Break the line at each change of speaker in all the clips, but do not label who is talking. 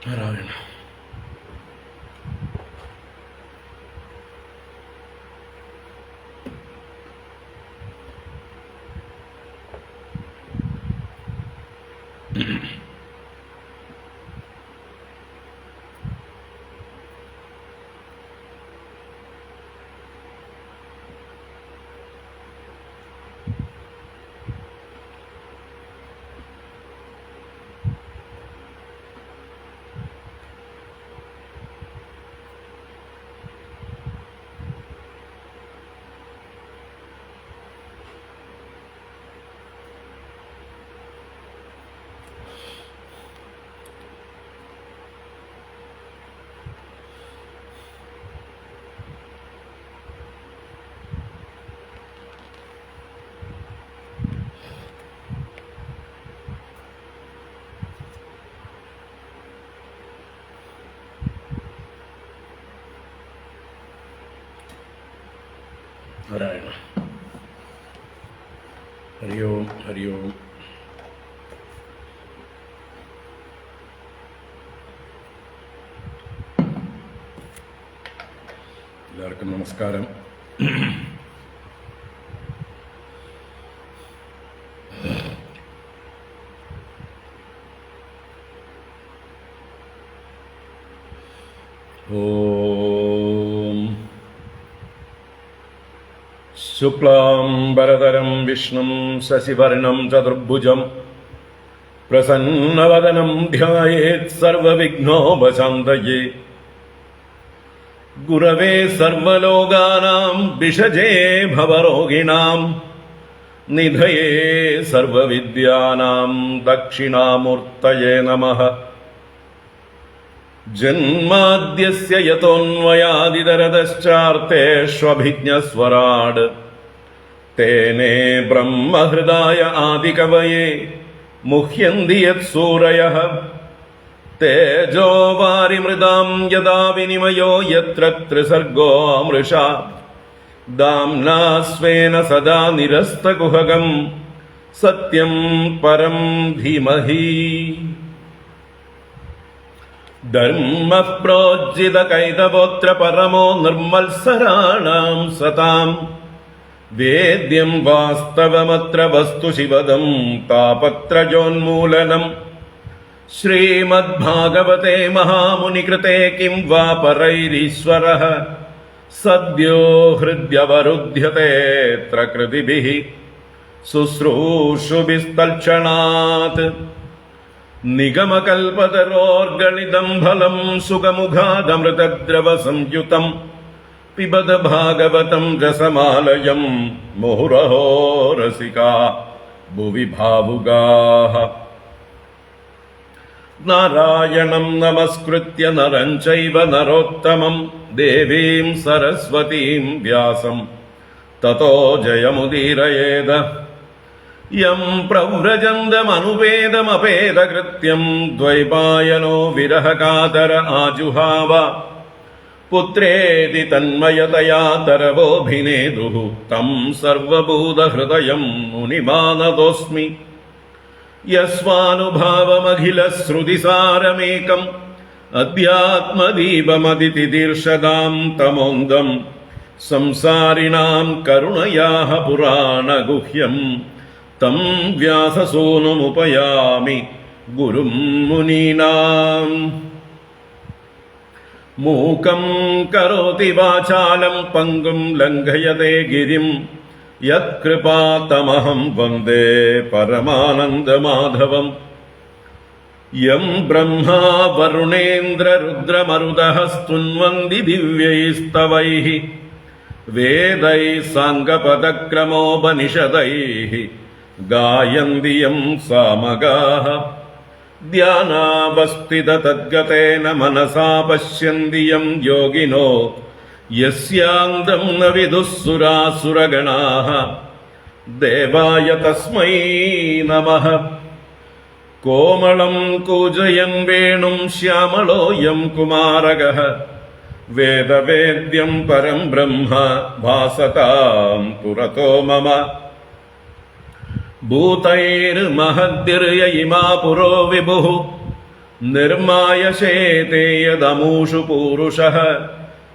നാരായണ. നാരായണ. ഹരി ഓം, ഹരി ഓം. എല്ലാവർക്കും നമസ്കാരം. ഓം ശുക്ലാംബരധരം വിഷ്ണും ശശിവർണം ചതുർഭുജം പ്രസന്നവദനം ധ്യായേത് സർവവിഘ്നോപശാന്തയേ. ഗുരവേ സർവലോകാനാം ഭിഷജേ ഭവരോഗിണാം നിധയേ സർവവിദ്യാനാം ദക്ഷിണാമൂർത്തയേ നമഃ. ജന്മാദ്യസ്യ യതോന്വയാദിതരതശ്ചാർത്തേഷ്വഭിജ്ഞസ്വരാട് തേനേ ബ്രഹ്മഹൃദായ ആദികവയേ മുഹ്യന്തി യത്സൂരയഃ. തേജോ വാരിമൃതാം യദാ വിനിമയോ യത്ര ത്രിസർഗോ മൃഷാ ദാംനാ സ്വേന സദാ നിരസ്തകുഹകം സത്യം പരം ധീമഹി. ധർമ്മപ്രോജ്ജിതകൈതവോത്ര പരമോ നിർമ്മത്സരാണാം സതാം വേദ്യം വാസ്തവമത്ര വസ്തു ശിവദം താപത്രജോന്മൂലനം. ശ്രീമദ്ഭാഗവതേ മഹാമുനികൃതേ കിം വാ പരൈരീശ്വരഃ സദ്യോ ഹൃദ്യവരുധ്യതേത്ര കൃതിഭിഃ ശുശ്രൂഷുഭിസ്തൽക്ഷണാത്. നിഗമകൽപതരോർഗളിതം ഫലം സുഖമുഖാദമൃതദ്രവ സംയുതം പിബത ഭാഗവതം രസമാലയം മുഹുരഹോ രസികാ ഭുവി ഭാവുകാഃ. നാരായണം നമസ്കൃത്യ നരം ചൈവ നരോത്തമം ദേവീം സരസ്വതീം വ്യാസം തതോ ജയമുദീരയേത്. യം പ്രവ്രജന്തമനുപേദമപേദകൃത്യം ദ്വൈപായനോ വിരഹകാതര ആജുഹാവ. പുത്രേതി തന്മയതയാ തരവോഭിനേദുഃ തം സർവഭൂതഹൃദയം മുനിമാനതോസ്മി. യസ്വാനുഭാവമഖിലശ്രുതിസാരമേകം അധ്യാത്മദീപമതിതിദീർഷതാം തമോന്ദം സംസാരിണാം കരുണയാഃ പുരാണഗുഹ്യം തം വ്യാസസൂനുമുപയാമി ഗുരും മുനീനാം. മൂകം കരോതി വാചാലം പങ്കും ലംഘയതേ ഗിരിം യത്കൃപാതമഹം വന്ദേ പരമാനന്ദമാധവം. യം ബ്രഹ്മാ വരുണേന്ദ്രരുദ്രമരുതഃ സ്തുന്വന്തി ദിവ്യൈസ്തവൈഃ വേദൈഃ സാംഗപദക്രമോപനിഷദൈഃ ഗായന്തി യം സാമഗാഃ. ധ്യാനാവസ്ഥിത തദ്ഗതേന മനസാ പശ്യന്തി യം യോഗിനോ യസ്യാന്തം ന വിദുഃ സുരാസുരഗണാഃ. ദേവായ തസ്മൈ നമഃ. കോമളം കൂജയൻ വേണും ശ്യാമളോയം കുമാരകഃ വേദവേദ്യം പരം ബ്രഹ്മ ഭാസതാം പുരതോ മമ. ഭൂതൈർമഹദ്ഭിർയ ഇമാ പുരോ വിഭുഃ നിർമായശേതേ യദമൂഷു പൂരുഷഃ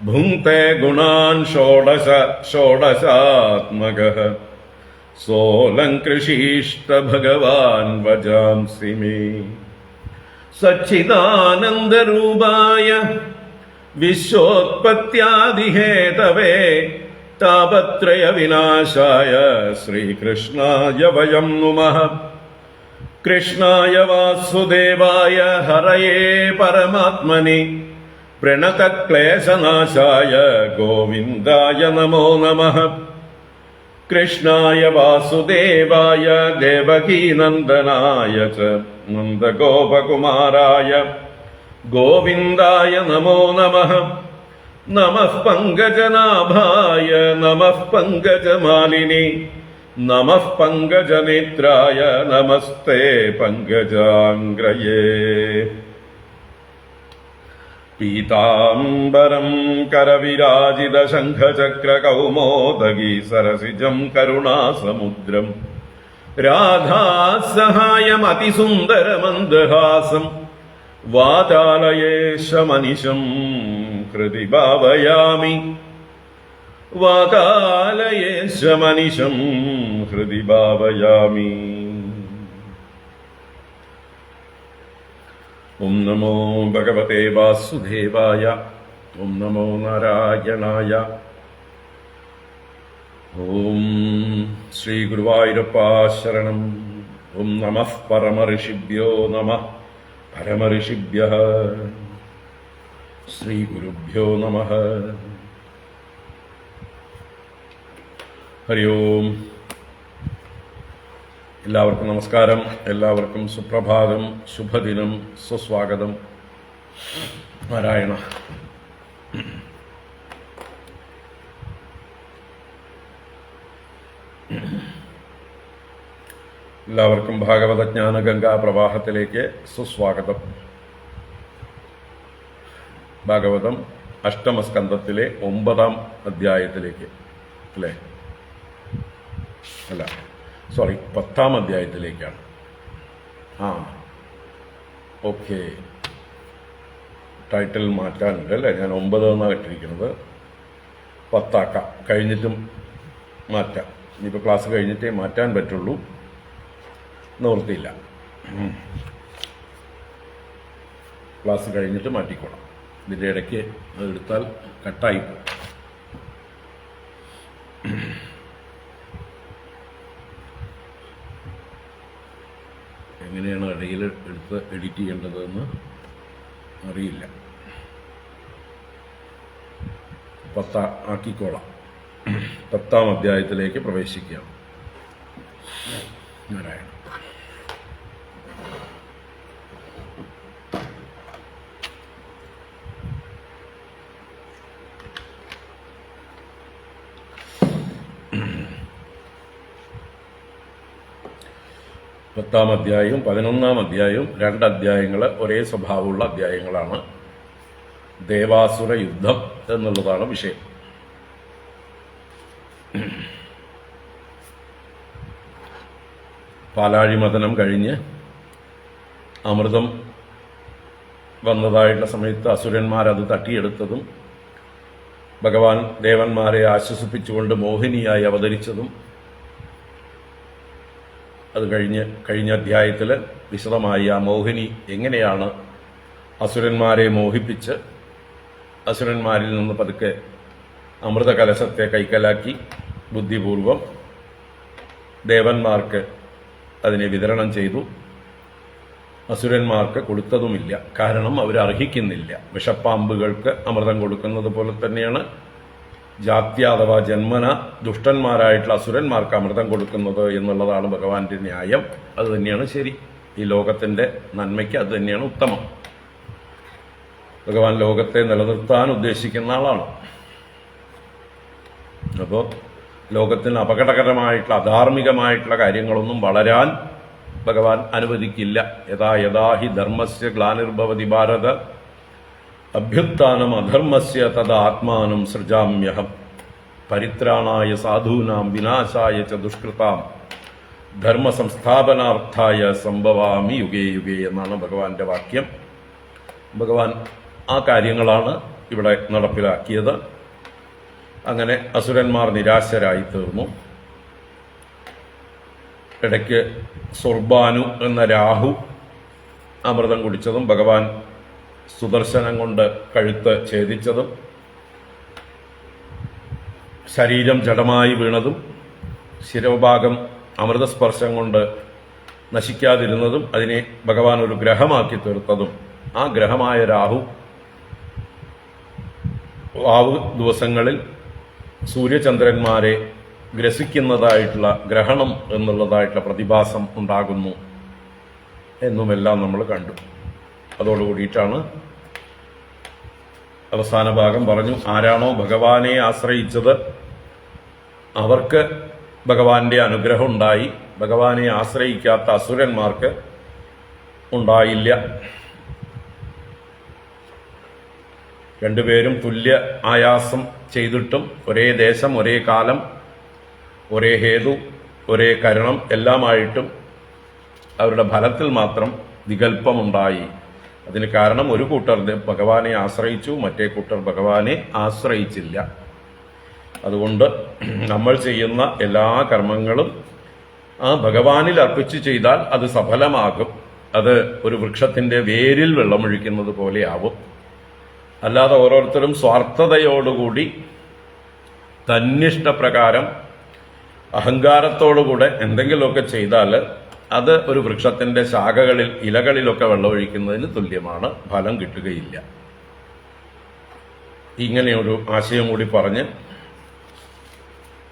ഭുങ്ക്തേ ഗുണാൻ ഷോഡശാത്മകഃ സോലംകൃഷീഷ്ട ഭഗവാൻ വജാംസി മേ. സച്ചിദാനന്ദരൂപായ വിശ്വോത്പത്യാദിഹേതവേ താപത്രയ വിനാശായ ശ്രീകൃഷ്ണായ വയം നുമഃ. കൃഷ്ണായ വാസുദേവായ ഹരയേ പരമാത്മനി പ്രണതക്ലേശനാശായ ഗോവിന്ദായ നമോ നമഃ. കൃഷ്ണായ വാസുദേവായ ദേവകീനന്ദനായ ച നന്ദഗോപകുമാരായ ഗോവിന്ദായ നമോ നമഃ. നമഃ പങ്കജനാഭായ നമഃ പങ്കജമാലിനി നമഃ പങ്കജനേത്രായ നമസ്തേ പങ്കജാംഗ്രയേ. പീതാംബരം കരവിരാജിത ശംഖചക്രകൗമോദഗീ സരസിജം കരുണാസമുദ്രം രാധാസഹായമതിസുന്ദരമന്ദഹാസം വാതാലയേശമനിശം ഹൃദി ഭാവയാമി. വാതാലയേശമനിശം ഹൃദി ഭാവയാമി. ഓം നമോ ഭഗവതേ വാസുദേവായ. ഓം നമോ നാരായണായ. ഓം ശ്രീ ഗുരുവായൂരപ്പാ ശരണം. ഓം നമഃ പരമഋഷിഭ്യോ നമഃ. പരമഋഷിഭ്യഃ ശ്രീ ഗുരുഭ്യോ നമഃ. ഹരി ഓം. എല്ലാവർക്കും നമസ്കാരം. എല്ലാവർക്കും സുപ്രഭാതം, ശുഭദിനം, സുസ്വാഗതം. നാരായണ. എല്ലാവർക്കും ഭാഗവതജ്ഞാന ഗംഗാ പ്രവാഹത്തിലേക്ക് സുസ്വാഗതം. ഭാഗവതം അഷ്ടമസ്കന്ധത്തിലെ 9-ാം അധ്യായത്തിലേക്ക് അല്ലേ? അല്ല, സോറി, 10-ാം അധ്യായത്തിലേക്കാണ്. ഓക്കെ, ടൈറ്റിൽ മാറ്റാനുണ്ട് അല്ലേ? ഞാൻ 9 എന്നാണ് ഇട്ടിരിക്കുന്നത്. 10 ആക്കാം. കഴിഞ്ഞിട്ടും മാറ്റാം. ഇനിയിപ്പോൾ ക്ലാസ് കഴിഞ്ഞിട്ടേ മാറ്റാൻ പറ്റുള്ളൂ. നിവൃത്തിയില്ല. ക്ലാസ് കഴിഞ്ഞിട്ട് മാറ്റിക്കോണം. ഇതിൻ്റെ ഇടയ്ക്ക് അതെടുത്താൽ കട്ടായിപ്പോകും. എങ്ങനെയാണ് ഇടയിൽ എടുത്ത് എഡിറ്റ് ചെയ്യേണ്ടതെന്ന് അറിയില്ല. 10 ആക്കിക്കോളാം. 10-ാം അധ്യായത്തിലേക്ക് പ്രവേശിക്കാം. നാരായണ. പത്താം അധ്യായവും 11-ാം അധ്യായവും 2 അധ്യായങ്ങൾ ഒരേ സ്വഭാവമുള്ള അധ്യായങ്ങളാണ്. ദേവാസുര യുദ്ധം എന്നുള്ളതാണ് വിഷയം. പാലാഴി മഥനം കഴിഞ്ഞ് അമൃതം വന്നതായിട്ടുള്ള സമയത്ത് അസുരന്മാരത് തട്ടിയെടുത്തതും ഭഗവാൻ ദേവന്മാരെ ആശ്വസിപ്പിച്ചുകൊണ്ട് മോഹിനിയായി അവതരിച്ചതും അത് കഴിഞ്ഞ അധ്യായത്തിൽ വിശദമായി ആ മോഹിനി എങ്ങനെയാണ് അസുരന്മാരെ മോഹിപ്പിച്ച് അസുരന്മാരിൽ നിന്ന് പതുക്കെ അമൃത കലശത്തെ കൈക്കലാക്കി ബുദ്ധിപൂർവം ദേവന്മാർക്ക് അതിനെ വിതരണം ചെയ്തു. അസുരന്മാർക്ക് കൊടുത്തതുമില്ല. കാരണം അവരർഹിക്കുന്നില്ല. വിഷപ്പാമ്പുകൾക്ക് അമൃതം കൊടുക്കുന്നത് പോലെ തന്നെയാണ് ജാത്യ അഥവാ ജന്മന ദുഷ്ടന്മാരായിട്ടുള്ള അസുരന്മാർക്ക് അമൃതം കൊടുക്കുന്നത് എന്നുള്ളതാണ് ഭഗവാന്റെ ന്യായം. അത് തന്നെയാണ് ശരി. ഈ ലോകത്തിന്റെ നന്മയ്ക്ക് അത് തന്നെയാണ് ഉത്തമം. ഭഗവാൻ ലോകത്തെ നിലനിർത്താൻ ഉദ്ദേശിക്കുന്ന ആളാണ്. അപ്പോൾ ലോകത്തിന് അപകടകരമായിട്ടുള്ള അധാർമികമായിട്ടുള്ള കാര്യങ്ങളൊന്നും വളരാൻ ഭഗവാൻ അനുവദിക്കില്ല. യഥാ യഥാ ഹി ധർമ്മസ്യ ഗ്ലാനിർഭവതി ഭാരത അഭ്യുത്ഥാനം അധർമ്മസ്യ തദാ ആത്മാനം സൃജാമ്യഹം പരിത്രാണായ സാധൂനാം വിനാശായ ച ദുഷ്കൃതാം ധർമ്മ സംസ്ഥാപനാർത്ഥായ സംഭവാമി യുഗേ യുഗേ എന്നാണ് ഭഗവാന്റെ വാക്യം. ഭഗവാൻ ആ കാര്യങ്ങളാണ് ഇവിടെ നടപ്പിലാക്കിയത്. അങ്ങനെ അസുരന്മാർ നിരാശരായി തീർന്നു. ഇടയ്ക്ക് സുർബാനു എന്ന രാഹു അമൃതം കുടിച്ചതും ഭഗവാൻ സുദർശനം കൊണ്ട് കഴുത്ത് ഛേദിച്ചതും ശരീരം ജഡമായി വീണതും ശിരോഭാഗം അമൃതസ്പർശം കൊണ്ട് നശിക്കാതിരുന്നതും അതിനെ ഭഗവാൻ ഒരു ഗ്രഹമാക്കി തീർത്തതും ആ ഗ്രഹമായ രാഹു വാവ് ദിവസങ്ങളിൽ സൂര്യചന്ദ്രന്മാരെ ഗ്രസിക്കുന്നതായിട്ടുള്ള ഗ്രഹണം എന്നുള്ളതായിട്ടുള്ള പ്രതിഭാസം ഉണ്ടാകുന്നു എന്നുമെല്ലാം നമ്മൾ കണ്ടു. അതോടുകൂടിയിട്ടാണ് അവസാന ഭാഗം പറഞ്ഞു, ആരാണോ ഭഗവാനെ ആശ്രയിച്ചത് അവർക്ക് ഭഗവാന്റെ അനുഗ്രഹം ഉണ്ടായി, ഭഗവാനെ ആശ്രയിക്കാത്ത അസുരന്മാർക്ക് ഉണ്ടായില്ല. രണ്ടുപേരും തുല്യ ആയാസം ചെയ്തിട്ടും ഒരേ ദേശം, ഒരേ കാലം, ഒരേ ഹേതു, ഒരേ കരണം എല്ലാമായിട്ടും അവരുടെ ഫലത്തിൽ മാത്രം വികല്പമുണ്ടായി. അതിന് കാരണം ഒരു കൂട്ടർ ഭഗവാനെ ആശ്രയിച്ചു, മറ്റേ കൂട്ടർ ഭഗവാനെ ആശ്രയിച്ചില്ല. അതുകൊണ്ട് നമ്മൾ ചെയ്യുന്ന എല്ലാ കർമ്മങ്ങളും ആ ഭഗവാനിൽ അർപ്പിച്ച് ചെയ്താൽ അത് സഫലമാകും. അത് ഒരു വൃക്ഷത്തിന്റെ വേരിൽ വെള്ളമൊഴിക്കുന്നത് പോലെയാവും. അല്ലാതെ ഓരോരുത്തരും സ്വാർത്ഥതയോടുകൂടി തന്നിഷ്ടപ്രകാരം അഹങ്കാരത്തോടുകൂടെ എന്തെങ്കിലുമൊക്കെ ചെയ്താൽ അത് ഒരു വൃക്ഷത്തിന്റെ ശാഖകളിൽ ഇലകളിലൊക്കെ വെള്ളമൊഴിക്കുന്നതിന് തുല്യമാണ്, ഫലം കിട്ടുകയില്ല. ഇങ്ങനെയൊരു ആശയം കൂടി പറഞ്ഞ്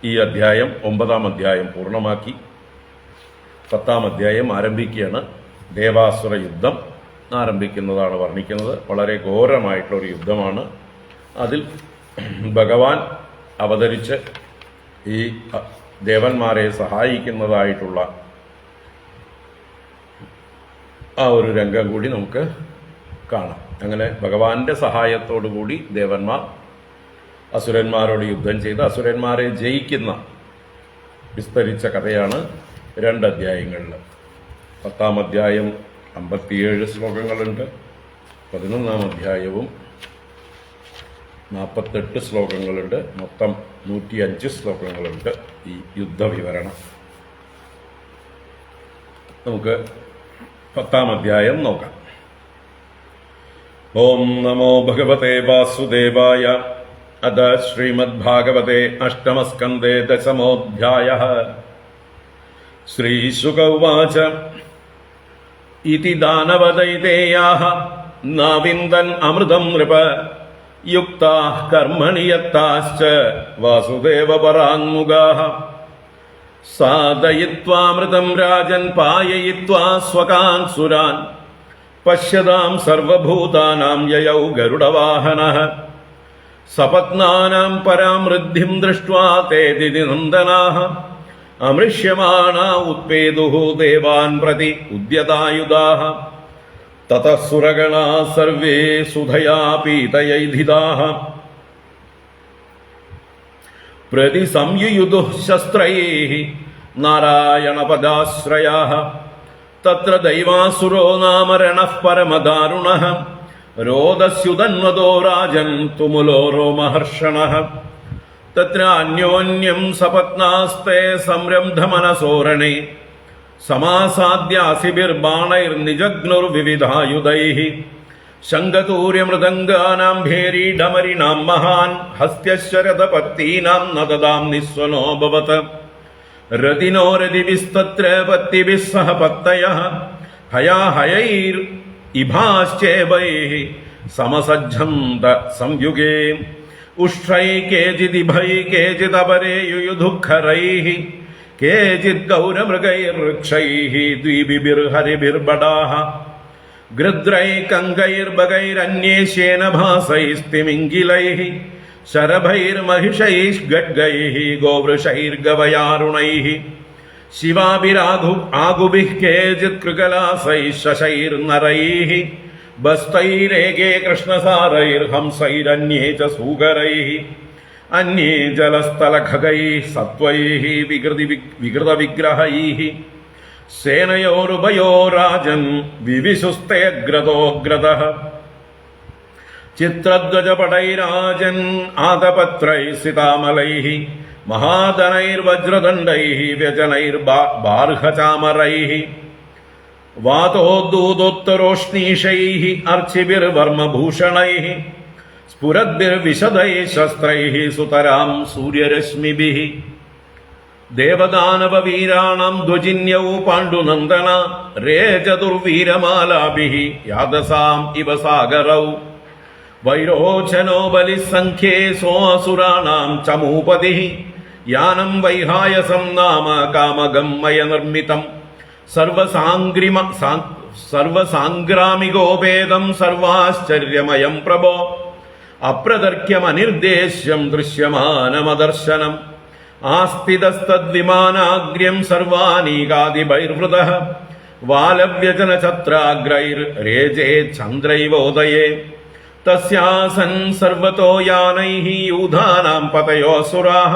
ഈ അധ്യായം 9-ാം അധ്യായം പൂർണ്ണമാക്കി 10-ാം അധ്യായം ആരംഭിക്കുകയാണ്. ദേവാസുര യുദ്ധം ആരംഭിക്കുന്നതാണ് വർണ്ണിക്കുന്നത്. വളരെ ഘോരമായിട്ടുള്ള ഒരു യുദ്ധമാണ്. അതിൽ ഭഗവാൻ അവതരിച്ച് ഈ ദേവന്മാരെ സഹായിക്കുന്നതായിട്ടുള്ള ആ ഒരു രംഗം കൂടി നമുക്ക് കാണാം. അങ്ങനെ ഭഗവാന്റെ സഹായത്തോടുകൂടി ദേവന്മാർ അസുരന്മാരോട് യുദ്ധം ചെയ്ത് അസുരന്മാരെ ജയിക്കുന്ന വിസ്തരിച്ച കഥയാണ് 2 അധ്യായങ്ങളിൽ. 10-ാം അധ്യായം 57 ശ്ലോകങ്ങളുണ്ട്. 11-ാം അധ്യായവും 48 ശ്ലോകങ്ങളുണ്ട്. മൊത്തം 105 ശ്ലോകങ്ങളുണ്ട് ഈ യുദ്ധവിവരണം. നമുക്ക് 10-ാം അധ്യായം നോക്കാം. ഓം നമോ ഭഗവതേ വാസുദേവായ. അത ശ്രീമദ്ഭാഗവതേ അഷ്ടമസ്കന്ധേ ദശമോऽധ്യായഃ. ശ്രീശുക ഉവാച ഇതി ദാനവദൈതേയാഃ നാവിന്ദൻ അമൃതം നൃപ യുക്താഃ കർമ്മണി യത്താശ്ച വാസുദേവപരാന്മുഖാഃ. സാദയിത്വാമൃതം രാജൻ പായയിത്വാ സ്വകാൻ സുരാൻ പശ്യതാം സർവഭൂതാനാം യയൗ ഗരുഡവാഹനഃ. സപത്നാനാം പരാമൃദ്ധിം ദൃഷ്ട്വാ തേദിതി നന്ദനാഃ. അമൃഷ്യമാണാ ഉത്പേതുഃ ദേവാൻ പ്രതി ഉദ്യതായുധാഃ. തതഃ സുരഗണാ സർവേ സുധയാ പീതയൈധിതാഃ. പ്രതി സംയുയുധുഃ ശസ്ത്രൈഃ നാരായണപദാശ്രയാഃ. തത്ര ദൈവാസുരോ നാമ രണഃ പരമദാരുണഃ. രോദസ്യുതന്വദോ രാജൻ തുമുലോ രോമഹർഷണഃ. തത്ര അന്യോന്യം സപത്നാസ്തേ സംരംധമനസോരണേ സമാസാദ്യാസിഭിർബാണൈർനിജഗ്നുർവിവിധായുധൈഃ. ശംഖതൂര്യമൃദംഗാനാം ഭേരീഡമരിണാം മഹാൻ ഹസ്ത്യശരഥപത്തീനാം നദതാം നിസ്വനോ ഭവത്. രതിനോ രതിഭിസ്തത്ര പത്തിഭിः സഹ പത്തയഃ ഹയാഹയൈർ ഇഭാശ്ചേവൈഃ സമസജ്ജന്ത സംയുഗേ. ഉഷ്ട്രൈ കേചിദിഭൈ കേചിദപരേ യുയുധുഃഖരൈഃ. കേചിത് ഗൗരമൃഗൈർവൃക്ഷൈഃ ദ്വീപിഭിർഹരിഭിർബടാഃ. ഗൃദ്രൈ കങ്കൈർബകൈരന്യേശേന ഭാസൈസ്തിമിംഗിലൈഃ. ശരഭൈർമഹിഷൈഃ ഗഡ്ഗൈഃ ഗോവൃഷൈർഗവയാരുണൈഃ. ശിവാഭിരാഗുഭിः കേചിത് കൃകലാസൈഃ ശശൈർനരൈഃ. ബസ്തൈരേകേ കൃഷ്ണസാരൈർഹംസൈരന്യേ ച സൂകരൈഃ. അന്യേ ജലസ്ഥലഖഗൈഃ സത്വൈഃ വികൃതവിഗ്രഹൈഃ. സേനയോരുഭയോ രാജൻ വിവിശുസ്തേഗ്രതോഗ്രതഃ. ചിത്രധ്വജപടൈരാജൻ ആതപത്രൈ സിതാമലൈഃ മഹാധനൈർവജ്രദണ്ഡൈഃ വ്യജനൈർബാർഹചാമരൈഃ വാതോദ്ദൂതോത്തരോഷ്ണീഷൈഃ അർച്ചിഭിർവർമ്മഭൂഷണൈഃ സ്ഫുരദ്ഭിർവിശദൈഃ ശസ്ത്രൈഃ സുതരാം സൂര്യരശ്മിഭിഃ ദേവദാനവവീരാണാം ധ്വജിന്യൗ പാണ്ഡുനന്ദന രേ ചതുർവീരമാലാഭിഃ യാദസാം ഇവ സാഗരൗ വൈരോചനോ ബലിസംഖ്യേ സോऽസുരാണാം ചമൂപതിഃ യാനം വൈഹായസം നാമ കാമഗമ്മയ നിർമ്മിതം സർവസാംഗ്രാമികോപേതം സർവാശ്ചര്യമയം പ്രഭോ അപ്രതർക്യമനിർദ്ദേശ്യം ദൃശ്യമാനമദർശനം ആസ്ഥിതസ്തദ്വിമാനാഗ്ര്യം സർവാനീകാദിഭൈർവൃതഃ വാലവ്യജനഛത്രാഗ്രൈർരേജേ ചന്ദ്രൈവോദയേ തസ്യാസൻ സർവതോ യാനൈഃ യൂഥാനാം പതയോസുരാഃ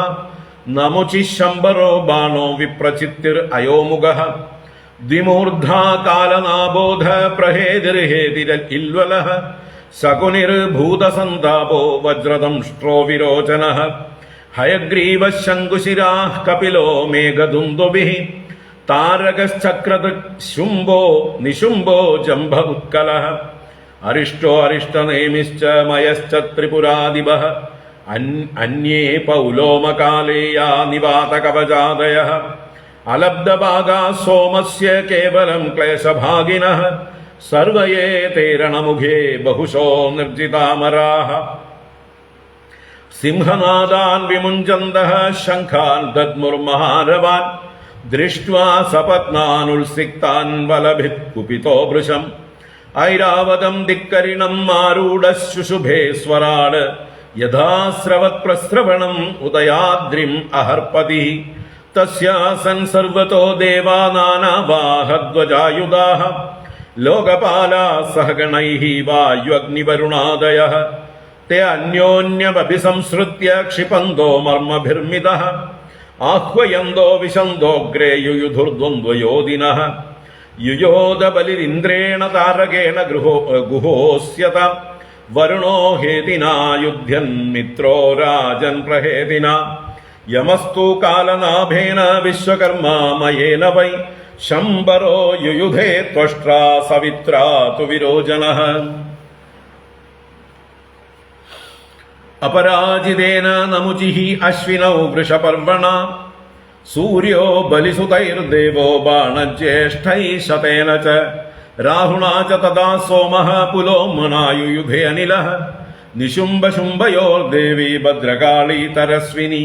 നമുചിഃ ശംബരോ ബാണോ വിപ്രചിത്തിർ അയോമുഖഃ ദ്വിമൂർധാ കാലനാബോധ പ്രഹേതിർഹേതിരിൽവലഃ ശകുനിർഭൂതസന്താപോ വജ്രദംഷ്ട്രോ വിരോചനഃ ഹയഗ്രീവശങ്കുശിരാഃ കപിലോ മേഘദുന്ദുഭിഃ താരകശ്ചക്രദൃക് ശുംഭോ നിശുംഭോ ജംഭ ഉത്കലഃ അരിഷ്ടോ അരിഷ്ടനേമിശ്ച മയശ്ച ത്രിപുരാധിപഃ അന്യേ പൗലോമകാലേയാ നിവാതകവചാദയഃ അലബ്ധഭാഗാ സോമസ്യ കേവലം ക്ലേശഭാഗിനഃ സർവയേതേരണമുഖേ ബഹുശോ നിർജിതാമരാഃ സിംഹനാദാൻ വിമുഞ്ചന്തഃ ശംഖാൻ ദദ്മുർമഹാരവാൻ ദൃഷ്ട്വാ സപത്നാനുത്സിക്താൻ വലഭിത് കുപിതോ വൃശം ഐരാവതം ദിക്കരിണം ആരൂഢശുശുഭേ സ്വരാട് യഥാസ്രവത് പ്രസ്രവണം ഉദയാദ്രിം അഹർപതി തസ്യാസൻ സർവതോ ദേവാ നാനാവാഹധ്വജായുധാഃ ലോകപാലാ സഹഗണൈഃ വായുഅഗ്നിവരുണാദയഃ തേ അന്യോന്യമഭിസംസൃത്യ ക്ഷിപന്തോ മർമ്മഭിർമിതഃ ആഹ്വയന്തോ വിശന്തോഗ്രേ യുയുധുർദ്വന്ദ്വയോധിനഃ യുയോധബലിരിന്ദ്രേണ താരകേണ ഗുഹോസ്യത വരുണോ ഹേതിനാ യുധ്യൻ മിത്രോ രാജൻ പ്രഹേതിന യമസ്തു കാലനാഭേന വിശ്വകർമാ മയേന വൈ ശംബരോ യുയുധേ ത്വഷ്ട്രാ സവിത്രാ തു വിരോചനഃ അപരാജിതേന നമുചിഃ അശ്വിനൗ വൃഷപർവണ സൂര്യോ ബലിസുതൈർദേവോ ബാണജ്യേഷ്ഠൈഃ ശതേന ച രാഹുണാ ച തദാ സോമഃ പുലോമനായുയുധേ അനിലഃ നിശുംഭശുംഭയോർദേവി ഭദ്രകാളീ തരസ്വിനി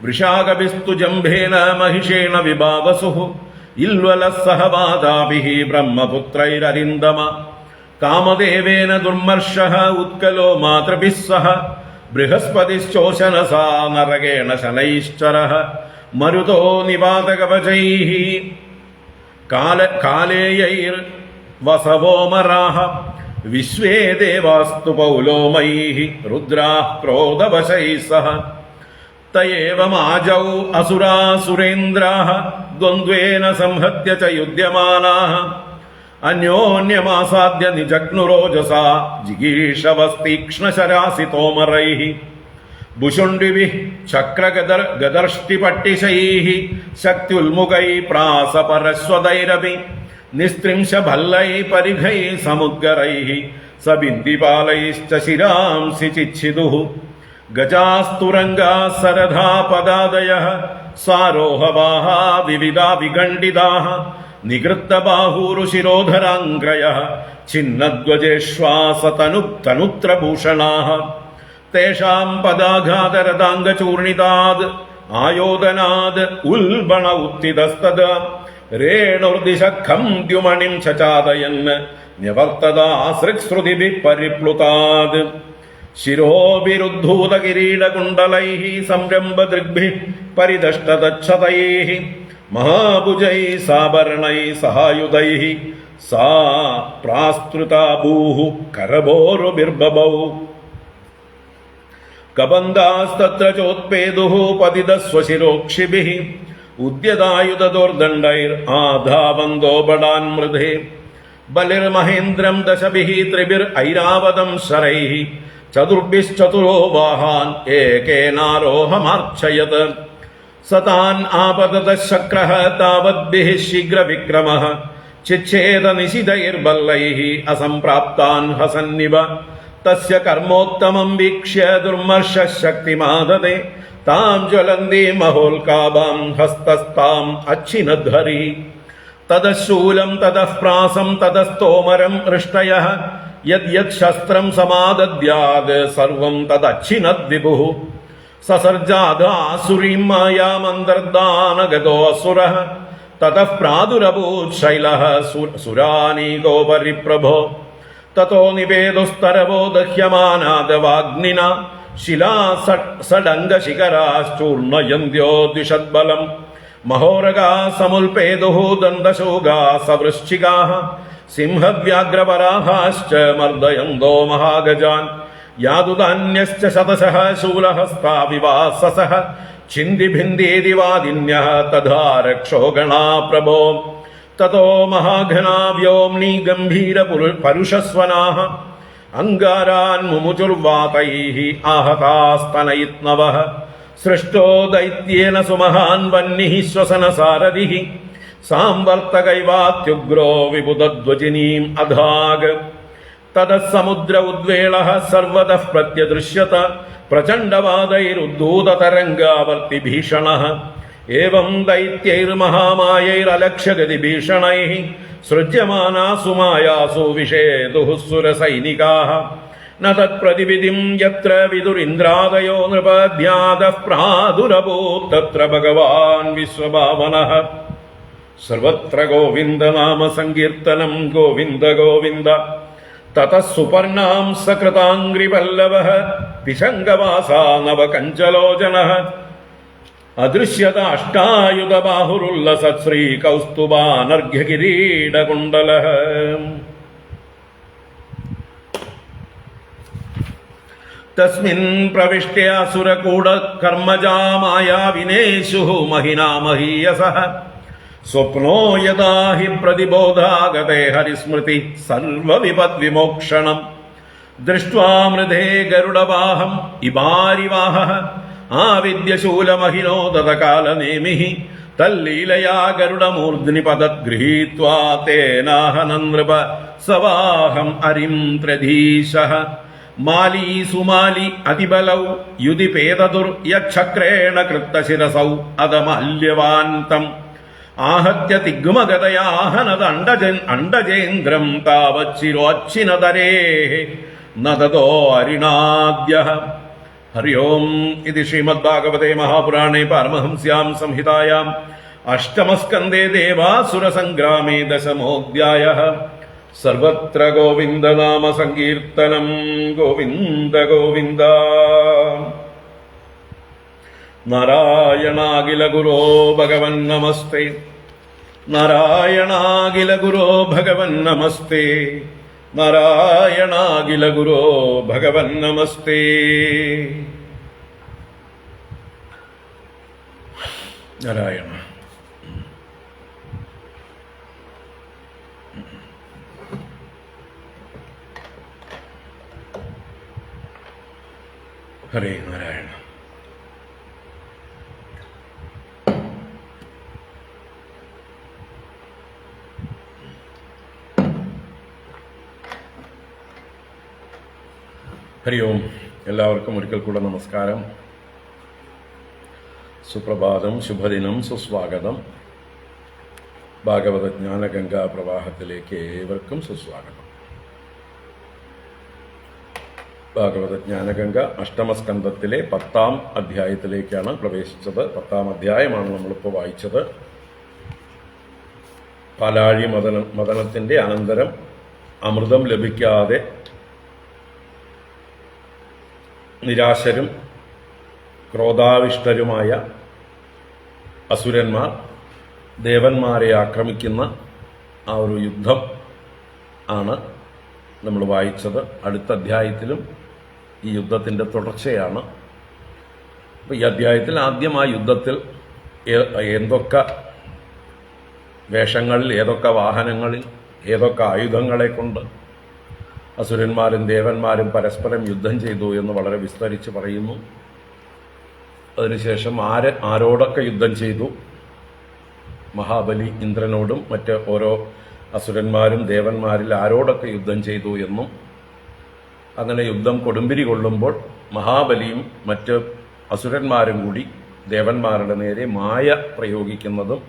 വൃഷാകഭിസ്തു ജംഭേന മഹിഷേണ വിഭാവസുഃ ഇൽവലഃ സഹവാദാഭിഃ ബ്രഹ്മപുത്രൈരരിന്ദമ കാമദേവേന ദുർമർഷഃ ഉത്കലോ മാതൃഭിः സഹ ബൃഹസ്പതിശ്ചോശനസാ നരകേണ ശനൈശ്ചരഃ മരുതോ നിവാതകവചൈഃ കാലേയൈർവസവോമരാഃ വിശ്വേ ദേവാസ്തു പൗലോമൈഃ രുദ്രാഃ ക്രോധവശൈः സഹ തയേവമാജൗ അസുരാസുരേന്ദ്രാഃ ദ്വന്ദ്വേന സംഹത്യ ച യുധ്യമാനാഃ അന്യോന്യമാസാദ്യ നിജഗ്നുരോജസാ ജിഗീഷവസ്തീക്ഷ്ണശരാസിതോമരൈഃ ഭുഷുണ്ഡിഭിഃ ചക്രഗദർഷ്ടിപട്ടിശൈഃ ശക്ത്യുൽമുഖൈ പ്രാസപരശ്വതൈരപി നിസ്ത്രിംശഭല്ലൈ പരിഘൈ സമുദ്ഗരൈഃ സബിന്ദിപാലൈശ്ച ശിരാംസി ചിച്ഛിദുഃ ഗജാസ്തുരംഗാ സരധാ പദാദയഃ സാരോഹവാഹാ വിവിധാ വിഖണ്ഡിതാഃ നികൃത്തബാഹൂരുശിരോധരാംഗ്രയഃ ഛിന്നധ്വജേശ്വാസതനുത്രഭൂഷണാഃ തേഷാം പദാഘാതരതാംഗചൂർണിതാദ് ആയോധനാദ് ഉൽബണ ഉത്തിതസ്തദാ രേണുർദിശഖം ദ്യുമണിം ചചാദയൻ ന്യവർത്തദാസൃക്ശ്രുതിഭിഃ പരിപ്ലുതാദ് ശിരോഭിരുദ്ധൂതകിരീടകുണ്ഡലൈഃ സംരംഭദൃഗ്ഭിഃ പരിദഷ്ടതച്ഛതൈഃ മഹാഭുജൈഃ സാഭരണൈഃ സഹായുധൈഃ സാ പ്രാസ്തൃതാ ഭൂഃ കരഭോരുഭിർബഭൗ കബന്ധാസ്തത്ര ചോത്പേതുഃ പതിതസ്വശിരോക്ഷിഭിഃ ഉദ്യതായുധദോർദണ്ഡൈർ ആധാവന്തോ ബടാൻമൃധേ ബലിർമഹേന്ദ്രം ദശഭിഃ ത്രിഭിർ ഐരാവതം ശരൈഃ ചതുർഭിശ്ചതുരോ വാഹാൻ ഏകേനാരോഹമാർച്ചയത് സതാൻ ആപതതഃ ശക്രഃ താവദ്ഭിഃ ശീഘ്രവിക്രമഃ ചിച്ഛേദനിശിതൈർബല്ലൈഃ അസംപ്രാപ്താൻ ഹസന്നിവ തസ്യ കർമ്മോത്തമം വീക്ഷ്യ ദുർമർഷശക്തിമാദദേ താം ജ്വലന്തീം മഹോൽകാഭാം ഹസ്തസ്താം അച്ഛിനധ്വരി തതഃശൂലം തതഃ പ്രാസം തതസ്തോമരം ഹൃഷ്ടയഃ യദ്യത് ശസ്ത്രം സമാദദ്യാത് സർവം തദച്ഛിനദ്വിഭുഃ സസർജാദാസുരീം മായാമന്തർദാനഗതോ അസുരഃ തതഃ പ്രാദുരഭൂത് ശൈലഃ സുരാനീകോ പരിപ്രഭോ തതോ നിവേദുസ്തരവോ ദഹ്യമാനാദവാഗ്നിനാ ശിലാ സഡംഗശിഖരാശ്ചൂർണയന്ത്യോ ദ്വിഷദ്ബലം മഹോരഗാ സമുൽപേതുഃ ദന്തശൂഗാ സവൃശ്ചികാഃ സിംഹവ്യാഘ്രവരാഹാശ്ച മർദയന്തോ മഹാഗജാൻ യാതുധാന്യശ്ച ശതശഃ ശൂലഹസ്താ വിവാസസഃ ഛിന്ദിഭിന്ദീതി വാദിന്യഃ തഥാ രക്ഷോ ഗണാ പ്രഭോ തതോ മഹാഘനാ വ്യോംനി ഗംഭീര പരുഷസ്വനാഃ അംഗാരാൻ മുമുചുർവാതൈഃ ആഹതാസ്തനയിത്നവഃ സൃഷ്ടോ ദൈത്യേന സുമഹാൻ വഹ്നിഃ ശ്വസനസാരഥിഃ സാംവർത്തകൈവാത്യുഗ്രോ വിബുധധ്വജിനീം അധാഗ് തതഃ സമുദ്ര ഉദ്വേളഃ സർവതഃ പ്രത്യദൃശ്യത പ്രചണ്ഡവാദൈരുദ്ധൂതതരംഗാവർത്തിഭീഷണഃ ഏവം ദൈത്യൈർമഹാമായൈരലക്ഷ്യഗതിഭീഷണൈഃ സൃജ്യമാനാസു മായാസു വിഷേതുഃ സുരസൈനികാഃ ന തത്പ്രതിവിധിം യത്ര വിദുരിന്ദ്രാദയോ നൃപദ്യാതഃ പ്രാദുരഭൂത് തത്ര ഭഗവാൻ വിശ്വഭാവനഃ സർവത്ര ഗോവിന്ദനാമ സങ്കീർത്തനം ഗോവിന്ദ ഗോവിന്ദ തതഃ സുപർണാം സകൃതാംഗ്രിപല്ലവഃ പിശങ്കവാസാ നവകഞ്ചലോചനഃ അദൃശ്യത അഷ്ടായുധബാഹുരുല്ലസത് ശ്രീകൗസ്തുഭാനർഘ്യകിരീടകുണ്ടലഃ തസ്മിൻ പ്രവിഷ്ട്യ അസുരകൂടകർമ്മജാ മായാവിനേഷുഃ महिना महीयसः സ്വപ്നോ യദാ ഹി പ്രതിബോധാഗതേ ഹരിസ്മൃതി സർവവിപദ്വിമോക്ഷണം ദൃഷ്ട്വാ മൃധേ ഗരുഡവാഹം ഇമാരിവാഹഃ ആവിദ്യശൂലമഹിനോ ദതകാലനേമിഃ തല്ലീലയാ ഗരുഡമൂർധ്നി പദദ്ഗൃഹീത്വാ തേനാഹനം നൃപ സവാഹം അരിം ത്രധീശഃ മാലീ സുമാലി അതിബലൗ യുധിപേതദുർ യച്ഛക്രേണ കൃത്തശിരസൗ അദമല്യവാന്തം आहत्य तिग्मगतयाहनद अण्डजेन्द्रं तावच्छिरोच्छिनदरेः न ततो अरिणाद्यः हरि ओम् इति श्रीमद्भागवते महापुराणे पारमहंस्यां संहितायाम् अष्टमस्कन्धे देवासुरसङ्ग्रामे दशमोऽध्यायः सर्वत्र गोविन्दनाम सङ्कीर्तनं गोविन्द गोविन्द നാരായണാഖില ഗുരോ ഭഗവൻ നമസ്തേ നാരായണാഖില ഗുരോ ഭഗവൻ നമസ്തേ നാരായണാഖില ഗുരോ ഭഗവൻ നമസ്തേ. നാരായണ. ഹരേ നാരായണ. ഹരി ഓം. എല്ലാവർക്കും ഒരിക്കൽ കൂടെ നമസ്കാരം, സുപ്രഭാതം, ശുഭദിനം, സുസ്വാഗതം. ഭാഗവത ജ്ഞാനഗംഗാ പ്രവാഹത്തിലേക്ക് ഏവർക്കും സുസ്വാഗതം. ഭാഗവത ജ്ഞാനഗംഗ അഷ്ടമസ്കന്ധത്തിലെ 10ാം അധ്യായത്തിലേക്കാണ് പ്രവേശിച്ചത്. 10ാം അധ്യായമാണ് നമ്മളിപ്പോൾ വായിച്ചത്. പാലാഴി മദനത്തിൻ്റെ അനന്തരം അമൃതം ലഭിക്കാതെ നിരാശരും ക്രോധാവിഷ്ടരുമായ അസുരന്മാർ ദേവന്മാരെ ആക്രമിക്കുന്ന ആ ഒരു യുദ്ധം ആണ് നമ്മൾ വായിച്ചത്. അടുത്ത അധ്യായത്തിലും ഈ യുദ്ധത്തിൻ്റെ തുടർച്ചയാണ്. അപ്പോൾ ഈ അധ്യായത്തിൽ ആദ്യം ആ യുദ്ധത്തിൽ എന്തൊക്കെ വേഷങ്ങളിൽ, ഏതൊക്കെ വാഹനങ്ങളിൽ, ഏതൊക്കെ ആയുധങ്ങളെ കൊണ്ട് അസുരന്മാരും ദേവന്മാരും പരസ്പരം യുദ്ധം ചെയ്തു എന്ന് വളരെ വിസ്തരിച്ച് പറയുന്നു. അതിനുശേഷം ആരോടൊക്കെ യുദ്ധം ചെയ്തു, മഹാബലി ഇന്ദ്രനോടും മറ്റ് ഓരോ അസുരന്മാരും ദേവന്മാരിൽ ആരോടൊക്കെ യുദ്ധം ചെയ്തു എന്നും, അങ്ങനെ യുദ്ധം കൊടുമ്പിരി കൊള്ളുമ്പോൾ മഹാബലിയും മറ്റ് അസുരന്മാരും കൂടി ദേവന്മാരുടെ നേരെ മായ പ്രയോഗിക്കുന്നതും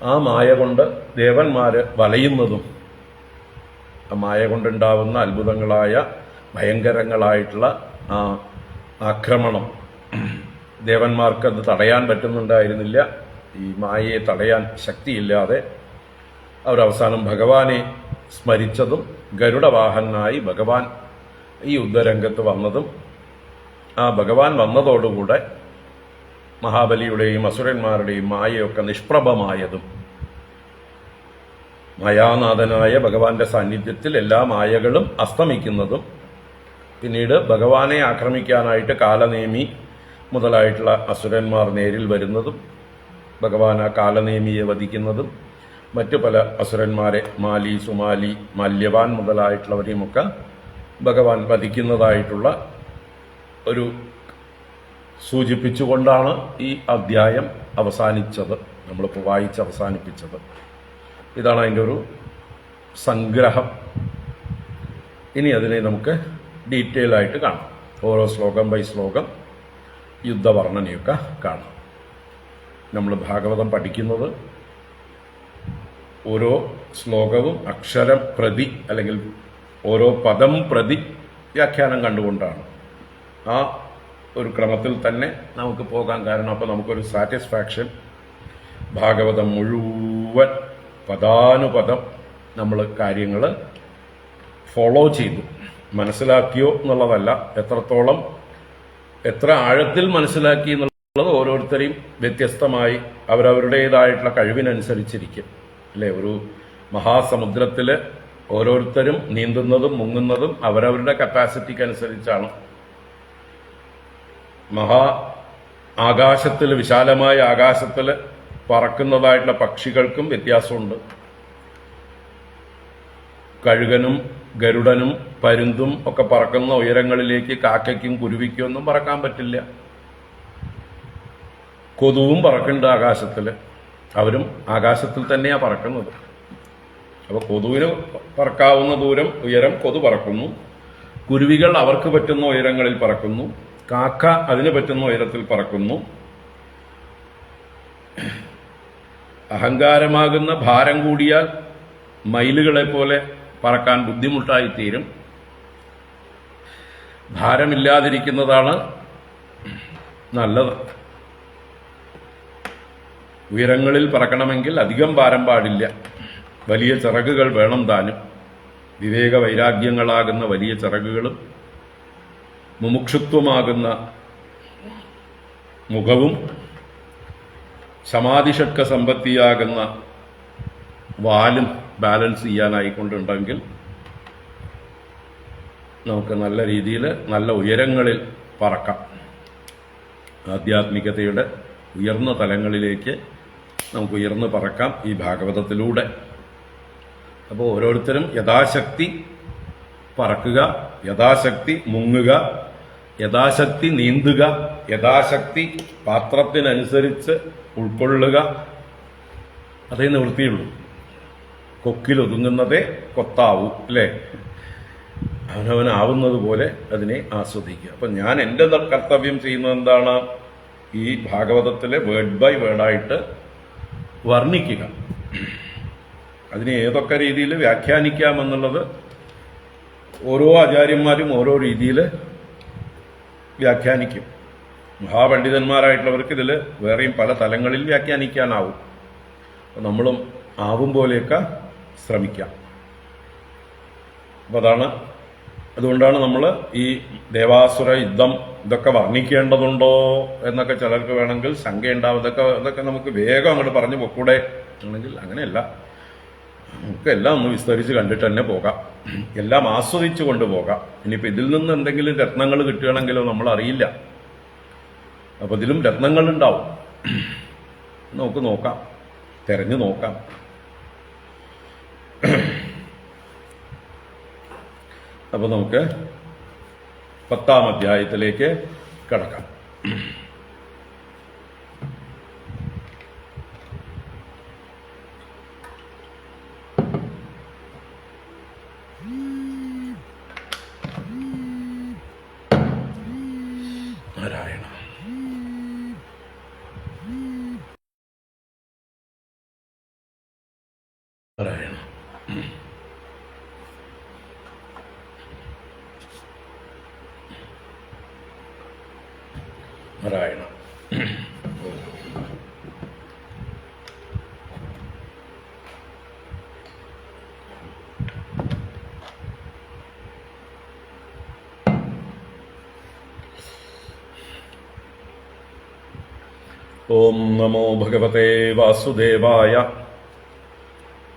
ആ മായ കൊണ്ട് ദേവന്മാര് വലയുന്നതും, ആ മായ കൊണ്ടുണ്ടാവുന്ന അത്ഭുതങ്ങളായ ഭയങ്കരങ്ങളായിട്ടുള്ള ആ ആക്രമണം ദേവന്മാർക്കത് തടയാൻ പറ്റുന്നുണ്ടായിരുന്നില്ല. ഈ മായയെ തടയാൻ ശക്തിയില്ലാതെ അവരവസാനം ഭഗവാനെ സ്മരിച്ചതും ഗരുഡവാഹനായി ഭഗവാൻ ഈ യുദ്ധരംഗത്ത് വന്നതും, ആ ഭഗവാൻ വന്നതോടുകൂടെ മഹാബലിയുടെയും അസുരന്മാരുടെയും മായയൊക്കെ നിഷ്പ്രഭമായതും, മായാനാഥനായ ഭഗവാന്റെ സാന്നിധ്യത്തിൽ എല്ലാ മായകളും അസ്തമിക്കുന്നതും, പിന്നീട് ഭഗവാനെ ആക്രമിക്കാനായിട്ട് കാലനേമി മുതലായിട്ടുള്ള അസുരന്മാർ നേരിൽ വരുന്നതും, ഭഗവാൻ ആ കാലനേമിയെ വധിക്കുന്നതും, മറ്റു പല അസുരന്മാരെ മാലി, സുമാലി, മാല്യവാൻ മുതലായിട്ടുള്ളവരെയുമൊക്കെ ഭഗവാൻ വധിക്കുന്നതായിട്ടുള്ള ഒരു സൂചിപ്പിച്ചുകൊണ്ടാണ് ഈ അധ്യായം അവസാനിച്ചത്, നമ്മളിപ്പോൾ വായിച്ച് അവസാനിപ്പിച്ചത്. ഇതാണ് അതിൻ്റെ ഒരു സംഗ്രഹം. ഇനി അതിനെ നമുക്ക് ഡീറ്റെയിൽ ആയിട്ട് കാണാം. ഓരോ ശ്ലോകം ബൈ ശ്ലോകം യുദ്ധവർണ്ണനയൊക്കെ കാണാം. നമ്മൾ ഭാഗവതം പഠിക്കുന്നത് ഓരോ ശ്ലോകവും അക്ഷരം പ്രതി അല്ലെങ്കിൽ ഓരോ പദം പ്രതി വ്യാഖ്യാനം കണ്ടുകൊണ്ടാണ്. ആ ഒരു ക്രമത്തിൽ തന്നെ നമുക്ക് പോകാൻ കാരണം അപ്പോൾ നമുക്കൊരു സാറ്റിസ്ഫാക്ഷൻ. ഭാഗവതം മുഴുവൻ പദാനുപദം നമ്മൾ കാര്യങ്ങൾ ഫോളോ ചെയ്തു മനസ്സിലാക്കിയോ എന്നുള്ളതല്ല, എത്ര ആഴത്തിൽ മനസ്സിലാക്കി എന്നുള്ളത് ഓരോരുത്തരെയും വ്യത്യസ്തമായി അവരവരുടേതായിട്ടുള്ള കഴിവിനനുസരിച്ചിരിക്കും അല്ലേ. ഒരു മഹാസമുദ്രത്തിൽ ഓരോരുത്തരും നീന്തുന്നതും മുങ്ങുന്നതും അവരവരുടെ കപ്പാസിറ്റിക്ക് അനുസരിച്ചാണ്. ആകാശത്തിൽ, വിശാലമായ ആകാശത്തിൽ പറക്കുന്നതായിട്ടുള്ള പക്ഷികൾക്കും വ്യത്യാസമുണ്ട്. കഴുകനും ഗരുഡനും പരുന്തും ഒക്കെ പറക്കുന്ന ഉയരങ്ങളിലേക്ക് കാക്കയ്ക്കും കുരുവിക്കും ഒന്നും പറക്കാൻ പറ്റില്ല. കൊതുവും പറക്കുന്നുണ്ട് ആകാശത്തിൽ, അവരും ആകാശത്തിൽ തന്നെയാണ് പറക്കുന്നത്. അപ്പോൾ കൊതുവിന് പറക്കാവുന്ന ഉയരം കൊതു പറക്കുന്നു, കുരുവികൾ അവർക്ക് പറ്റുന്ന ഉയരങ്ങളിൽ പറക്കുന്നു, കാക്ക അതിന് പറ്റുന്ന ഉയരത്തിൽ പറക്കുന്നു. അഹങ്കാരമാകുന്ന ഭാരം കൂടിയാൽ മയിലുകളെ പോലെ പറക്കാൻ ബുദ്ധിമുട്ടായിത്തീരും. ഭാരമില്ലാതിരിക്കുന്നതാണ് നല്ലത്. ഉയരങ്ങളിൽ പറക്കണമെങ്കിൽ അധികം ഭാരം പാടില്ല, വലിയ ചിറകുകൾ വേണം താനും. വിവേക വൈരാഗ്യങ്ങളാകുന്ന വലിയ ചിറകുകളും മുമുക്ഷുത്വമാകുന്ന മുഖവും സമാധിഷട്ക സമ്പത്തിയാകുന്ന വാലും ബാലൻസ് ചെയ്യാനായിക്കൊണ്ടുണ്ടെങ്കിൽ നമുക്ക് നല്ല രീതിയിൽ നല്ല ഉയരങ്ങളിൽ പറക്കാം. ആധ്യാത്മികതയുടെ ഉയർന്ന തലങ്ങളിലേക്ക് നമുക്ക് ഉയർന്നു പറക്കാം ഈ ഭാഗവതത്തിലൂടെ. അപ്പോൾ ഓരോരുത്തരും യഥാശക്തി പറക്കുക, യഥാശക്തി മുങ്ങുക, യഥാശക്തി നീന്തുക, യഥാശക്തി പാത്രത്തിനനുസരിച്ച് ഉൾക്കൊള്ളുക. അതേ നിവൃത്തിയുള്ളൂ. കൊക്കിലൊതുങ്ങുന്നതേ കൊത്താവൂ അല്ലേ. അവനവനാവുന്നത് പോലെ അതിനെ ആസ്വദിക്കുക. അപ്പം ഞാൻ എൻ്റെ കർത്തവ്യം ചെയ്യുന്നത് എന്താണ്? ഈ ഭാഗവതത്തിലെ വേർഡ് ബൈ വേർഡായിട്ട് വർണ്ണിക്കുക. അതിനെ ഏതൊക്കെ രീതിയിൽ വ്യാഖ്യാനിക്കാമെന്നുള്ളത് ഓരോ ആചാര്യന്മാരും ഓരോ രീതിയിൽ വ്യാഖ്യാനിക്കും. മഹാപണ്ഡിതന്മാരായിട്ടുള്ളവർക്ക് ഇതിൽ വേറെയും പല തലങ്ങളിൽ വ്യാഖ്യാനിക്കാനാവും. നമ്മളും ആവും പോലെയൊക്കെ ശ്രമിക്കാം. അപ്പം അതുകൊണ്ടാണ് നമ്മൾ ഈ ദേവാസുര യുദ്ധം ഇതൊക്കെ വർണ്ണിക്കേണ്ടതുണ്ടോ എന്നൊക്കെ ചിലർക്ക് വേണമെങ്കിൽ ശങ്കയുണ്ടാവും. ഇതൊക്കെ നമുക്ക് വേഗം അങ്ങോട്ട് പറഞ്ഞു പൊക്കൂടെ ആണെങ്കിൽ അങ്ങനെയല്ല. നമുക്ക് എല്ലാം ഒന്ന് വിസ്തരിച്ച് കണ്ടിട്ട് തന്നെ പോകാം, എല്ലാം ആസ്വദിച്ചു കൊണ്ടുപോകാം. ഇനിയിപ്പോൾ ഇതിൽ നിന്ന് എന്തെങ്കിലും രത്നങ്ങൾ കിട്ടുകയാണെങ്കിലോ നമ്മൾ അറിയില്ല. അപ്പോൾ ഇതിലും രത്നങ്ങളുണ്ടാവും. നമുക്ക് നോക്കാം, തെരഞ്ഞു നോക്കാം. അപ്പോൾ നമുക്ക് 10-ാം അധ്യായത്തിലേക്ക് കടക്കാം. നാരായണ നാരായണ. നാരായണ. ഓം നമോ ഭഗവതേ വാസുദേവായ.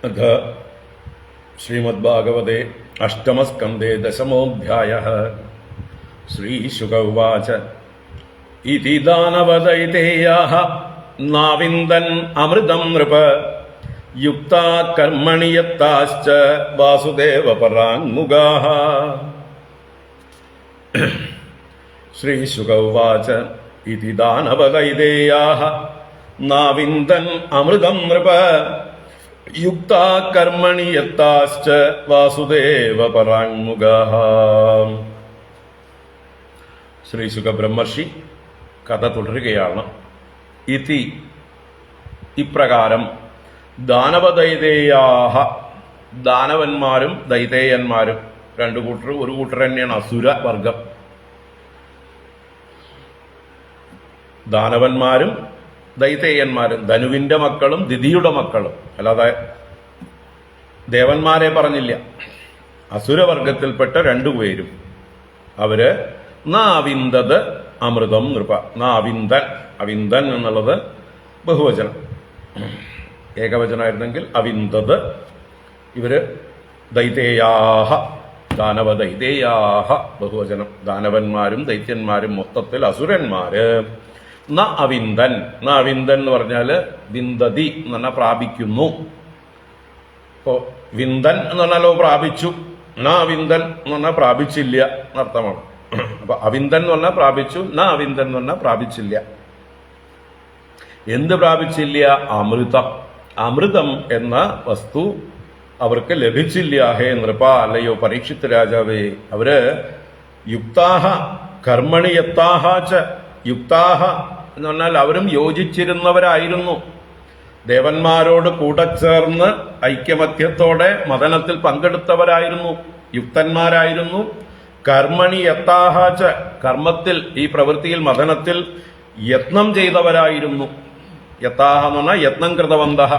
അഥ ശ്രീമദ്ഭാഗവതേ അഷ്ടമസ്കന്ധേ ദശമോऽധ്യായः. ശ്രീശുക ഉവാച ഇതി ദാനവദൈതേയാः നാവിന്ദൻ അമൃതം നൃപ യുക്താ കർമ്മണി യത്താശ്ച വാസുദേവ പരാങ്മുഖാः. ശ്രീശുക ഉവാച ഇതി ദാനവദൈതേയാः നാവിന്ദൻ അമൃതം നൃപ യുക്താ കർമ്മണി യത്താശ്ച വാസുദേവ പരാങ്മുഖാः. ശ്രീശുക ബ്രഹ്മർഷി കഥ തുടരുകയാണ്. ഇതി ഇപ്രകാരം ദാനവദൈതേയാഹ ദാനവന്മാരും ദൈതേയന്മാരും രണ്ടു കൂട്ടർ, ഒരു കൂട്ടർ തന്നെയാണ് അസുര വർഗം. ദാനവന്മാരും ദൈതേയന്മാരും, ധനുവിന്റെ മക്കളും ദിതിയുടെ മക്കളും, അല്ലാതെ ദേവന്മാരെ പറഞ്ഞില്ല. അസുരവർഗത്തിൽപ്പെട്ട രണ്ടുപേരും അവര് നാവിന്ദത് അമൃതം നൃപ. നാവിന്ദൻ, അവിന്ദൻ എന്നുള്ളത് ബഹുവചനം, ഏകവചനമായിരുന്നെങ്കിൽ അവിന്ദത്. ഇവര് ദൈതേയാഹ ദാനവദൈതേയാഹ ബഹുവചനം, ദാനവന്മാരും ദൈത്യന്മാരും മൊത്തത്തിൽ അസുരന്മാര്. ന അവിന്ദൻ, ന അവിന്ദൻ എന്ന് പറഞ്ഞാല് വിന്ദതി എന്ന് പറഞ്ഞാൽ പ്രാപിക്കുന്നു. ഇപ്പോ വിന്ദൻ എന്ന് പറഞ്ഞാലോ പ്രാപിച്ചു, ന അവിന്ദൻ എന്ന് പറഞ്ഞാൽ പ്രാപിച്ചില്ല എന്നർത്ഥമാണ്. അപ്പൊ അവിന്ദൻ എന്ന് പറഞ്ഞാൽ പ്രാപിച്ചു, ന അവിന്ദൻ എന്ന് പറഞ്ഞാൽ പ്രാപിച്ചില്ല. എന്ത് പ്രാപിച്ചില്ല? അമൃതം. അമൃതം എന്ന വസ്തു അവർക്ക് ലഭിച്ചില്ല. ഹേ നൃപ, അല്ലയോ പരീക്ഷിത് രാജാവേ. അവര് യുക്താഹ കർമ്മണി യത്താഹ ച. യുക്താഹ എന്ന് പറഞ്ഞാൽ അവരും യോജിച്ചിരുന്നവരായിരുന്നു. ദേവന്മാരോട് കൂടെ ചേർന്ന് ഐക്യമത്യത്തോടെ മദനത്തിൽ പങ്കെടുത്തവരായിരുന്നു, യുക്തന്മാരായിരുന്നു. കർമ്മണി യത്താഹ ച, കർമ്മത്തിൽ, ഈ പ്രവൃത്തിയിൽ മദനത്തിൽ യത്നം ചെയ്തവരായിരുന്നു. യത്താഹ എന്ന് പറഞ്ഞാൽ യത്നം കൃതവന്തഃ,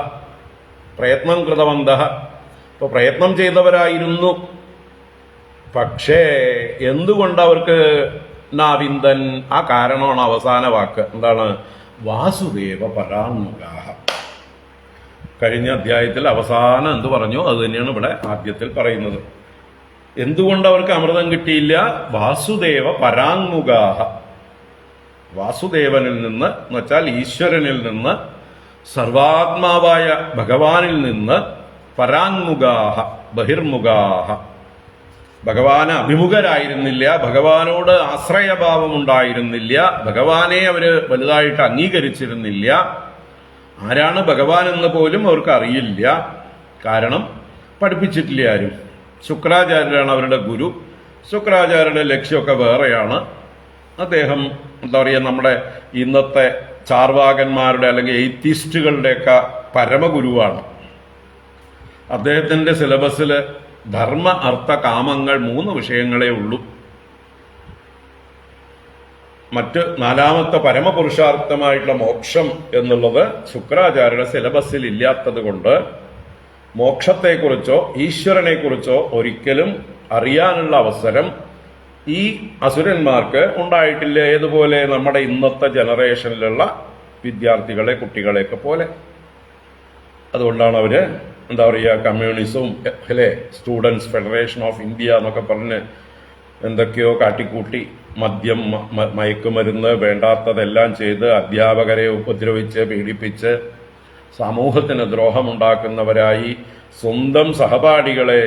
പ്രയത്നം കൃതവന്തഃ. ഇപ്പൊ പ്രയത്നം ചെയ്തവരായിരുന്നു. പക്ഷേ എന്തുകൊണ്ട് അവർക്ക് നാവിന്ദൻ? ആ കാരണമാണ് അവസാന വാക്ക്. എന്താണ്? വാസുദേവ പരാങ്മുഖാഃ. കഴിഞ്ഞ അധ്യായത്തിൽ അവസാനം എന്ത് പറഞ്ഞു അത് തന്നെയാണ് ഇവിടെ ആദ്യത്തിൽ പറയുന്നത്. എന്തുകൊണ്ട് അവർക്ക് അമൃതം കിട്ടിയില്ല? വാസുദേവ പരാങ്മുഖാഃ. വാസുദേവനിൽ നിന്ന് എന്ന് വെച്ചാൽ ഈശ്വരനിൽ നിന്ന്, സർവാത്മാവായ ഭഗവാനിൽ നിന്ന്, പരാങ്മുഖാഃ ബഹിർമുഖാഃ, ഭഗവാന് അഭിമുഖരായിരുന്നില്ല, ഭഗവാനോട് ആശ്രയഭാവം ഉണ്ടായിരുന്നില്ല, ഭഗവാനെ അവര് വലുതായിട്ട് അംഗീകരിച്ചിരുന്നില്ല. ആരാണ് ഭഗവാൻ എന്ന് പോലും അവർക്ക് അറിയില്ല. കാരണം പഠിപ്പിച്ചിട്ടില്ല ആരും. ശുക്രാചാര്യരാണ് അവരുടെ ഗുരു. ശുക്രാചാര്യരുടെ ലക്ഷ്യമൊക്കെ വേറെയാണ്. അദ്ദേഹം എന്താ പറയുക, നമ്മുടെ ഇന്നത്തെ ചാർവാകന്മാരുടെ അല്ലെങ്കിൽ എയ്ത്തിസ്റ്റുകളുടെയൊക്കെ പരമഗുരുവാണ്. അദ്ദേഹത്തിന്റെ സിലബസിൽ ധർമ്മ അർത്ഥ കാമങ്ങൾ 3 വിഷയങ്ങളേ ഉള്ളൂ. മറ്റ് 4ാമത്തെ പരമപുരുഷാർത്ഥമായിട്ടുള്ള മോക്ഷം എന്നുള്ളത് ശുക്രാചാര്യരുടെ സിലബസിൽ ഇല്ലാത്തത് കൊണ്ട് മോക്ഷത്തെക്കുറിച്ചോ ഈശ്വരനെക്കുറിച്ചോ ഒരിക്കലും അറിയാനുള്ള അവസരം ഈ അസുരന്മാർക്ക് ഉണ്ടായിട്ടില്ല. ഏതുപോലെ നമ്മുടെ ഇന്നത്തെ ജനറേഷനിലുള്ള വിദ്യാർത്ഥികളെ, കുട്ടികളെയൊക്കെ പോലെ. അതുകൊണ്ടാണ് അവര് എന്താ പറയുക, കമ്മ്യൂണിസവും അല്ലേ, സ്റ്റുഡൻസ് ഫെഡറേഷൻ ഓഫ് ഇന്ത്യ എന്നൊക്കെ പറഞ്ഞ് എന്തൊക്കെയോ കാട്ടിക്കൂട്ടി മദ്യം, മയക്കുമരുന്ന്, വേണ്ടാത്തതെല്ലാം ചെയ്ത് അധ്യാപകരെ ഉപദ്രവിച്ച് പീഡിപ്പിച്ച് സമൂഹത്തിന് ദ്രോഹമുണ്ടാക്കുന്നവരായി സ്വന്തം സഹപാഠികളെ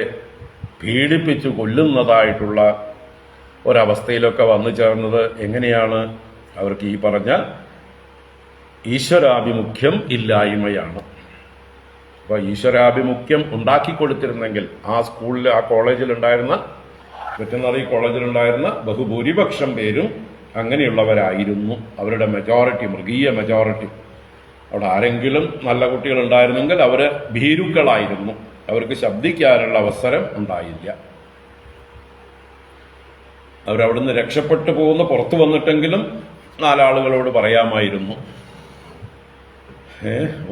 പീഡിപ്പിച്ചു കൊല്ലുന്നതായിട്ടുള്ള ഒരവസ്ഥയിലൊക്കെ വന്നു ചേർന്നത് എങ്ങനെയാണ്? അവർക്ക് ഈ പറഞ്ഞ ഈശ്വരാഭിമുഖ്യം ഇല്ലായ്മയാണ്. അപ്പോൾ ഈശ്വരാഭിമുഖ്യം ഉണ്ടാക്കിക്കൊടുത്തിരുന്നെങ്കിൽ ആ സ്കൂളിൽ, ആ കോളേജിലുണ്ടായിരുന്ന, വെറ്ററിനറി കോളേജിലുണ്ടായിരുന്ന ബഹുഭൂരിപക്ഷം പേരും അങ്ങനെയുള്ളവരായിരുന്നു. അവരുടെ മെജോറിറ്റി, മൃഗീയ മെജോറിറ്റി. അവിടെ ആരെങ്കിലും നല്ല കുട്ടികളുണ്ടായിരുന്നെങ്കിൽ അവർ ഭീരുക്കളായിരുന്നു. അവർക്ക് ശബ്ദിക്കാനുള്ള അവസരം ഉണ്ടായില്ല. അവരവിടുന്ന് രക്ഷപ്പെട്ടു പോകുന്ന പുറത്തു വന്നിട്ടെങ്കിലും നാലാളുകളോട് പറയാമായിരുന്നു.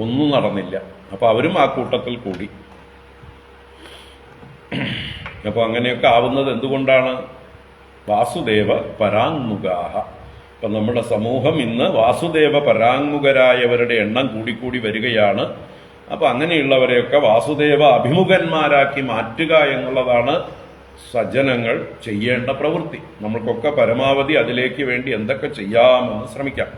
ഒന്നും നടന്നില്ല. അപ്പൊ അവരും ആ കൂട്ടത്തിൽ കൂടി. അപ്പൊ അങ്ങനെയൊക്കെ ആവുന്നത് എന്തുകൊണ്ടാണ്? വാസുദേവ പരാങ്മുഖാഹ. അപ്പൊ നമ്മുടെ സമൂഹം ഇന്ന് വാസുദേവ പരാങ്മുഖരായവരുടെ എണ്ണം കൂടിക്കൂടി വരികയാണ്. അപ്പൊ അങ്ങനെയുള്ളവരെയൊക്കെ വാസുദേവ അഭിമുഖന്മാരാക്കി മാറ്റുക എന്നുള്ളതാണ് സജ്ജനങ്ങൾ ചെയ്യേണ്ട പ്രവൃത്തി. നമ്മൾക്കൊക്കെ പരമാവധി അതിലേക്ക് വേണ്ടി എന്തൊക്കെ ചെയ്യാമെന്ന് ശ്രമിക്കാം.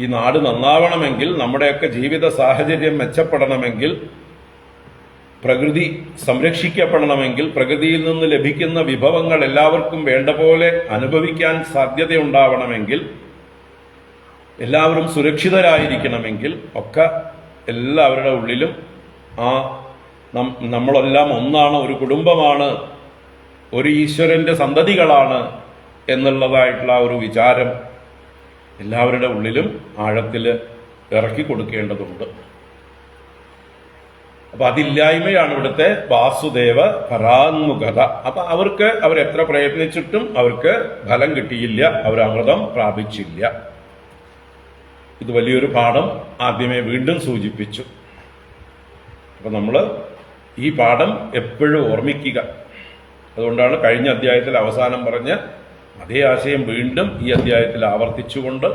ഈ നാട് നന്നാവണമെങ്കിൽ, നമ്മുടെയൊക്കെ ജീവിത സാഹചര്യം മെച്ചപ്പെടണമെങ്കിൽ, പ്രകൃതി സംരക്ഷിക്കപ്പെടണമെങ്കിൽ, പ്രകൃതിയിൽ നിന്ന് ലഭിക്കുന്ന വിഭവങ്ങൾ എല്ലാവർക്കും വേണ്ട പോലെ അനുഭവിക്കാൻ സാധ്യതയുണ്ടാവണമെങ്കിൽ, എല്ലാവരും സുരക്ഷിതരായിരിക്കണമെങ്കിൽ ഒക്കെ എല്ലാവരുടെ ഉള്ളിലും നമ്മളെല്ലാം ഒന്നാണ്, ഒരു കുടുംബമാണ്, ഒരു ഈശ്വരന്റെ സന്തതികളാണ് എന്നുള്ളതായിട്ടുള്ള ഒരു വിചാരം എല്ലാവരുടെ ഉള്ളിലും ആഴത്തിൽ ഇറക്കി കൊടുക്കേണ്ടതുണ്ട്. അപ്പൊ അതില്ലായ്മയാണ് ഇവിടുത്തെ വാസുദേവ പരാങ്മുഖത. അപ്പൊ അവരെത്ര പ്രയത്നിച്ചിട്ടും അവർക്ക് ഫലം കിട്ടിയില്ല, അവർ അമൃതം പ്രാപിച്ചില്ല. ഇത് വലിയൊരു പാഠം ആദ്യമേ വീണ്ടും സൂചിപ്പിച്ചു. അപ്പൊ നമ്മൾ ഈ പാഠം എപ്പോഴും ഓർമ്മിക്കുക. അതുകൊണ്ടാണ് കഴിഞ്ഞ അധ്യായത്തിൽ അവസാനം പറഞ്ഞ അതേ ആശയം വീണ്ടും ഈ അധ്യായത്തിൽ ആവർത്തിച്ചുകൊണ്ട്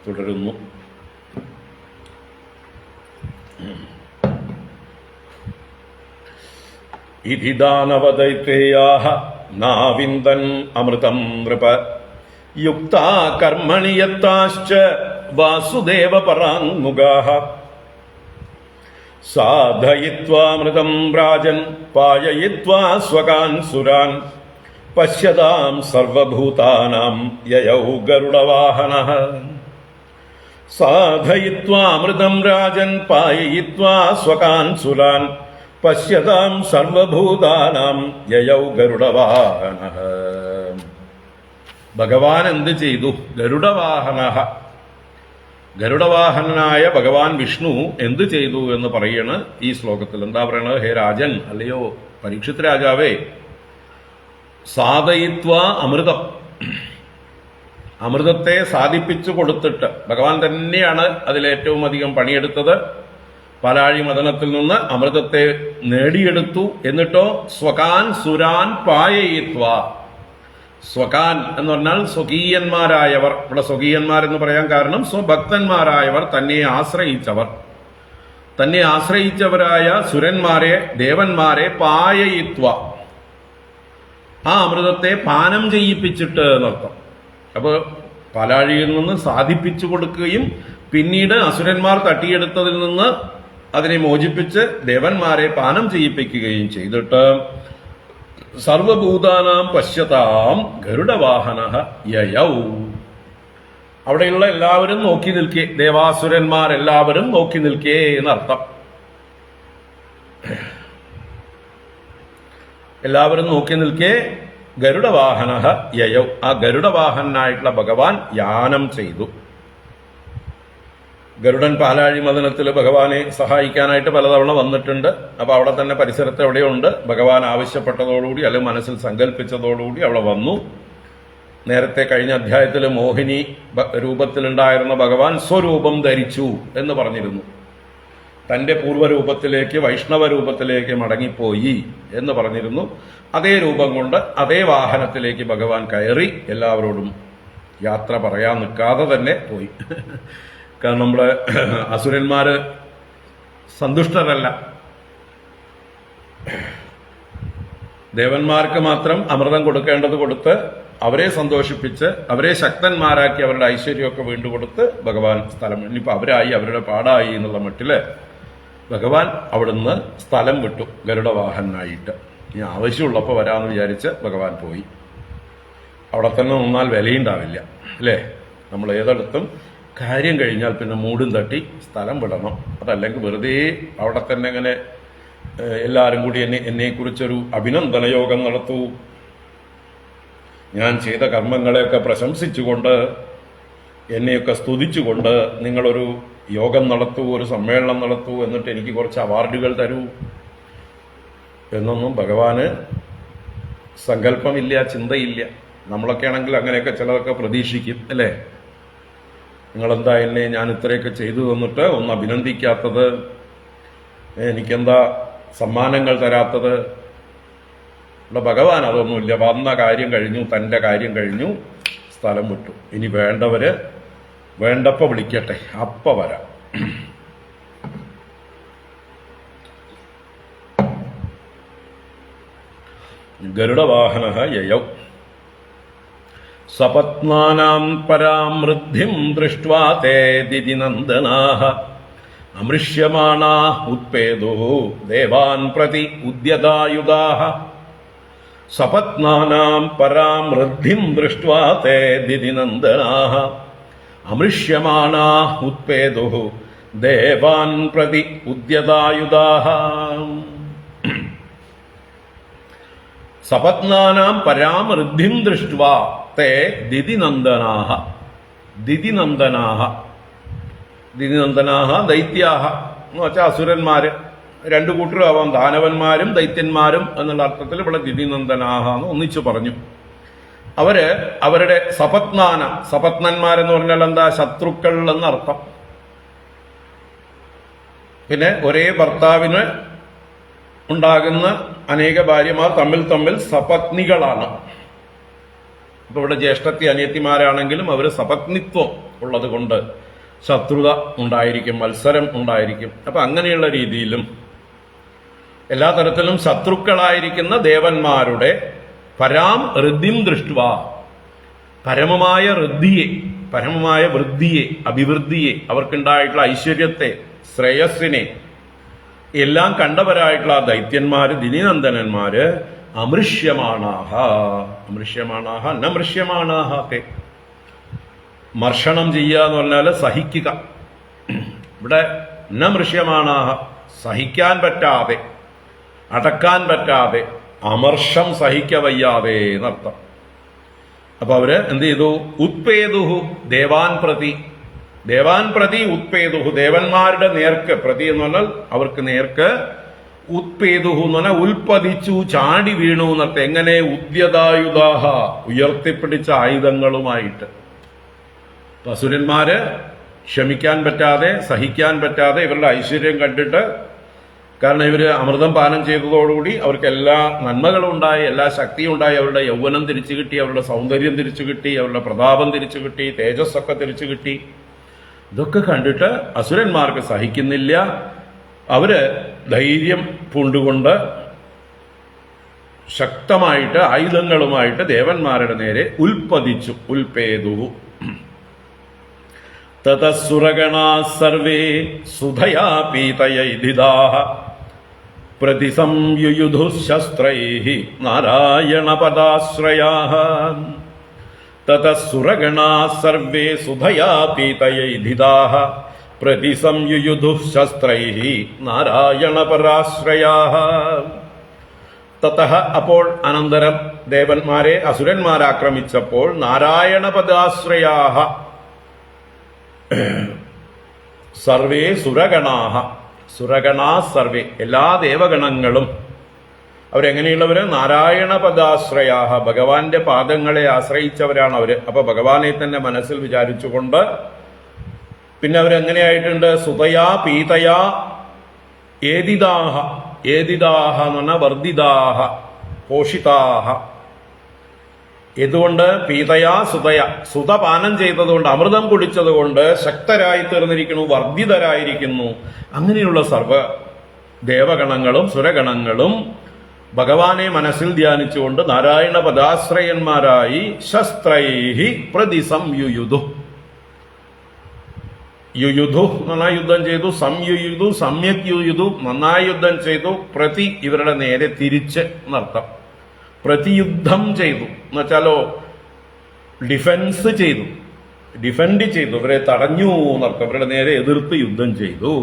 തുടരുന്നു. ഇതിദാനവദൈത്രേയാഃ നാവിന്ദൻ അമൃതം നൃപ യുക്താ കർമ്മണി യത്താശ്ച വാസുദേവ പരാങ്മുഖാഃ സാധയിത്വാമൃതം രാജൻ പായയിത്വാ സ്വകാൻ സുരാൻ പശ്യതാം സർവഭൂതാനാം യയൗ ഗരുഡവാഹനഃ സാധയിത്വാമൃതം രാജൻ പായയിത്വാ സ്വകാൻ സുരാൻ പശ്യതാം സർവഭൂതാനാം യയൗ ഗരുഡവാഹനഃ. ഭഗവാൻ എന്ത് ചെയ്തു? ഗരുഡവാഹനഃ, ഗരുഡവാഹനനായ ഭഗവാൻ വിഷ്ണു എന്ത് ചെയ്തു എന്ന് പറയണ് ഈ ശ്ലോകത്തിൽ. എന്താ പറയണത്? ഹേ രാജൻ, അല്ലയോ പരീക്ഷിത് രാജാവേ, സാധയിത്വ അമൃതം, അമൃതത്തെ സാധിപ്പിച്ചു കൊടുത്തിട്ട്, ഭഗവാൻ തന്നെയാണ് അതിലേറ്റവും അധികം പണിയെടുത്തത്. പാലാഴി മദനത്തിൽ നിന്ന് അമൃതത്തെ നേടിയെടുത്തു. എന്നിട്ടോ സ്വകാൻ സുരാൻ പായയിത്വ. സ്വകാൻ എന്ന് പറഞ്ഞാൽ സ്വകീയന്മാരായവർ. ഇവിടെ സ്വകീയന്മാരെന്ന് പറയാൻ കാരണം സ്വഭക്തന്മാരായവർ, തന്നെ ആശ്രയിച്ചവർ, തന്നെ ആശ്രയിച്ചവരായ സുരന്മാരെ, ദേവന്മാരെ പായയിത്വ, ആ അമൃതത്തെ പാനം ചെയ്യിപ്പിച്ചിട്ട് എന്നർത്ഥം. അപ്പോൾ പാലാഴിയിൽ നിന്ന് സാധിപ്പിച്ചു കൊടുക്കുകയും പിന്നീട് അസുരന്മാർ തട്ടിയെടുത്തതിൽ നിന്ന് അതിനെ മോചിപ്പിച്ച് ദേവന്മാരെ പാനം ചെയ്യിപ്പിക്കുകയും ചെയ്തിട്ട് സർവഭൂതാനാം പശ്യതാം ഗരുഡവാഹനഃ യയൗ. അവിടെയുള്ള എല്ലാവരും നോക്കി നിൽക്കേ, ദേവാസുരന്മാരെല്ലാവരും നോക്കി നിൽക്കേ എന്നർത്ഥം. എല്ലാവരും നോക്കി നിൽക്കേ ഗരുഡവാഹനഃ യയൗ. ആ ഗരുഡവാഹനായിട്ടുള്ള ഭഗവാൻ യാനം ചെയ്തു. ഗരുഡൻ പാലാഴി മദനത്തിൽ ഭഗവാനെ സഹായിക്കാനായിട്ട് പലതവണ വന്നിട്ടുണ്ട്. അപ്പൊ അവിടെ തന്നെ പരിസരത്ത് എവിടെയുണ്ട്, ഭഗവാൻ ആവശ്യപ്പെട്ടതോടുകൂടി അല്ലെങ്കിൽ മനസ്സിൽ സങ്കല്പിച്ചതോടുകൂടി അവിടെ വന്നു. നേരത്തെ കഴിഞ്ഞ അധ്യായത്തിൽ മോഹിനി രൂപത്തിലുണ്ടായിരുന്ന ഭഗവാൻ സ്വരൂപം ധരിച്ചു എന്ന് പറഞ്ഞിരുന്നു. തന്റെ പൂർവ്വരൂപത്തിലേക്ക്, വൈഷ്ണവ രൂപത്തിലേക്ക് മടങ്ങിപ്പോയി എന്ന് പറഞ്ഞിരുന്നു. അതേ രൂപം കൊണ്ട് അതേ വാഹനത്തിലേക്ക് ഭഗവാൻ കയറി എല്ലാവരോടും യാത്ര പറയാൻ നിൽക്കാതെ തന്നെ പോയി. കാരണം നമ്മള് അസുരന്മാര് സന്തുഷ്ടരല്ല. ദേവന്മാർക്ക് മാത്രം അമൃതം കൊടുക്കേണ്ടത് കൊടുത്ത് അവരെ സന്തോഷിപ്പിച്ച് അവരെ ശക്തന്മാരാക്കി അവരുടെ ഐശ്വര്യമൊക്കെ വീണ്ടും കൊടുത്ത് ഭഗവാൻ സ്ഥലം, ഇനിയിപ്പോൾ അവരായി അവരുടെ പാടായി എന്നുള്ള മട്ടില് ഭഗവാൻ അവിടുന്ന് സ്ഥലം വിട്ടു ഗരുഡവാഹനായിട്ട്. ഇനി ആവശ്യമുള്ളപ്പോൾ വരാമെന്ന് വിചാരിച്ച് ഭഗവാൻ പോയി. അവിടെ തന്നെ നിന്നാൽ വിലയുണ്ടാവില്ല അല്ലേ? നമ്മൾ ഏതെടുത്തും കാര്യം കഴിഞ്ഞാൽ പിന്നെ മൂടും തട്ടി സ്ഥലം വിടണം. അതല്ലെങ്കിൽ വെറുതെ അവിടെ തന്നെ ഇങ്ങനെ എല്ലാവരും കൂടി എന്നെക്കുറിച്ചൊരു അഭിനന്ദന യോഗം നടത്തൂ, ഞാൻ ചെയ്ത കർമ്മങ്ങളെയൊക്കെ പ്രശംസിച്ചുകൊണ്ട് എന്നെയൊക്കെ സ്തുതിച്ചുകൊണ്ട് നിങ്ങളൊരു യോഗം നടത്തൂ, ഒരു സമ്മേളനം നടത്തൂ, എന്നിട്ട് എനിക്ക് കുറച്ച് അവാർഡുകൾ തരൂ എന്നൊന്നും ഭഗവാന് സങ്കല്പമില്ല, ചിന്തയില്ല. നമ്മളൊക്കെ ആണെങ്കിൽ അങ്ങനെയൊക്കെ ചിലതൊക്കെ പ്രതീക്ഷിക്കും അല്ലേ? നിങ്ങളെന്താ എന്നെ ഞാൻ ഇത്രയൊക്കെ ചെയ്തു തന്നിട്ട് ഒന്ന് അഭിനന്ദിക്കാത്തത്, എനിക്കെന്താ സമ്മാനങ്ങൾ തരാത്തത്? ഇവിടെ ഭഗവാൻ അതൊന്നുമില്ല. വന്ന കാര്യം കഴിഞ്ഞു, തൻ്റെ കാര്യം കഴിഞ്ഞു, സ്ഥലം വിട്ടു. ഇനി വേണ്ടവര് വേണ്ടപ്പോൾ വിളിക്കട്ടെ, അപ്പം വരാം. ഗരുഡവാഹന യയൗ സപത്നാനാം പരാം വൃദ്ധിം ദൃഷ്ട്വാ തേ ദിതിനന്ദനാഃ അമൃഷ്യമാണാഃ ഉത്പേതുഃ ദേവാൻ പ്രതി ഉദ്യതായുധാഃ. സപത്നാനാം പരാം വൃദ്ധിം ദൃഷ്ട്വാ തേ ദിതിനന്ദനാഃ അമൃഷ്യമാണാഃ ഉത്പേതുഃ ദേവാൻ പ്രതി ഉദ്യതായുധാഃ. സപത്നാനാം പരാം വൃദ്ധിം ദൃഷ്ട്വാ തേ ദിതിനന്ദനാഃ. ദിതിനന്ദനാഃ ദിതിനന്ദനാഃ ദൈത്യാഃ എന്ന് വെച്ചാൽ അസുരന്മാര്. രണ്ടു കൂട്ടരാവാം, ദാനവന്മാരും ദൈത്യന്മാരും എന്നുള്ള അർത്ഥത്തിൽ ഇവിടെ ദിതിനന്ദനാഃ എന്ന് ഒന്നിച്ചു പറഞ്ഞു. അവരുടെ സപത്നന്മാരെന്ന് പറഞ്ഞാൽ എന്താ? ശത്രുക്കൾ എന്നർത്ഥം. പിന്നെ ഒരേ ഭർത്താവിന് ഉണ്ടാകുന്ന അനേക ഭാര്യമാർ തമ്മിൽ സപത്നികളാണ്. അപ്പൊ ഇവിടെ ജ്യേഷ്ഠത്തി അനിയത്തിമാരാണെങ്കിലും അവർ സപത്നിത്വം ഉള്ളത് കൊണ്ട് ശത്രുത ഉണ്ടായിരിക്കും, മത്സരം ഉണ്ടായിരിക്കും. അപ്പൊ അങ്ങനെയുള്ള രീതിയിലും എല്ലാ തരത്തിലും ശത്രുക്കളായിരിക്കുന്ന ദേവന്മാരുടെ പരാം ഋദ്ധിം ദൃഷ്ട്വ, പരമമായ വൃദ്ധിയെ, അഭിവൃദ്ധിയെ, അവർക്കുണ്ടായിട്ടുള്ള ഐശ്വര്യത്തെ, ശ്രേയസ്സിനെ എല്ലാം കണ്ടവരായിട്ടുള്ള ദൈത്യന്മാര്, ദിനിനന്ദനന്മാര് അമൃഷ്യമാണാഹ നമൃഷ്യമാണാഹത്തെ മർഷണം ചെയ്യുക എന്ന് പറഞ്ഞാൽ സഹിക്കുക. ഇവിടെ നമൃഷ്യമാണാഹ സഹിക്കാൻ പറ്റാതെ, അടക്കാൻ പറ്റാതെ, അമർഷം സഹിക്കവയ്യാതെ എന്നർത്ഥം. അപ്പൊ അവര് എന്ത് ചെയ്തു? ഉത്പേതുഹു ദേവാൻ പ്രതി ഉത്പേതുഹു, ദേവന്മാരുടെ നേർക്ക്, പ്രതി എന്ന് പറഞ്ഞാൽ അവർക്ക് നേർക്ക്, ഉത്പേതുഹു എന്ന് പറഞ്ഞാൽ ഉൽപ്പതിച്ചു, ചാടി വീണു എന്നർത്ഥം. എങ്ങനെ? ഉദ്യതായുധാഹ, ഉയർത്തിപ്പിടിച്ച ആയുധങ്ങളുമായിട്ട്. അസുരന്മാര് ക്ഷമിക്കാൻ പറ്റാതെ, സഹിക്കാൻ പറ്റാതെ ഇവരുടെ ഐശ്വര്യം കണ്ടിട്ട്, കാരണം ഇവര് അമൃതം പാനം ചെയ്തതോടുകൂടി അവർക്ക് എല്ലാ നന്മകളും ഉണ്ടായി, എല്ലാ ശക്തിയും ഉണ്ടായി, അവരുടെ യൗവനം തിരിച്ചു കിട്ടി, അവരുടെ സൗന്ദര്യം തിരിച്ചു കിട്ടി, അവരുടെ പ്രതാപം തിരിച്ചു കിട്ടി, തേജസ്സൊക്കെ തിരിച്ചു കിട്ടി. ഇതൊക്കെ കണ്ടിട്ട് അസുരന്മാർക്ക് സഹിക്കുന്നില്ല. അവര് ധൈര്യം പൂണ്ടുകൊണ്ട് ശക്തമായിട്ട് ആയുധങ്ങളുമായിട്ട് ദേവന്മാരുടെ നേരെ ഉൽപ്പതിച്ചു. ഉൽപേതു തതസുരഗണാ സർവേ സുധയാ പീതയൈധിതാഃ പ്രതിസംയുയുധുഃശസ്ത്രൈഃ നാരായണപദാശ്രയാഃ. തതസുരഗണാ സർവേ സുധയാ പീതയൈധിതാഃ പ്രതിസംയുയുധുഃശസ്ത്രൈഃ നാരായണപദാശ്രയാഃ. തതഃ അപ്പോൾ അനന്തരം ദേവന്മാരെ അസുരന്മാരാക്രമിച്ചപ്പോൾ നാരായണപദാശ്രയാഃ സർവേ സുരഗണാഃ, സുരഗണാ സർവേ എല്ലാ ദേവഗണങ്ങളും അവരെങ്ങനെയുള്ളവര്? നാരായണപദാശ്രയാഃ, ഭഗവാന്റെ പാദങ്ങളെ ആശ്രയിച്ചവരാണ് അവര്. അപ്പൊ ഭഗവാനെ തന്നെ മനസ്സിൽ വിചാരിച്ചുകൊണ്ട് പിന്നെ അവരെങ്ങനെയായിട്ടുണ്ട്? സുതയാ പീതയാ ഏദിതാഹ, ഏദിതാഹ എന്ന് പറഞ്ഞാൽ വർദ്ധിതാഹ, പോഷിതാഹ. ഇതുകൊണ്ട് പീതയാ സുതയ, സുതപാനം ചെയ്തതുകൊണ്ട്, അമൃതം കുടിച്ചതുകൊണ്ട് ശക്തരായി തീർന്നിരിക്കുന്നു, വർദ്ധിതരായിരിക്കുന്നു. അങ്ങനെയുള്ള സർവ ദേവഗണങ്ങളും സുരഗണങ്ങളും ഭഗവാനെ മനസ്സിൽ ധ്യാനിച്ചുകൊണ്ട് നാരായണ പദാശ്രയന്മാരായി ശസ്ത്രൈഹി പ്രതിസംയുയുധു, യുയുധു നന്നായി യുദ്ധം ചെയ്തു, സംയുയുധു സമ്യക് യുയുധു നന്നായി യുദ്ധം ചെയ്തു, പ്രതി ഇവരുടെ നേരെ തിരിച്ച് എന്നർത്ഥം. പ്രതിയുദ്ധം ചെയ്തു എന്നുവെച്ചാലോ ഡിഫെൻസ് ചെയ്തു, ഡിഫെൻഡ് ചെയ്തു, ഇവരെ തടഞ്ഞു എന്നർത്ഥം, ഇവരുടെ നേരെ എതിർത്ത് യുദ്ധം ചെയ്തു.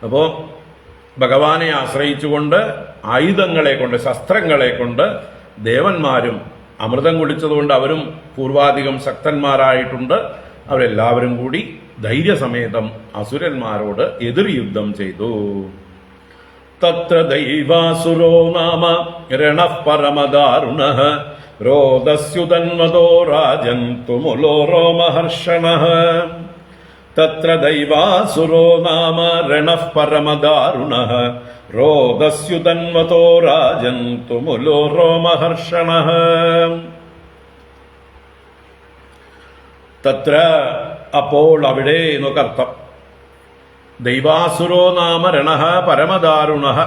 അപ്പോ ഭഗവാനെ ആശ്രയിച്ചുകൊണ്ട് ആയുധങ്ങളെ കൊണ്ട്, ശസ്ത്രങ്ങളെ കൊണ്ട് ദേവന്മാരും അമൃതം കുടിച്ചതുകൊണ്ട് അവരും പൂർവാധികം ശക്തന്മാരായിട്ടുണ്ട്. അവരെല്ലാവരും കൂടി ധൈര്യസമേതം അസുരന്മാരോട് എതിർ യുദ്ധം ചെയ്തു. തത്ര ദൈവാസുരോ നാമ രണഃ പരമദാരുണഃ രോദസ്യുതന്വദോ രാജൻ തുമുലോ രോമഹർഷണഃ. തത്ര ദൈവാസുരോ നാമ രണഃ പരമദാരുണഃ രോദസ്യുതന്വദോ രാജൻ തുമുലോ രോമഹർഷണഃ. തത്ര അപ്പോൾ അവിടെ എന്നൊക്കർത്ഥം. ദൈവാസുരോ നാമ രണഃ പരമദാരുണഃ.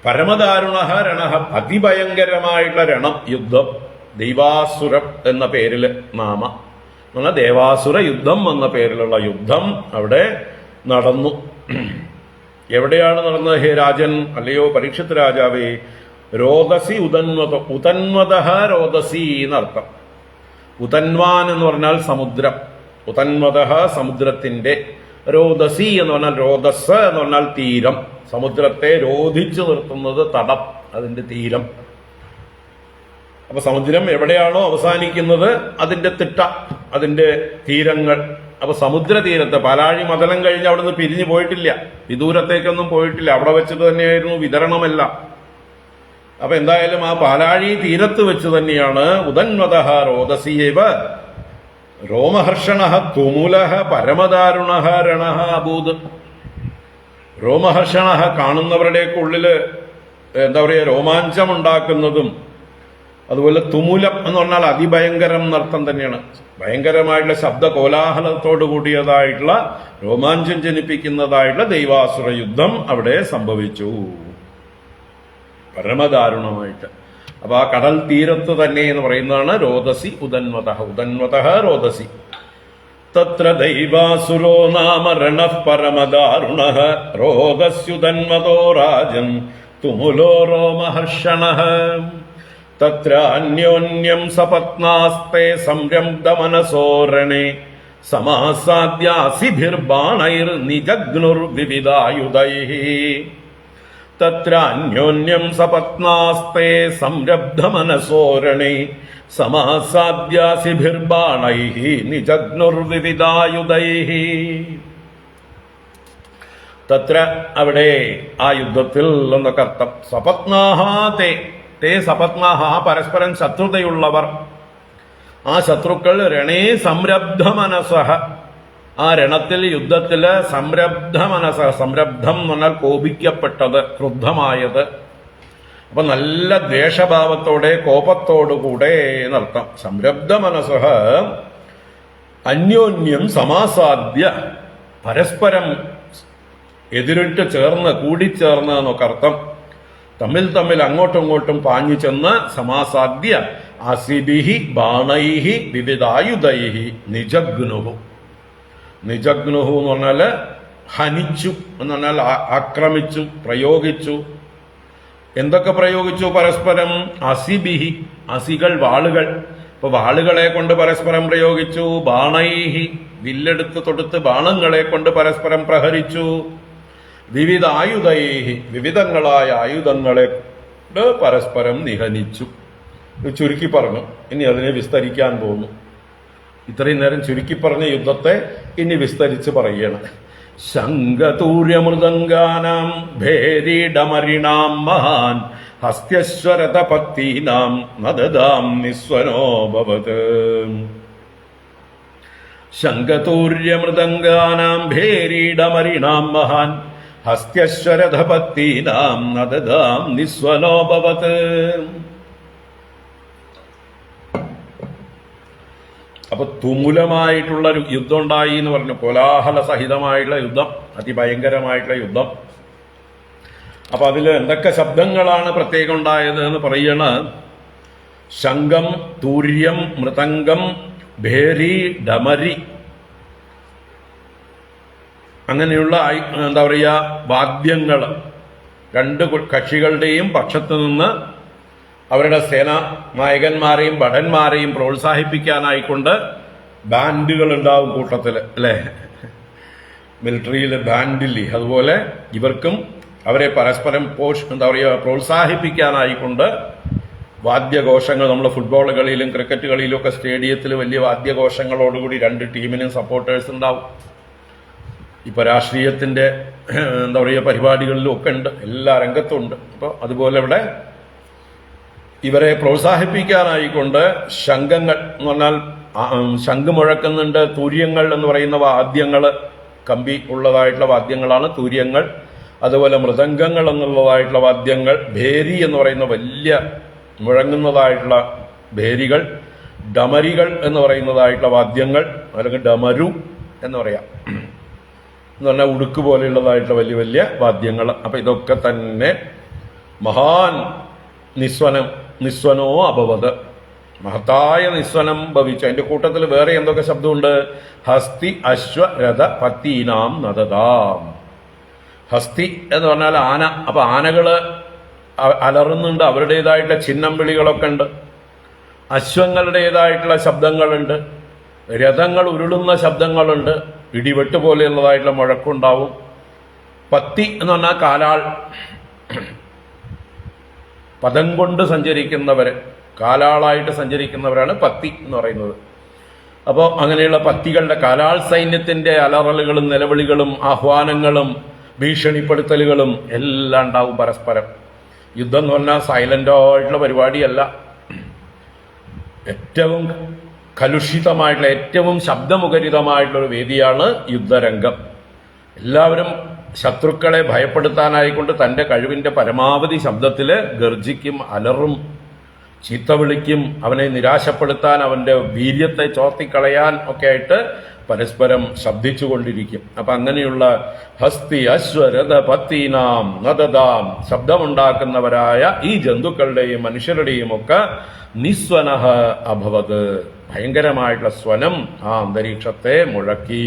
പരമദാരുണഃ രണഃ അതിഭയങ്കരമായിട്ടുള്ള രണം, യുദ്ധം. ദൈവാസുരം എന്ന പേരില് നാമ എന്നാൽ ദേവാസുര യുദ്ധം എന്ന പേരിലുള്ള യുദ്ധം അവിടെ നടന്നു. എവിടെയാണ് നടന്നത് ഹേ രാജൻ, അല്ലയോ പരീക്ഷിത് രാജാവേ? രോദസി ഉതന്വത, ഉതന്വതഃ രോദസി എന്നർത്ഥം. ഉതന്വാൻ എന്ന് പറഞ്ഞാൽ സമുദ്രം, ഉതന്വതഃ സമുദ്രത്തിന്റെ, രോദസി എന്ന് പറഞ്ഞാൽ രോദസ് എന്ന് പറഞ്ഞാൽ തീരം, സമുദ്രത്തെ രോധിച്ചു നിർത്തുന്നത് തടം, അതിന്റെ തീരം. അപ്പൊ സമുദ്രം എവിടെയാണോ അവസാനിക്കുന്നത് അതിന്റെ തിട്ട, അതിന്റെ തീരങ്ങൾ. അപ്പൊ സമുദ്രതീരത്ത് പാലാഴി മതലം കഴിഞ്ഞ് അവിടെ നിന്ന് പിരിഞ്ഞു പോയിട്ടില്ല, വിദൂരത്തേക്കൊന്നും പോയിട്ടില്ല, അവിടെ വെച്ചിട്ട് തന്നെയായിരുന്നു വിതരണമെല്ലാം. അപ്പൊ എന്തായാലും ആ പാലാഴി തീരത്ത് വെച്ച് തന്നെയാണ് ഉദന്വതഃ രോദസീവ രോമഹർഷണഃ തുമുലഃ പരമദാരുണഃ രണഃ അഭൂത്. രോമഹർഷണഃ കാണുന്നവരുടെയൊക്കെ ഉള്ളില് എന്താ പറയുക, രോമാഞ്ചമുണ്ടാക്കുന്നതും, അതുപോലെ തുമുലം എന്ന് പറഞ്ഞാൽ അതിഭയങ്കരം എന്നർത്ഥം തന്നെയാണ്. ഭയങ്കരമായിട്ടുള്ള ശബ്ദ കോലാഹലത്തോടു കൂടിയതായിട്ടുള്ള രോമാഞ്ചം ജനിപ്പിക്കുന്നതായിട്ടുള്ള ദൈവാസുര യുദ്ധം അവിടെ സംഭവിച്ചു, പരമദാരുണമായിട്ട്. അപ്പൊ ആ കടൽ തീരത്ത് തന്നെ എന്ന് പറയുന്നതാണ് രോദസി ഉദന്വതഃ, ഉദന്വതഃ രോദസി. തത്ര ദൈവാസുരോ നാമ രണഃ പരമദാരുണഃ രോദസ്യുദന്വതോ രാജൻ തുമുലോ രോമഹർഷണഃ. തത്ര അന്യോന്യം സപത്നാസ്തേ സംരംഭമനസോരണേ സമാസാദ്യാസിഭിർബാണൈർ നിജഗ്നുർവിവിധായുധൈഃ. തത്ര അന്യോന്യം സപത്നാസ്തേ സംരബ്ധമനസോരണേ സമാസാദ്യാസിഭിർബാണൈഃ നിജഗ്നുർവിവിധായുധൈഃ. തത്ര അവിടെ ആ യുദ്ധത്തിൽ എന്നൊക്കെ അർത്ഥം. സപത്നാഹ തേ, തേ സപത്നാഹ പരസ്പരം ശത്രുതയുള്ളവർ, ആ ശത്രുക്കൾ രണേ സംരബ്ധമനസഃ, ആ രണത്തിൽ യുദ്ധത്തില് സംരബ്ധ മനസ്സ, സംരബ്ധം എന്ന് പറഞ്ഞാൽ കോപിക്കപ്പെട്ടത്, ക്രുദ്ധമായത്. അപ്പൊ നല്ല ദ്വേഷഭാവത്തോടെ കോപത്തോടുകൂടെ എന്നർത്ഥം. സംരബ്ധ മനസ്സഃ അന്യോന്യം സമാസാദ്യ, പരസ്പരം എതിരിട്ട് ചേർന്ന്, കൂടിച്ചേർന്ന് എന്നൊക്കെ അർത്ഥം. തമ്മിൽ തമ്മിൽ അങ്ങോട്ടും ഇങ്ങോട്ടും പാഞ്ഞു ചെന്ന് സമാസാദ്യ അസിഭിഹി ബാണൈഹി വിവിധായുധൈഹി നിജഗ്നുഹു. നിജഗ്നുഹു എന്ന് പറഞ്ഞാല് ഹനിച്ചു എന്ന് പറഞ്ഞാൽ ആക്രമിച്ചു, പ്രയോഗിച്ചു. എന്തൊക്കെ പ്രയോഗിച്ചു? പരസ്പരം അസിബിഹി, അസികൾ വാളുകൾ, ഇപ്പൊ വാളുകളെ കൊണ്ട് പരസ്പരം പ്രയോഗിച്ചു. ബാണൈഹി, വില്ലെടുത്ത് തൊടുത്ത് ബാണങ്ങളെ കൊണ്ട് പരസ്പരം പ്രഹരിച്ചു. വിവിധ ആയുധൈഹി, വിവിധങ്ങളായ ആയുധങ്ങളെ കൊണ്ട് പരസ്പരം നിഹനിച്ചു. ചുരുക്കി പറഞ്ഞു. ഇനി അതിനെ വിസ്തരിക്കാൻ പോകുന്നു. ഇത്രയും നേരം ചുരുക്കി പറഞ്ഞ യുദ്ധത്തെ ഇനി വിസ്തരിച്ച് പറയണം. ശംഖതൂര്യമൃദംഗാനാം ഭേരീഡമരിണാം മഹാൻ ഹസ്ത്യശ്വരതപത്തീനാം നദദാം നിസ്വനോഭവത്. ശംഖതൂര്യമൃദംഗാനാം ഭേരീഡമരിണാം മഹാൻ ഹസ്ത്യശ്വരതപത്തീനാം നദദാം നിസ്വനോഭവത്. അപ്പൊ തുമുലമായിട്ടുള്ള ഒരു യുദ്ധം ഉണ്ടായി എന്ന് പറഞ്ഞു. കോലാഹല സഹിതമായിട്ടുള്ള യുദ്ധം, അതിഭയങ്കരമായിട്ടുള്ള യുദ്ധം. അപ്പൊ അതിൽ എന്തൊക്കെ ശബ്ദങ്ങളാണ് പ്രത്യേകം ഉണ്ടായത് എന്ന് പറയണ. ശംഖം, തൂര്യം, മൃതംഗം, ഭേരി, ഡമരി, അങ്ങനെയുള്ള എന്താ പറയുക വാദ്യങ്ങൾ രണ്ട് കക്ഷികളുടെയും പക്ഷത്തു നിന്ന് അവരുടെ സേനാ നായകന്മാരെയും ഭടന്മാരെയും പ്രോത്സാഹിപ്പിക്കാനായിക്കൊണ്ട് ബാൻഡുകൾ ഉണ്ടാവും കൂട്ടത്തിൽ, അല്ലേ? മിലിറ്ററിയിൽ ബാൻഡില്ലേ, അതുപോലെ ഇവർക്കും അവരെ പരസ്പരം എന്താ പറയുക പ്രോത്സാഹിപ്പിക്കാനായിക്കൊണ്ട് വാദ്യഘോഷങ്ങൾ, നമ്മൾ ഫുട്ബോൾ കളിയിലും ക്രിക്കറ്റ് കളിയിലും ഒക്കെ സ്റ്റേഡിയത്തിൽ വലിയ വാദ്യഘോഷങ്ങളോടുകൂടി രണ്ട് ടീമിനും സപ്പോർട്ടേഴ്സ് ഉണ്ടാവും. ഇപ്പൊ രാഷ്ട്രീയത്തിന്റെ എന്താ പറയുക പരിപാടികളിലും ഒക്കെ ഉണ്ട്, എല്ലാ രംഗത്തും ഉണ്ട്. അപ്പോൾ അതുപോലെ ഇവിടെ ഇവരെ പ്രോത്സാഹിപ്പിക്കാനായിക്കൊണ്ട് ശംഖങ്ങൾ എന്ന് പറഞ്ഞാൽ ശംഖ് മുഴക്കുന്നുണ്ട്, തൂര്യങ്ങൾ എന്ന് പറയുന്ന വാദ്യങ്ങൾ, കമ്പി ഉള്ളതായിട്ടുള്ള വാദ്യങ്ങളാണ് തൂര്യങ്ങൾ. അതുപോലെ മൃദംഗങ്ങൾ എന്നുള്ളതായിട്ടുള്ള വാദ്യങ്ങൾ, ഭേരി എന്ന് പറയുന്ന വലിയ മുഴങ്ങുന്നതായിട്ടുള്ള ഭേരികൾ, ഡമരികൾ എന്ന് പറയുന്നതായിട്ടുള്ള വാദ്യങ്ങൾ, അല്ലെങ്കിൽ ഡമരു എന്ന് പറയാം, എന്ന് പറഞ്ഞാൽ ഉടുക്ക് പോലെയുള്ളതായിട്ടുള്ള വലിയ വലിയ വാദ്യങ്ങൾ. അപ്പൊ ഇതൊക്കെ തന്നെ മഹാൻ നിസ്വനോ അഭവത്, മഹത്തായ നിസ്വനം ഭവിച്ചു. അതിന്റെ കൂട്ടത്തിൽ വേറെ എന്തൊക്കെ ശബ്ദമുണ്ട്? ഹസ്തി അശ്വ രഥ പത്തീനാം നദതാം. ഹസ്തി എന്ന് പറഞ്ഞാൽ ആന. അപ്പൊ ആനകള് അലറുന്നുണ്ട്, അവരുടേതായിട്ടുള്ള ചിഹ്നം വിളികളൊക്കെ ഉണ്ട്. അശ്വങ്ങളുടേതായിട്ടുള്ള ശബ്ദങ്ങളുണ്ട്, രഥങ്ങൾ ഉരുളുന്ന ശബ്ദങ്ങളുണ്ട്, ഇടിവെട്ട് പോലെയുള്ളതായിട്ടുള്ള മുഴക്കുണ്ടാവും. പത്തി എന്ന് പറഞ്ഞാൽ കാലാൾ, പദം കൊണ്ട് സഞ്ചരിക്കുന്നവര്, കാലാളായിട്ട് സഞ്ചരിക്കുന്നവരാണ് പത്തി എന്ന് പറയുന്നത്. അപ്പോൾ അങ്ങനെയുള്ള പത്തികളുടെ കാലാൾ സൈന്യത്തിന്റെ അലറലുകളും നിലവിളികളും ആഹ്വാനങ്ങളും ഭീഷണിപ്പെടുത്തലുകളും എല്ലാം ഉണ്ടാവും പരസ്പരം. യുദ്ധം എന്ന് പറഞ്ഞാൽ സൈലന്റ് ആയിട്ടുള്ള പരിപാടിയല്ല, ഏറ്റവും കലുഷിതമായിട്ടുള്ള ഏറ്റവും ശബ്ദമുഖരിതമായിട്ടുള്ള ഒരു വേദിയാണ് യുദ്ധരംഗം. എല്ലാവരും ശത്രുക്കളെ ഭയപ്പെടുത്താനായിക്കൊണ്ട് തന്റെ കഴിവിന്റെ പരമാവധി ശബ്ദത്തിൽ ഗർജിക്കും, അലറും, ചീത്ത വിളിക്കും, അവനെ നിരാശപ്പെടുത്താൻ, അവന്റെ വീര്യത്തെ ചോർത്തിക്കളയാൻ ഒക്കെ ആയിട്ട് പരസ്പരം ശബ്ദിച്ചുകൊണ്ടിരിക്കും. അപ്പൊ അങ്ങനെയുള്ള ഹസ്തി അശ്വരഥ പത്തീനാം നദതാം ശബ്ദമുണ്ടാക്കുന്നവരായ ഈ ജന്തുക്കളുടെയും മനുഷ്യരുടെയും ഒക്കെ നിസ്വനഃ അഭവത്, ഭയങ്കരമായിട്ടുള്ള സ്വനം ആ അന്തരീക്ഷത്തെ മുഴക്കി,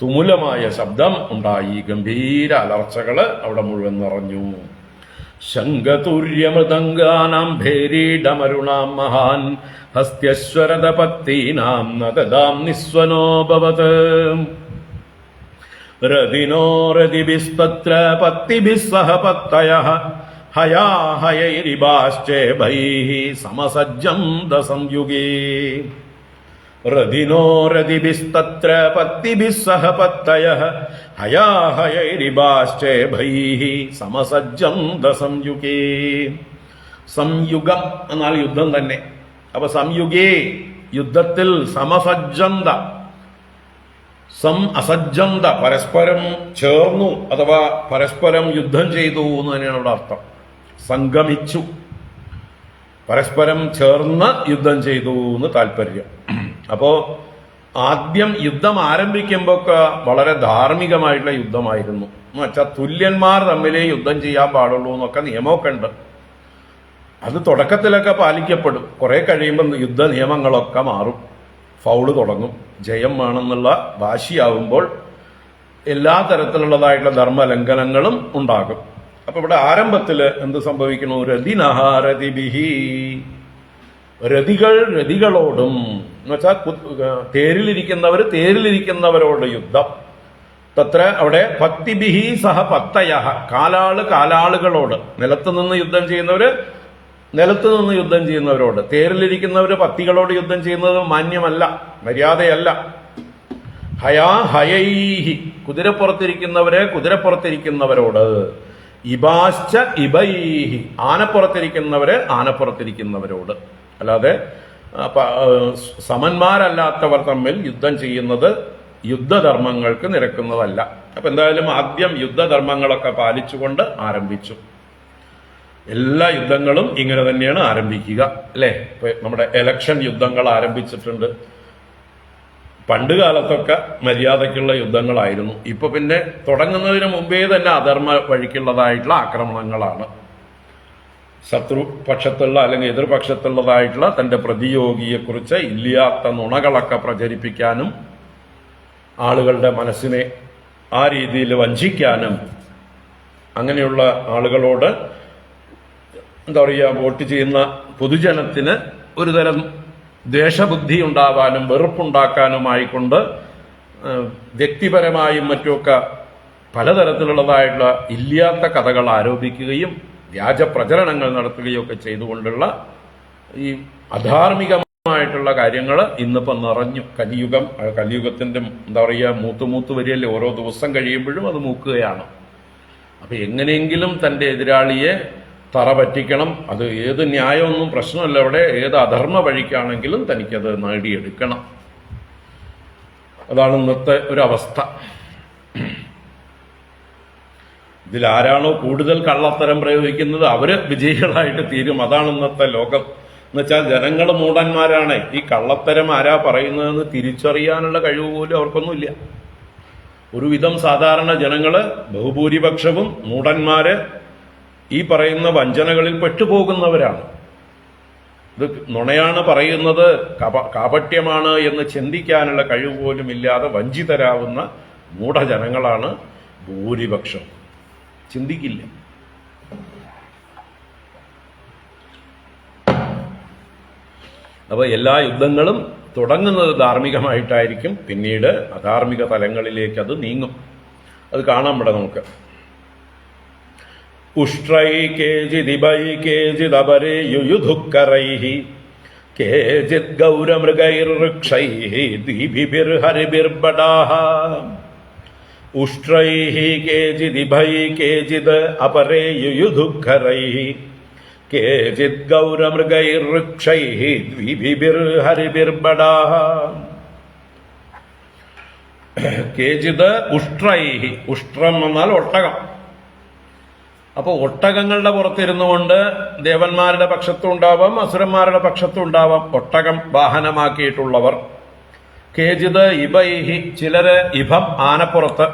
തുമുലമായ ശബ്ദം ഉണ്ടായി, ഗംഭീര അലർച്ചകള് അവിടെ മുഴുവൻ നിറഞ്ഞു. ശംഖതുര്യമൃദംഗാനാം ഭേരീഡമരുണാം മഹാൻ ഹസ്ത്യശ്വരത പത്തീനാം നദതാം നിസ്വനോ ഭവത്. രതിനോ രതിഭിസ്തത്ര പത്തിഭിः സഹ പത്തയഃ ഹയാഹയൈരിവാശ്ചേഭൈഃ സമസജ്ജന്ത സംയുഗേ. രതിനോ രതിഭിസ്തത്ര പത്തിഭിः സഹ പത്തയഃ ഹയാഹയൈരിവാശ്ചേഭൈഃ സമസജ്ജന്ത സംയുഗേ. സംയുഗം എന്നാൽ യുദ്ധം തന്നെ. അപ്പൊ സംയുഗേ യുദ്ധത്തിൽ, സമസജ്ജന്ത അസജ്ജന്ത പരസ്പരം ചേർന്നു അഥവാ പരസ്പരം യുദ്ധം ചെയ്തു എന്ന് തന്നെയാണ് അർത്ഥം. സംഗമിച്ചു, പരസ്പരം ചേർന്ന് യുദ്ധം ചെയ്തു എന്ന് താല്പര്യം. അപ്പോ ആദ്യം യുദ്ധം ആരംഭിക്കുമ്പോ വളരെ ധാർമ്മികമായിട്ടുള്ള യുദ്ധമായിരുന്നു. എന്ന് വെച്ചാൽ തുല്യന്മാർ തമ്മിലേ യുദ്ധം ചെയ്യാൻ പാടുള്ളൂ എന്നൊക്കെ നിയമമൊക്കെ ഉണ്ട്. അത് തുടക്കത്തിലൊക്കെ പാലിക്കപ്പെടും. കുറെ കഴിയുമ്പോൾ യുദ്ധ നിയമങ്ങളൊക്കെ മാറും, ഫൗള് തുടങ്ങും. ജയം വേണമെന്നുള്ള വാശിയാവുമ്പോൾ എല്ലാ തരത്തിലുള്ളതായിട്ടുള്ള ധർമ്മലംഘനങ്ങളും ഉണ്ടാകും. അപ്പൊ ഇവിടെ ആരംഭത്തില് എന്ത് സംഭവിക്കുന്നു? രതിനഃ രതിഭിഃ, രതികൾ രതികളോടും, എന്ന് വെച്ചാൽ തേരിലിരിക്കുന്നവരോട് യുദ്ധം. തത്ര അവിടെ പത്തിഭിഃ സഹ പത്തയഃ, കാലാളുകളോട്, നിലത്ത് നിന്ന് യുദ്ധം ചെയ്യുന്നവര് നിലത്ത് നിന്ന് യുദ്ധം ചെയ്യുന്നവരോട്, തേരിലിരിക്കുന്നവര് പത്തികളോട് യുദ്ധം ചെയ്യുന്നത് മാന്യമല്ല, മര്യാദയല്ല. ഹയൈഹി, കുതിരപ്പുറത്തിരിക്കുന്നവരോട്, ഇബാശ്ച ഇബൈഹി, ആനപ്പുറത്തിരിക്കുന്നവരോട്. അല്ലാതെ സമന്മാരല്ലാത്തവർ തമ്മിൽ യുദ്ധം ചെയ്യുന്നത് യുദ്ധധർമ്മങ്ങൾക്ക് നിരക്കുന്നതല്ല. അപ്പൊ എന്തായാലും ആദ്യം യുദ്ധധർമ്മങ്ങളൊക്കെ പാലിച്ചുകൊണ്ട് ആരംഭിച്ചു. എല്ലാ യുദ്ധങ്ങളും ഇങ്ങനെ തന്നെയാണ് ആരംഭിക്കുക, അല്ലെ? ഇപ്പൊ നമ്മുടെ എലക്ഷൻ യുദ്ധങ്ങൾ ആരംഭിച്ചിട്ടുണ്ട്. പണ്ട് കാലത്തൊക്കെ മര്യാദയ്ക്കുള്ള യുദ്ധങ്ങളായിരുന്നു. ഇപ്പൊ പിന്നെ തുടങ്ങുന്നതിന് മുമ്പേ തന്നെ അധർമ്മ വഴിക്കുള്ളതായിട്ടുള്ള ആക്രമണങ്ങളാണ്. ശത്രുപക്ഷത്തുള്ള അല്ലെങ്കിൽ എതിർപക്ഷത്തുള്ളതായിട്ടുള്ള തൻ്റെ പ്രതിയോഗിയെക്കുറിച്ച് ഇല്ലാത്ത നുണകളൊക്കെ പ്രചരിപ്പിക്കാനും ആളുകളുടെ മനസ്സിനെ ആ രീതിയിൽ വഞ്ചിക്കാനും അങ്ങനെയുള്ള ആളുകളോട് എന്താ പറയുക, വോട്ട് ചെയ്യുന്ന പൊതുജനത്തിന് ഒരുതരം ദ്വേഷബുദ്ധി ഉണ്ടാവാനും വെറുപ്പുണ്ടാക്കാനുമായിക്കൊണ്ട് വ്യക്തിപരമായും മറ്റുമൊക്കെ പലതരത്തിലുള്ളതായിട്ടുള്ള ഇല്ലാത്ത കഥകൾ ആരോപിക്കുകയും വ്യാജ പ്രചരണങ്ങൾ നടത്തുകയും ഒക്കെ ചെയ്തുകൊണ്ടുള്ള ഈ അധാർമികമായിട്ടുള്ള കാര്യങ്ങൾ ഇന്നിപ്പോൾ നിറഞ്ഞു. കലിയുഗത്തിൻ്റെ എന്താ പറയുക, മൂത്ത് വരികയല്ലേ, ഓരോ ദിവസം കഴിയുമ്പോഴും അത് മൂക്കുകയാണ്. അപ്പം എങ്ങനെയെങ്കിലും തൻ്റെ എതിരാളിയെ തറ പറ്റിക്കണം. അത് ഏത് ന്യായമൊന്നും പ്രശ്നമല്ല, അവിടെ ഏത് അധർമ്മ വഴിക്കാണെങ്കിലും തനിക്കത് നേടിയെടുക്കണം. അതാണ് ഇന്നത്തെ ഒരവസ്ഥ. ഇതിലാരാണോ കൂടുതൽ കള്ളത്തരം പ്രയോഗിക്കുന്നത് അവര് വിജയികളായിട്ട് തീരും. അതാണ് ഇന്നത്തെ ലോകം. എന്നുവെച്ചാൽ ജനങ്ങൾ മൂഢന്മാരാണ്. ഈ കള്ളത്തരം ആരാ പറയുന്നതെന്ന് തിരിച്ചറിയാനുള്ള കഴിവ് പോലും അവർക്കൊന്നുമില്ല. ഒരുവിധം സാധാരണ ജനങ്ങള് ബഹുഭൂരിപക്ഷവും മൂഢന്മാര് ഈ പറയുന്ന വഞ്ചനകളിൽ പെട്ടുപോകുന്നവരാണ്. ഇത് നുണയാണ് പറയുന്നത്, കാപട്യമാണ് എന്ന് ചിന്തിക്കാനുള്ള കഴിവ് പോലും ഇല്ലാതെ വഞ്ചിതരാവുന്ന മൂഢജനങ്ങളാണ് ഭൂരിപക്ഷം. ചിന്തിക്കില്ല. അപ്പോൾ എല്ലാ യുദ്ധങ്ങളും തുടങ്ങുന്നത് ധാർമ്മികമായിട്ടായിരിക്കും, പിന്നീട് അധാർമിക തലങ്ങളിലേക്ക് അത് നീങ്ങും. അത് കാണാം ഇവിടെ നമുക്ക്. ഉഷ്ട്രൈ കേചിദിബൈ കേചിദപരേ യുയുധുക്കരൈഹി കേചിത് ഗൗരമൃഗൈർവൃക്ഷൈഹി ദീപിഭിർഹരിഭിർബടാഹ ഉഷ്ട്രൈഹി കേചിദിഭൈ കേചിത് അപരേ യുയുധുക്കരൈഹി കേചിത് ഗൗരമൃഗൈർവൃക്ഷൈഹി ദ്വിഭിർഹരിഭിർബടാഹ കേചിത് ഉഷ്ട്രൈഹി. ഉഷ്ട്രം എന്നാൽ ഒട്ടകം. അപ്പോൾ ഒട്ടകങ്ങളുടെ പുറത്തിരുന്നു കൊണ്ട് ദേവന്മാരുടെ പക്ഷത്തും ഉണ്ടാവാം, അസുരന്മാരുടെ പക്ഷത്തും ഉണ്ടാവാം ഒട്ടകം വാഹനമാക്കിയിട്ടുള്ളവർ. കേചിത് ഇബൈഹി, ചിലര് ഇഭം ആനപ്പുറത്ത്.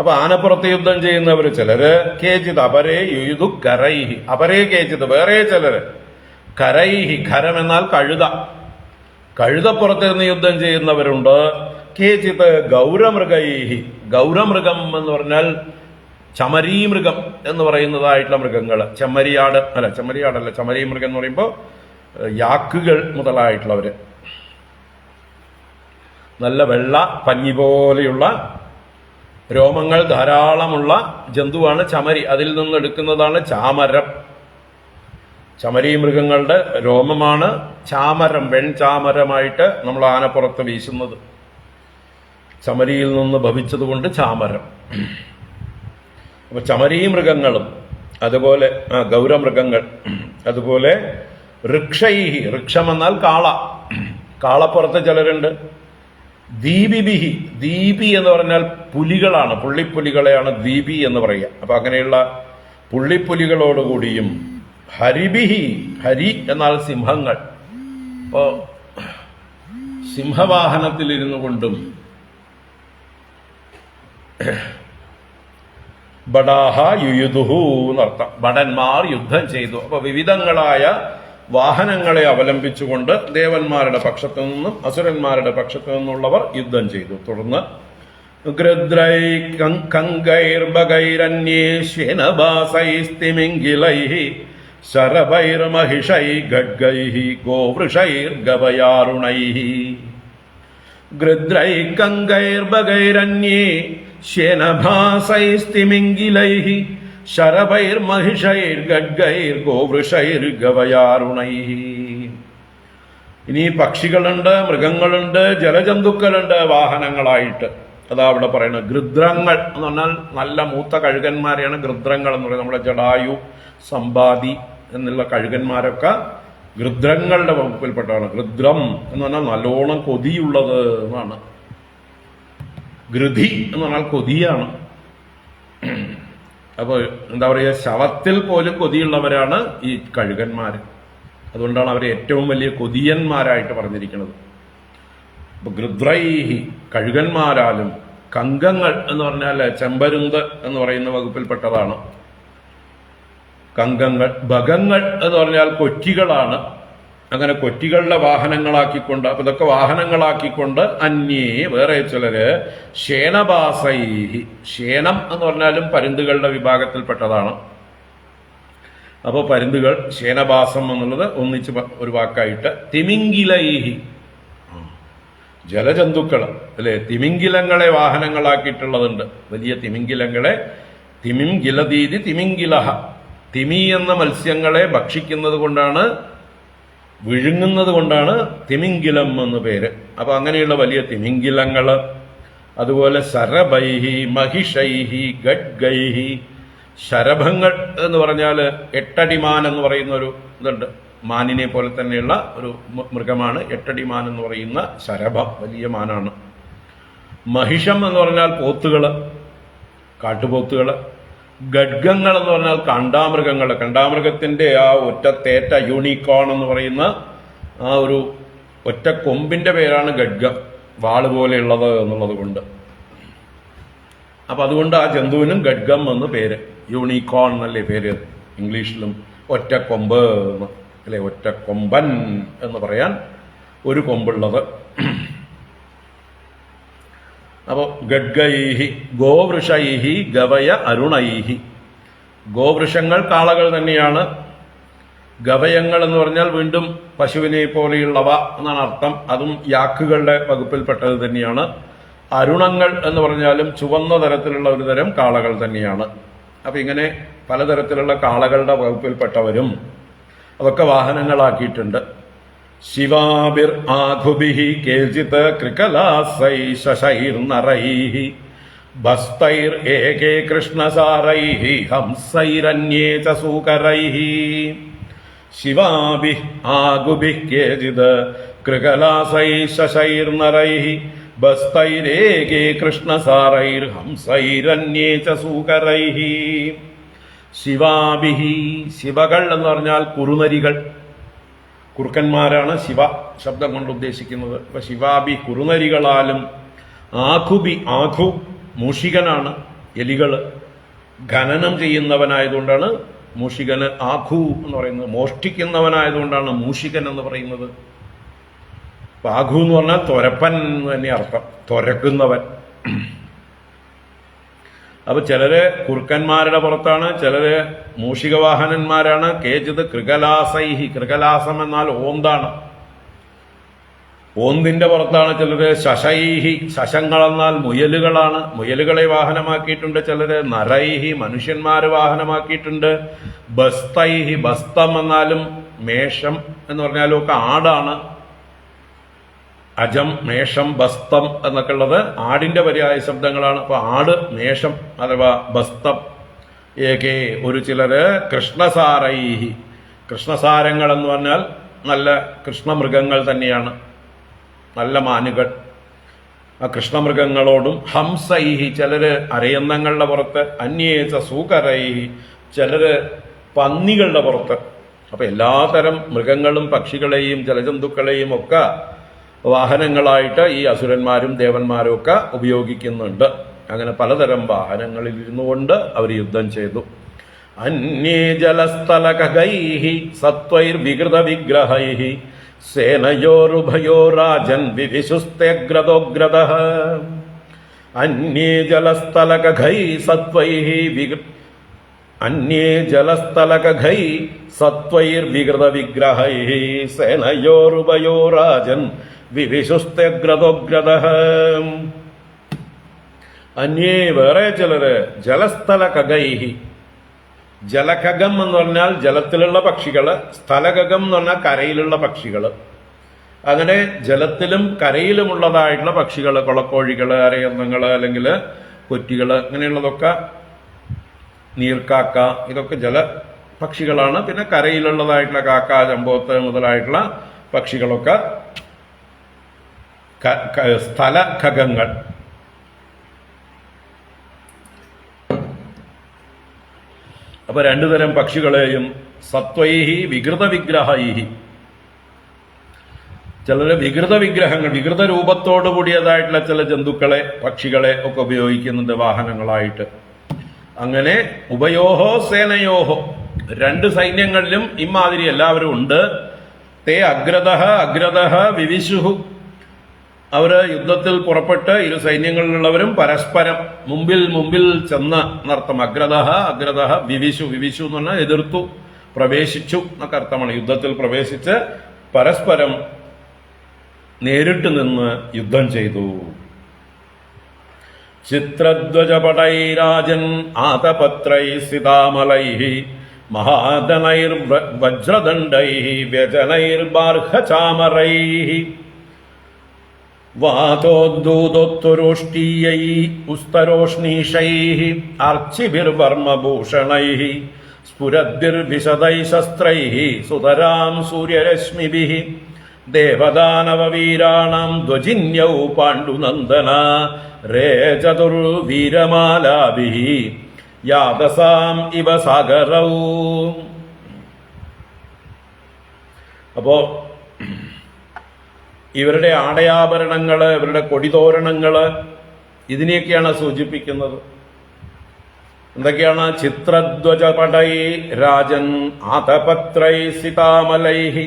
അപ്പൊ ആനപ്പുറത്ത് യുദ്ധം ചെയ്യുന്നവർ ചിലര്. കേചിത് അപരേ യുയുധു കരൈഹി, അപരേ കേചിത് വേറെ ചിലര്. കരൈഹി, ഖരം എന്നാൽ കഴുത. കഴുതപ്പുറത്തിരുന്ന് യുദ്ധം ചെയ്യുന്നവരുണ്ട്. കേചിത് ഗൗരമൃഗൈഹി, ഗൗരമൃഗം എന്ന് പറഞ്ഞാൽ ചമരീമൃഗം എന്ന് പറയുന്നതായിട്ടുള്ള മൃഗങ്ങൾ. ചെമ്മരിയാടല്ല, ചമരീമൃഗം എന്ന് പറയുമ്പോൾ യാക്കുകൾ മുതലായിട്ടുള്ളവര്. നല്ല വെള്ള പഞ്ഞി പോലെയുള്ള രോമങ്ങൾ ധാരാളമുള്ള ജന്തുവാണ് ചമരി. അതിൽ നിന്ന് എടുക്കുന്നതാണ് ചാമരം. ചമരീ മൃഗങ്ങളുടെ രോമമാണ് ചാമരം, വെൺചാമരമായിട്ട് നമ്മൾ ആനപ്പുറത്ത് വീശുന്നത്. ചമരിയിൽ നിന്ന് ഭവിച്ചതുകൊണ്ട് ചാമരം. അപ്പൊ ചമരീ മൃഗങ്ങളും അതുപോലെ ഗൗരമൃഗങ്ങൾ, അതുപോലെ ഋക്ഷൈഹി, ഋക്ഷമെന്നാൽ കാള. കാളപ്പുറത്ത് ചിലരുണ്ട്. ദീപിബിഹി, ദീപി എന്ന് പറഞ്ഞാൽ പുലികളാണ്, പുള്ളിപ്പുലികളെയാണ് ദീപി എന്ന് പറയുക. അപ്പൊ അങ്ങനെയുള്ള പുള്ളിപ്പുലികളോടുകൂടിയും. ഹരിബിഹി, ഹരി എന്നാൽ സിംഹങ്ങൾ. അപ്പോ സിംഹവാഹനത്തിലിരുന്നു കൊണ്ടും ബഡാഹ യുയുധുഹു എന്നർത്ഥം. ഭടന്മാർ യുദ്ധം ചെയ്തു. അപ്പൊ വിവിധങ്ങളായ വാഹനങ്ങളെ അവലംബിച്ചുകൊണ്ട് ദേവന്മാരുടെ പക്ഷത്തു നിന്നും അസുരന്മാരുടെ പക്ഷത്തു നിന്നുള്ളവർ യുദ്ധം ചെയ്തു. തുടർന്ന് ഗൃദ്രൈ കങ്കൈർബകൈരന്യേശ്വനഭാസൈസ്തിമിംഗിലൈഃ ശരഭൈർമഹിഷൈ ഖഡ്ഗൈഃ ഗോവൃഷൈർഗവയാരുണൈഃ ഗൃദ്രൈ കങ്കൈർബകൈരന്യേ ശ്വേനഭാസൈസ്തിമിംഗിലൈഃ ശരഭൈർമഹിഷൈർഗഡ്ഗൈർ ഗോവൃഷൈർഗവയാരുണൈഃ. ഇനി പക്ഷികളുണ്ട്, മൃഗങ്ങളുണ്ട്, ജലജന്തുക്കളുണ്ട് വാഹനങ്ങളായിട്ട്. അതാ അവിടെ പറയുന്നത്. ഗൃദ്രങ്ങൾ എന്ന് പറഞ്ഞാൽ നല്ല മൂത്ത കഴുകന്മാരെയാണ് ഗൃദ്രങ്ങൾ എന്ന് പറയുന്നത്. നമ്മുടെ ജടായു, സമ്പാദി എന്നുള്ള കഴുകന്മാരൊക്കെ ഗൃദ്രങ്ങളുടെ വകുപ്പിൽപ്പെട്ടാണ്. ഗൃദ്രം എന്ന് പറഞ്ഞാൽ നല്ലോണം കൊതിയുള്ളത് എന്നാണ്. ഗൃധി എന്ന് പറഞ്ഞാൽ കൊതിയാണ്. അപ്പോൾ എന്താ പറയുക, ശവത്തിൽ പോലും കൊതിയുള്ളവരാണ് ഈ കഴുകന്മാർ. അതുകൊണ്ടാണ് അവരെ ഏറ്റവും വലിയ കൊതിയന്മാരായിട്ട് പറഞ്ഞിരിക്കുന്നത്. അപ്പൊ ഗൃദ്രൈഹി, കഴുകന്മാരാലും. കങ്കങ്ങൾ എന്ന് പറഞ്ഞാൽ ചെമ്പരുന്ത് എന്ന് പറയുന്ന വകുപ്പിൽപ്പെട്ടതാണ്. കങ്കങ്ങൾ. ഭഗങ്ങൾ എന്ന് പറഞ്ഞാൽ കൊറ്റികളാണ്. അങ്ങനെ കൊറ്റികളുടെ വാഹനങ്ങളാക്കിക്കൊണ്ട്, അപ്പൊ ഇതൊക്കെ വാഹനങ്ങളാക്കിക്കൊണ്ട് അന്യേ വേറെ ചിലര് ശേനഭാസൈഹി, ശേനം എന്ന് പറഞ്ഞാലും പരുന്തുകളുടെ വിഭാഗത്തിൽപ്പെട്ടതാണ്. അപ്പോൾ പരുന്തുകൾ, ശേനഭാസം എന്നുള്ളത് ഒന്നിച്ച് ഒരു വാക്കായിട്ട്. തിമിംഗിലൈഹി, ജലജന്തുക്കൾ അല്ലെ, തിമിംഗിലങ്ങളെ വാഹനങ്ങളാക്കിയിട്ടുള്ളതുണ്ട്. വലിയ തിമിംഗിലങ്ങളെ, തിമിംഗിലതീതി തിമിംഗിലഹ, തിമി എന്ന മത്സ്യങ്ങളെ ഭക്ഷിക്കുന്നത് കൊണ്ടാണ്, വിഴുങ്ങുന്നത് കൊണ്ടാണ് തിമിംഗിലം എന്ന് പേര്. അപ്പൊ അങ്ങനെയുള്ള വലിയ തിമിംഗിലങ്ങള്. അതുപോലെ ശരഭൈഹി മഹിഷൈഹി ഗഡ്ഗൈഹി, ശരഭങ്ങൾ എന്ന് പറഞ്ഞാൽ 8 അടി മാൻ എന്ന് പറയുന്ന ഒരു ഇതുണ്ട്. മാനിനെ പോലെ തന്നെയുള്ള ഒരു മൃഗമാണ് 8 അടി മാൻ എന്ന് പറയുന്ന ശരഭം, വലിയ മാനാണ്. മഹിഷം എന്ന് പറഞ്ഞാൽ പോത്തുകള്, കാട്ടുപോത്തുകള്. ഗഡ്ഗങ്ങൾ എന്ന് പറഞ്ഞാൽ കണ്ടാമൃഗങ്ങൾ. കണ്ടാമൃഗത്തിന്റെ ആ ഒറ്റത്തേറ്റ യൂണിക്കോൺ എന്ന് പറയുന്ന ആ ഒരു ഒറ്റ കൊമ്പിന്റെ പേരാണ് ഗഡ്ഗം, വാള് പോലെയുള്ളത് എന്നുള്ളത് കൊണ്ട്. അപ്പൊ അതുകൊണ്ട് ആ ജന്തുവിനും ഗഡ്ഗം എന്ന് പേര്. യൂണിക്കോൺ എന്നല്ലേ പേര് ഇംഗ്ലീഷിലും. ഒറ്റ കൊമ്പ് അല്ലെ, ഒറ്റ കൊമ്പൻ എന്ന് പറയാൻ, ഒരു കൊമ്പുള്ളത്. അപ്പോൾ ഗഡ്ഗൈഹി ഗോവൃഷൈഹി ഗവയ അരുണൈഹി, ഗോവൃഷങ്ങൾ കാളകൾ തന്നെയാണ്. ഗവയങ്ങൾ എന്ന് പറഞ്ഞാൽ വീണ്ടും പശുവിനെ പോലെയുള്ളവ എന്നാണ് അർത്ഥം. അതും യാക്കുകളുടെ വകുപ്പിൽപ്പെട്ടത് തന്നെയാണ്. അരുണങ്ങൾ എന്ന് പറഞ്ഞാലും ചുവന്ന തരത്തിലുള്ള ഒരു തരം കാളകൾ തന്നെയാണ്. അപ്പൊ ഇങ്ങനെ പലതരത്തിലുള്ള കാളകളുടെ വകുപ്പിൽപ്പെട്ടവരും അതൊക്കെ വാഹനങ്ങളാക്കിയിട്ടുണ്ട്. ശിവാബിർ ആഘുഭിഹി കേചിത് കൃകലാസൈ ശശൈർനരൈഹി ഭസ്തൈർ ഏകേ കൃഷ്ണസാരൈഹി ഹംസൈരന്യേ ച സൂകരൈഹി. ശിവാഭിഃ ആഘുഭിഃ കേചിത് കൃകലാസൈ ശശൈർനരൈഹി ഭസ്തൈരേകേ കൃഷ്ണസാരൈർ ഹംസൈരന്യേ ച സൂകരൈഹി. ശിവാഭിഹി, ശിവകൾ എന്ന് പറഞ്ഞാൽ കുറുനരികൾ, കുറുക്കന്മാരാണ് ശിവ ശബ്ദം കൊണ്ട് ഉദ്ദേശിക്കുന്നത്. അപ്പൊ ശിവാഭി കുറുനരികളാലും, ആഘുബി, ആഘു മൂഷികനാണ്, എലികള്. ഖനനം ചെയ്യുന്നവനായതുകൊണ്ടാണ് മൂഷികന് ആഘു എന്ന് പറയുന്നത്. മോഷ്ടിക്കുന്നവനായതുകൊണ്ടാണ് മൂഷികൻ എന്ന് പറയുന്നത്. അപ്പൊ ആഘു എന്ന് പറഞ്ഞാൽ തൊരപ്പൻ എന്ന് തന്നെ അർത്ഥം, തൊരക്കുന്നവൻ. അപ്പൊ ചിലര് കുറുക്കന്മാരുടെ പുറത്താണ്, ചിലര് മൂഷികവാഹനന്മാരാണ്. കേചിത് കൃകലാസൈഹി, കൃകലാസം എന്നാൽ ഓന്താണ്, ഓന്തിന്റെ പുറത്താണ്. ചിലര് ശശൈഹി, ശശങ്ങളെന്നാൽ മുയലുകളാണ്, മുയലുകളെ വാഹനമാക്കിയിട്ടുണ്ട്. ചിലര് നരൈഹി, മനുഷ്യന്മാര് വാഹനമാക്കിയിട്ടുണ്ട്. ബസ്തൈഹി, ബസ്തം എന്നാലും മേഷം എന്ന് പറഞ്ഞാലും ഒക്കെ ആടാണ്. അജം, മേഷം, ബസ്തം എന്നൊക്കെ ഉള്ളത് ആടിന്റെ പര്യായ ശബ്ദങ്ങളാണ്. അപ്പൊ ആട്, മേഷം അഥവാ ബസ്തം. ഏകേ, ഒരു ചിലര് കൃഷ്ണസാരൈഹി, കൃഷ്ണസാരങ്ങൾ എന്ന് പറഞ്ഞാൽ നല്ല കൃഷ്ണമൃഗങ്ങൾ തന്നെയാണ്, നല്ല മാനുകൾ. ആ കൃഷ്ണമൃഗങ്ങളോടും. ഹംസൈഹി, ചിലര് അരയന്നങ്ങളുടെ പുറത്ത്. അന്യേച്ച സൂകരൈഹി, ചിലര് പന്നികളുടെ പുറത്ത്. അപ്പൊ എല്ലാതരം മൃഗങ്ങളും പക്ഷികളെയും ജലജന്തുക്കളെയും ഒക്കെ വാഹനങ്ങളായിട്ട് ഈ അസുരന്മാരും ദേവന്മാരും ഒക്കെ ഉപയോഗിക്കുന്നുണ്ട്. അങ്ങനെ പലതരം വാഹനങ്ങളിൽ ഇരുന്നു കൊണ്ട് അവർ യുദ്ധം ചെയ്തു. അന്യേ ജലസ്ഥലകൈഹി സത്വൈർ വികൃത വിഗ്രഹൈഹി സേനയോരുഭയോ രാജൻ വിവിശുസ്തേഗ്രതോഗ്രതഃ. അന്യേ ജലസ്ഥലകൈ സത്വൈഹി അന്യേ ജലസ്ഥലകൈ സത്വൈർ വികൃത വിഗ്രഹൈ സേനയോരുഭയോ രാജൻ വിവിശുസ്തേഗ്രതോഗ്രതഃ. അന്യേ, വേറെ ചിലര് ജലസ്ഥലകൈഹി, ജലഖഗം എന്ന് പറഞ്ഞാൽ ജലത്തിലുള്ള പക്ഷികള്, സ്ഥലഖഗം എന്ന് പറഞ്ഞാൽ കരയിലുള്ള പക്ഷികള്. അങ്ങനെ ജലത്തിലും കരയിലുമുള്ളതായിട്ടുള്ള പക്ഷികള്, കൊളക്കോഴികള്, അരയന്നങ്ങള്, അല്ലെങ്കിൽ കൊറ്റികള്, അങ്ങനെയുള്ളതൊക്കെ, നീർക്കാക്ക, ഇതൊക്കെ ജല പക്ഷികളാണ്. പിന്നെ കരയിലുള്ളതായിട്ടുള്ള കാക്ക, ചമ്പോത്ത് മുതലായിട്ടുള്ള പക്ഷികളൊക്കെ സ്ഥലഖഗങ്ങൾ. അപ്പൊ രണ്ടുതരം പക്ഷികളെയും സത്വൈഹി വികൃത വിഗ്രഹൈഹി, ചിലര് വികൃത വിഗ്രഹങ്ങൾ, വികൃത രൂപത്തോടു കൂടിയതായിട്ടുള്ള ചില ജന്തുക്കളെ, പക്ഷികളെ ഒക്കെ ഉപയോഗിക്കുന്നുണ്ട് വാഹനങ്ങളായിട്ട്. അങ്ങനെ ഉഭയോഹോ സേനയോഹോ, രണ്ട് സൈന്യങ്ങളിലും ഇമാതിരി എല്ലാവരും ഉണ്ട്. തേ അഗ്രതഃ വിവിശുഹു. അവര് യുദ്ധത്തിൽ പുറപ്പെട്ട് ഇരു സൈന്യങ്ങളിലുള്ളവരും പരസ്പരം മുമ്പിൽ ചെന്ന് എന്നർത്ഥം. അഗ്രതഃ വിവിശു എന്ന് പറഞ്ഞാൽ എതിർത്തു, പ്രവേശിച്ചു എന്നൊക്കെ അർത്ഥമാണ്. യുദ്ധത്തിൽ പ്രവേശിച്ച് പരസ്പരം നേരിട്ട് നിന്ന് യുദ്ധം ചെയ്തു. ചിത്രധ്വജപടൈരാജൻ ആതപത്രൈ സിതാമലൈഹി മഹാദനൈർവജ്രദണ്ഡൈഹി വ്യജനൈർബാർഹചാമരൈഹി വാതോദ്ദൂതോത്തരോഷ്ടീയൈ ഉസ്തരോഷ്ണീഷൈഹി അർച്ചിഭിർവർമ്മഭൂഷണൈഹി സ്ഫുരദ്ഭിർവിശദൈ ശസ്ത്രൈഹി സുതരാം സൂര്യരശ്മിഭിഃ ദേവദാനവവീരാണാം ധ്വജിന്യൗ പാണ്ഡുനന്ദന രേ ചതുർവീരമാലാഭിഃ യാതസാം ഇവ സാഗരൗ. അപ്പോ ഇവരുടെ ആടയാഭരണങ്ങള്, ഇവരുടെ കൊടിതോരണങ്ങള്, ഇതിനെയൊക്കെയാണ് സൂചിപ്പിക്കുന്നത്. എന്തൊക്കെയാണ്? ചിത്രധ്വജപടൈ രാജൻ ആതപത്രൈ സിതാമലൈഹി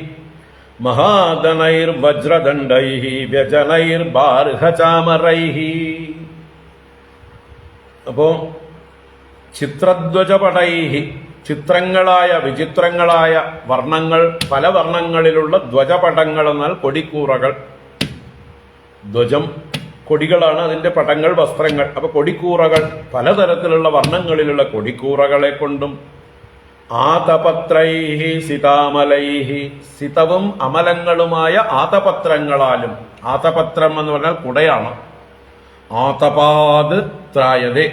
മഹാദനൈർവജ്രദണ്ഡൈഹി വ്യജനൈർബാർഹചാമരൈഹി. അപ്പോ ചിത്രധ്വജപടൈഹി, ചിത്രങ്ങളായ വിചിത്രങ്ങളായ വർണ്ണങ്ങൾ, പല വർണ്ണങ്ങളിലുള്ള ധ്വജപടങ്ങൾ എന്നാൽ കൊടിക്കൂറകൾ. ധ്വജം കൊടികളാണ്, അതിന്റെ പടങ്ങൾ വസ്ത്രങ്ങൾ. അപ്പൊ കൊടിക്കൂറകൾ, പലതരത്തിലുള്ള വർണ്ണങ്ങളിലുള്ള കൊടിക്കൂറകളെ കൊണ്ടും ആതപത്രൈഹി സിതാമലൈഹി, സിതവും അമലങ്ങളുമായ ആതപത്രങ്ങളാലും. ആതപത്രം എന്ന് പറഞ്ഞാൽ കുടയാണ്. ആതപാത് ത്രായതേ,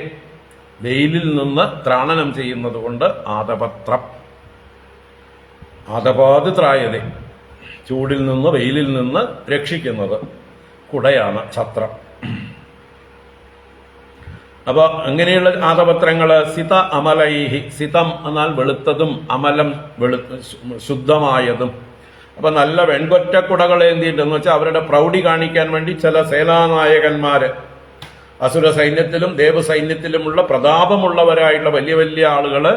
വെയിലിൽ നിന്ന് ത്രാണനം ചെയ്യുന്നത് കൊണ്ട് ആതപത്രം. ആതപാത് ത്രായതേ, ചൂടിൽ നിന്ന് വെയിലിൽ നിന്ന് രക്ഷിക്കുന്നത് കുടയാണ്, ഛത്രം. അപ്പൊ അങ്ങനെയുള്ള ആതപത്രങ്ങള് സിത അമലൈഹി. സിതം എന്നാൽ വെളുത്തതും, അമലം ശുദ്ധമായതും. അപ്പൊ നല്ല വെൺകൊറ്റ കുടകൾ എന്തിണ്ടെന്ന് വെച്ചാൽ അവരുടെ പ്രൗഢി കാണിക്കാൻ വേണ്ടി ചില സേനാനായകന്മാര്, അസുര സൈന്യത്തിലും ദേവസൈന്യത്തിലുമുള്ള പ്രതാപമുള്ളവരായിട്ടുള്ള വലിയ വലിയ ആളുകള്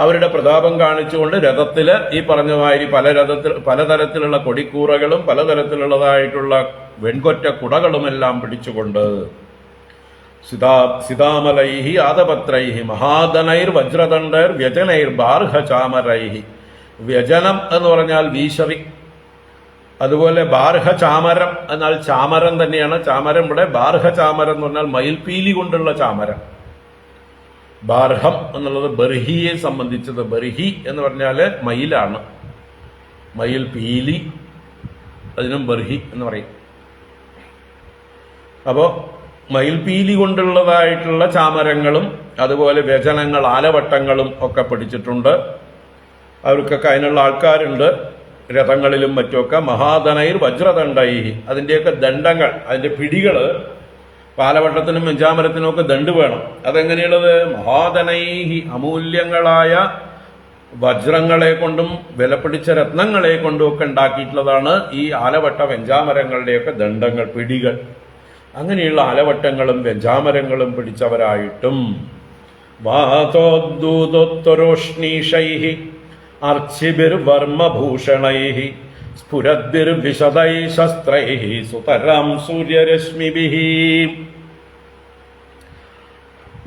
അവരുടെ പ്രതാപം കാണിച്ചുകൊണ്ട് രഥത്തില് ഈ പറഞ്ഞ മാതിരി പലതരത്തിലുള്ള കൊടിക്കൂറകളും പലതരത്തിലുള്ളതായിട്ടുള്ള വെൺകൊറ്റ കുടകളുമെല്ലാം പിടിച്ചുകൊണ്ട് സിതാമലൈഹി ആതപത്രൈഹി മഹാദനൈർ വജ്രദണ്ഡൈർ വ്യജനൈർ ബാർഹചാമരൈഹി. വ്യജനം എന്ന് പറഞ്ഞാൽ വീശറി. അതുപോലെ ബാർഹചാമരം എന്നാൽ ചാമരം തന്നെയാണ്. ചാമരം ഇവിടെ ബാർഹചാമരം എന്ന് പറഞ്ഞാൽ മയിൽപീലി കൊണ്ടുള്ള ചാമരം. ബാർഹം എന്നുള്ളത് ബർഹിയെ സംബന്ധിച്ചത്. ബർഹി എന്ന് പറഞ്ഞാല് മയിലാണ്. മയിൽ പീലി, അതിനും ബർഹി എന്ന് പറയും. അപ്പോ മയിൽപീലി കൊണ്ടുള്ളതായിട്ടുള്ള ചാമരങ്ങളും അതുപോലെ വ്യജനങ്ങൾ, ആലവട്ടങ്ങളും ഒക്കെ പിടിച്ചിട്ടുണ്ട്. അവർക്കൊക്കെ അതിനുള്ള ആൾക്കാരുണ്ട്, രഥങ്ങളിലും മറ്റുമൊക്കെ. മഹാദനൈർ വജ്രദണ്ഡൈഹി, അതിൻ്റെയൊക്കെ ദണ്ഡങ്ങൾ, അതിൻ്റെ പിടികള്. പാലവട്ടത്തിനും വെഞ്ചാമരത്തിനും ഒക്കെ ദണ്ട് വേണം. അതെങ്ങനെയുള്ളത്? മഹാദനൈഹി, അമൂല്യങ്ങളായ വജ്രങ്ങളെ കൊണ്ടും വിലപിടിച്ച രത്നങ്ങളെ കൊണ്ടും ഒക്കെ ഉണ്ടാക്കിയിട്ടുള്ളതാണ് ഈ ആലവട്ട വെഞ്ചാമരങ്ങളുടെയൊക്കെ ദണ്ഡങ്ങൾ, പിടികൾ. അങ്ങനെയുള്ള ആലവട്ടങ്ങളും വെഞ്ചാമരങ്ങളും പിടിച്ചവരായിട്ടും വാതോദ്ദൂതോത്തരോഷ്ണീഷൈഹി അർച്ചിഭിർവർമ്മഭൂഷണൈഹി സ്ഫുരദ്ഭിർവിശദൈ ശസ്ത്രൈഹി സുതരാം സൂര്യരശ്മിഭിഃ.